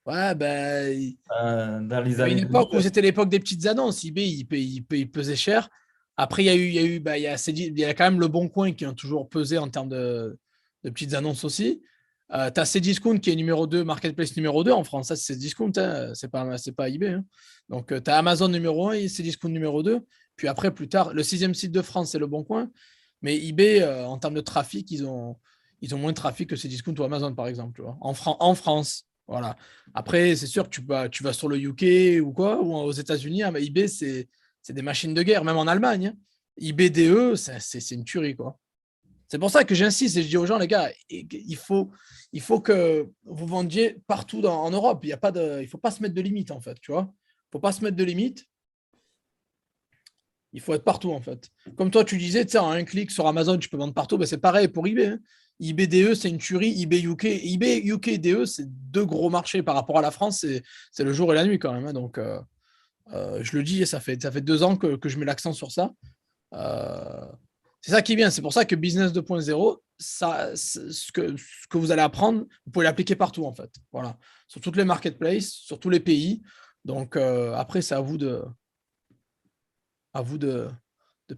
Ouais, ben, Dans il y les avait une années époque où 2000. c'était l'époque des petites annonces. eBay, il pesait cher. Après, il y a quand même le Bon Coin qui ont toujours pesé en termes de petites annonces aussi. Tu as Cdiscount qui est numéro 2, marketplace numéro 2 en France. Ça, c'est Cdiscount, hein. C'est pas eBay, hein. Donc, tu as Amazon numéro 1 et Cdiscount numéro 2. Puis après, plus tard, le sixième site de France, c'est le Bon Coin. Mais eBay, en termes de trafic, ils ont moins de trafic que Cdiscount ou Amazon, par exemple, tu vois, en France. Voilà. Après, c'est sûr que tu vas sur le UK ou quoi, ou aux États-Unis, hein, mais eBay, c'est des machines de guerre, même en Allemagne, hein. eBay DE, c'est une tuerie, quoi. C'est pour ça que j'insiste et je dis aux gens, les gars, il faut que vous vendiez partout en Europe. Il ne faut pas se mettre de limite, en fait, tu vois. Il ne faut pas se mettre de limite. Il faut être partout, en fait. Comme toi, tu disais, tu sais, en un clic sur Amazon, tu peux vendre partout. Ben, c'est pareil pour eBay, hein. eBay DE, c'est une tuerie. eBay UK et DE, c'est deux gros marchés par rapport à la France. C'est le jour et la nuit, quand même, hein. Donc, je le dis, ça fait 2 ans que je mets l'accent sur ça. Euh, c'est ça qui est bien. C'est pour ça que Business 2.0, ça, ce que vous allez apprendre, vous pouvez l'appliquer partout, en fait. Voilà. Sur toutes les marketplaces, sur tous les pays. Donc, après, c'est à vous de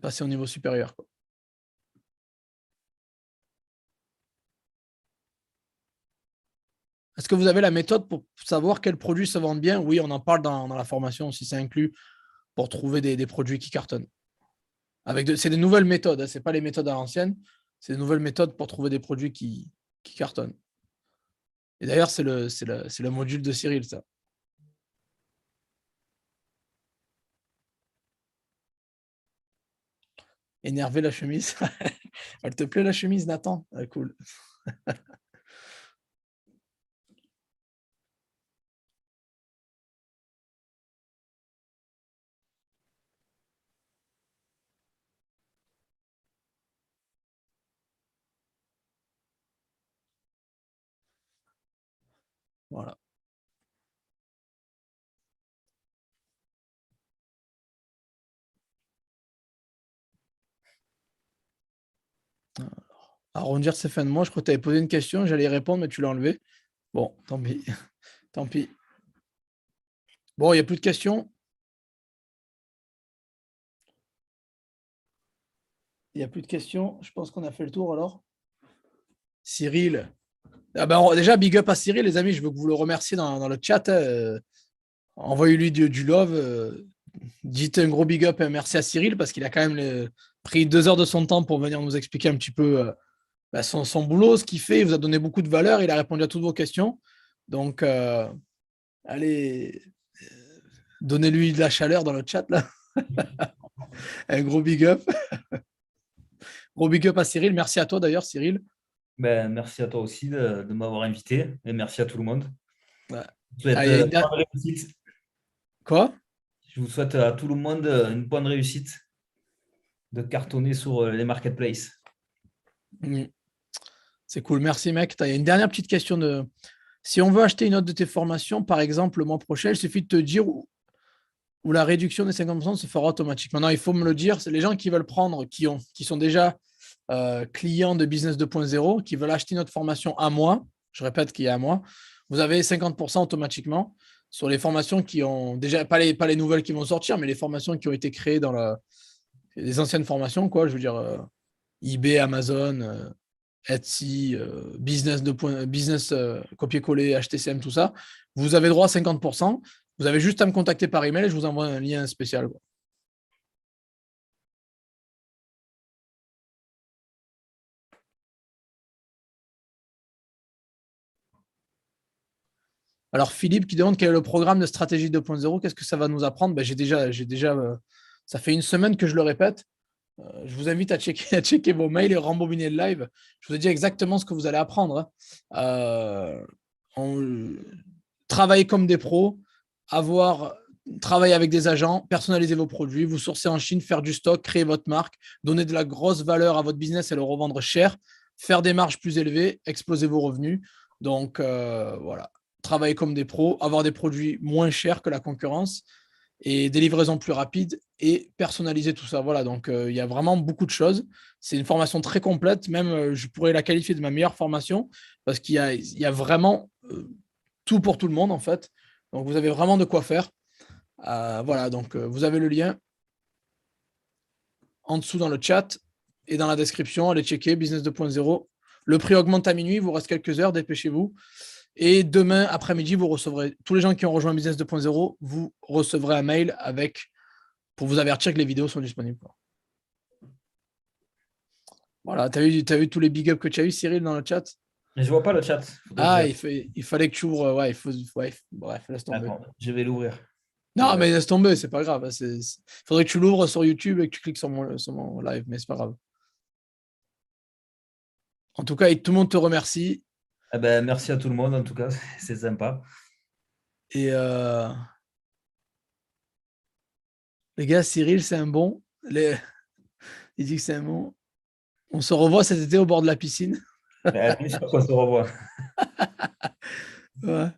passer au niveau supérieur, quoi. Est-ce que vous avez la méthode pour savoir quels produits se vendent bien? Oui, on en parle dans la formation, si c'est inclus, pour trouver des produits qui cartonnent. C'est des nouvelles méthodes, hein, ce n'est pas les méthodes à l'ancienne, c'est des nouvelles méthodes pour trouver des produits qui cartonnent. Et d'ailleurs, c'est le module de Cyril, ça. Énerver la chemise. Elle te plaît la chemise, Nathan? Ah, cool. Voilà. Arrondir ses fins de mois, je crois que tu avais posé une question, j'allais y répondre, mais tu l'as enlevé. Bon, tant pis. Tant pis. Bon, il n'y a plus de questions. Il n'y a plus de questions. Je pense qu'on a fait le tour alors. Cyril. Ah ben, déjà, big up à Cyril, les amis. Je veux que vous le remerciez dans le chat. Envoyez-lui du love. Dites un gros big up et merci à Cyril parce qu'il a quand même pris 2 heures de son temps pour venir nous expliquer un petit peu son boulot, ce qu'il fait. Il vous a donné beaucoup de valeur. Il a répondu à toutes vos questions. Donc, allez, donnez-lui de la chaleur dans le chat là. Un gros big up. Gros big up à Cyril. Merci à toi d'ailleurs, Cyril. Ben, merci à toi aussi de m'avoir invité et merci à tout le monde. Ouais. Je vous souhaite, Allez, bonne réussite. quoi? Je vous souhaite à tout le monde une bonne réussite de cartonner sur les marketplaces. C'est cool. Merci, mec. Il y a une dernière petite question de. Si on veut acheter une autre de tes formations, par exemple, le mois prochain, il suffit de te dire où la réduction des 50% se fera automatiquement. Maintenant, il faut me le dire. C'est les gens qui veulent prendre, qui sont déjà clients de Business 2.0, qui veulent acheter notre formation à moi. Je répète qu'il y a à moi. Vous avez 50% automatiquement sur les formations qui ont déjà, pas les nouvelles qui vont sortir, mais les formations qui ont été créées dans les anciennes formations, quoi. Je veux dire, eBay, Amazon, Etsy, business copier-coller, HTCM, tout ça. Vous avez droit à 50%. Vous avez juste à me contacter par email et je vous envoie un lien spécial, quoi. Alors, Philippe qui demande quel est le programme de stratégie 2.0, qu'est-ce que ça va nous apprendre? Ben, ça fait une semaine que je le répète. Je vous invite à checker, à checker vos mails et rembobiner le live. Je vous ai dit exactement ce que vous allez apprendre. Travailler comme des pros, travailler avec des agents, personnaliser vos produits, vous sourcer en Chine, faire du stock, créer votre marque, donner de la grosse valeur à votre business et le revendre cher, faire des marges plus élevées, exploser vos revenus. Donc, voilà. Travailler comme des pros, avoir des produits moins chers que la concurrence et des livraisons plus rapides et personnaliser tout ça. Voilà, donc il y a vraiment beaucoup de choses. C'est une formation très complète, même je pourrais la qualifier de ma meilleure formation parce qu'il y a vraiment tout pour tout le monde en fait. Donc vous avez vraiment de quoi faire. Voilà, donc vous avez le lien en dessous dans le chat et dans la description. Allez checker Business 2.0. Le prix augmente à minuit, il vous reste quelques heures, dépêchez-vous. Et demain après-midi, vous recevrez, tous les gens qui ont rejoint Business 2.0, vous recevrez un mail pour vous avertir que les vidéos sont disponibles. Voilà, t'as vu tous les big ups que tu as eu, Cyril, dans le chat? Mais je vois pas le chat. Il fallait que tu ouvres. Ouais, bref, laisse tomber. Attends, je vais l'ouvrir. Non, mais laisse tomber, c'est pas grave. Il faudrait que tu l'ouvres sur YouTube et que tu cliques sur mon live, mais c'est pas grave. En tout cas, tout le monde te remercie. Eh ben, merci à tout le monde, en tout cas, c'est sympa. Et les gars, Cyril, c'est un bon. Il dit que c'est un bon. On se revoit cet été au bord de la piscine. Bien sûr qu'on se revoit. Ouais.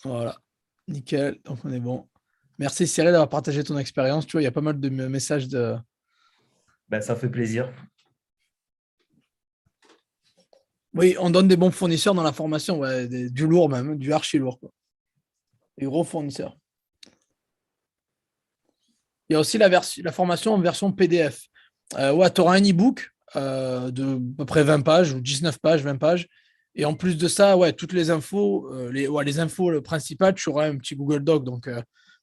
Voilà. Nickel. Donc, on est bon. Merci, Cyril, d'avoir partagé ton expérience. Tu vois, il y a pas mal de messages de. Ben, ça fait plaisir. Oui, on donne des bons fournisseurs dans la formation, ouais, du lourd même, du archi lourd, quoi. Des gros fournisseurs. Il y a aussi la formation en version PDF. Ouais, tu auras un e-book de à peu près 20 pages ou 19 pages, 20 pages. Et en plus de ça, ouais, toutes les infos, les infos principales, tu auras un petit Google Doc. Donc,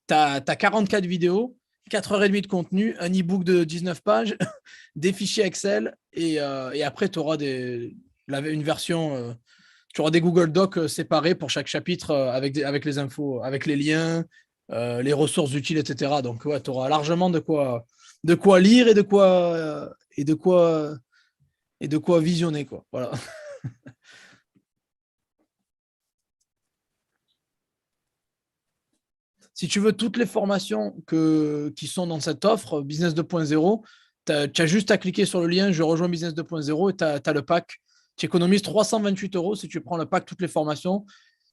tu as 44 vidéos, 4h30 de contenu, un e-book de 19 pages, des fichiers Excel. Et après, tu auras une version. Tu auras des Google Docs séparés pour chaque chapitre avec les infos, avec les liens, les ressources utiles, etc. Donc, ouais, tu auras largement de quoi lire et de quoi visionner, quoi. Voilà. Si tu veux toutes les formations qui sont dans cette offre Business 2.0, tu as juste à cliquer sur le lien Je rejoins Business 2.0 et tu as le pack. Tu économises 328 € si tu prends le pack toutes les formations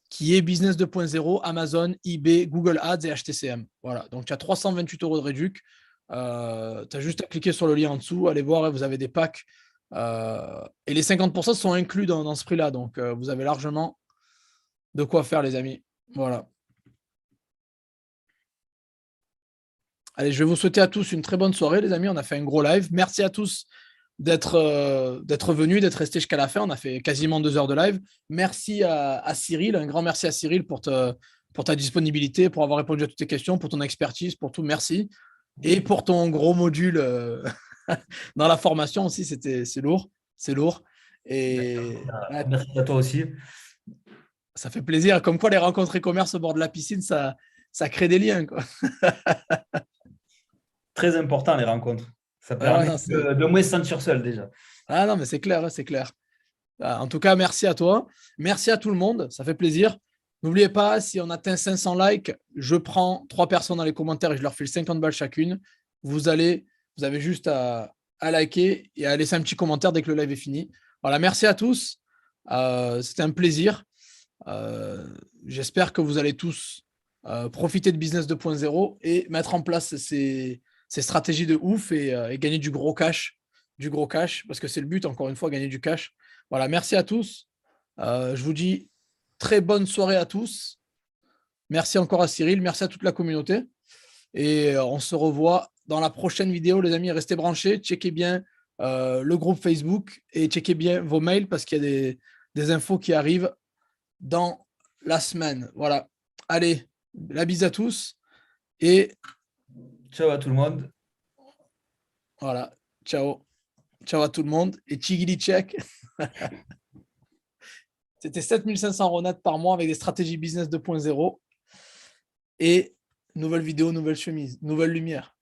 qui est Business 2.0, Amazon, eBay, Google Ads et HTCM. Voilà, donc tu as 328 € de réduc. Tu as juste à cliquer sur le lien en dessous, allez voir, vous avez des packs. Et les 50% sont inclus dans ce prix-là. Donc, vous avez largement de quoi faire, les amis. Voilà. Allez, je vais vous souhaiter à tous une très bonne soirée, les amis. On a fait un gros live. Merci à tous d'être venus, d'être restés jusqu'à la fin. On a fait quasiment 2 heures de live. Merci à Cyril. Un grand merci à Cyril pour ta disponibilité, pour avoir répondu à toutes tes questions, pour ton expertise, pour tout. Merci. Et pour ton gros module dans la formation aussi, c'est lourd. C'est lourd. Et Merci à toi aussi. ça fait plaisir. Comme quoi, les rencontres e-commerce au bord de la piscine, ça crée des liens, quoi. Très important, les rencontres. Ça Ouais, permet non, de moins se sentir seul déjà. Ah non, mais c'est clair, c'est clair. En tout cas, merci à toi. Merci à tout le monde. Ça fait plaisir. N'oubliez pas, si on atteint 500 likes, je prends 3 personnes dans les commentaires et je leur file 50 balles chacune. Vous avez juste à liker et à laisser un petit commentaire dès que le live est fini. Voilà, merci à tous. C'était un plaisir. J'espère que vous allez tous profiter de Business 2.0 et mettre en place ces stratégies de ouf et gagner du gros cash. Du gros cash, parce que c'est le but, encore une fois, gagner du cash. Voilà, merci à tous. Je vous dis très bonne soirée à tous. Merci encore à Cyril, merci à toute la communauté. Et on se revoit dans la prochaine vidéo, les amis. Restez branchés, checkez bien le groupe Facebook et checkez bien vos mails parce qu'il y a des infos qui arrivent dans la semaine. Voilà. Allez, la bise à tous et ciao à tout le monde. Voilà. Ciao. Ciao à tout le monde et Chigili check. C'était 7500 ronades par mois avec des stratégies business 2.0 et nouvelle vidéo, nouvelle chemise, nouvelle lumière.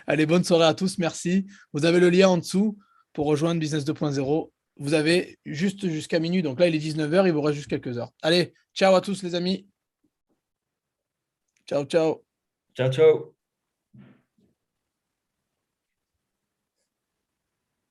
Allez, bonne soirée à tous. Merci. Vous avez le lien en dessous pour rejoindre Business 2.0. Vous avez juste jusqu'à minuit. Donc là, il est 19h. Il vous reste juste quelques heures. Allez, ciao à tous, les amis. Ciao, ciao. Ciao, ciao.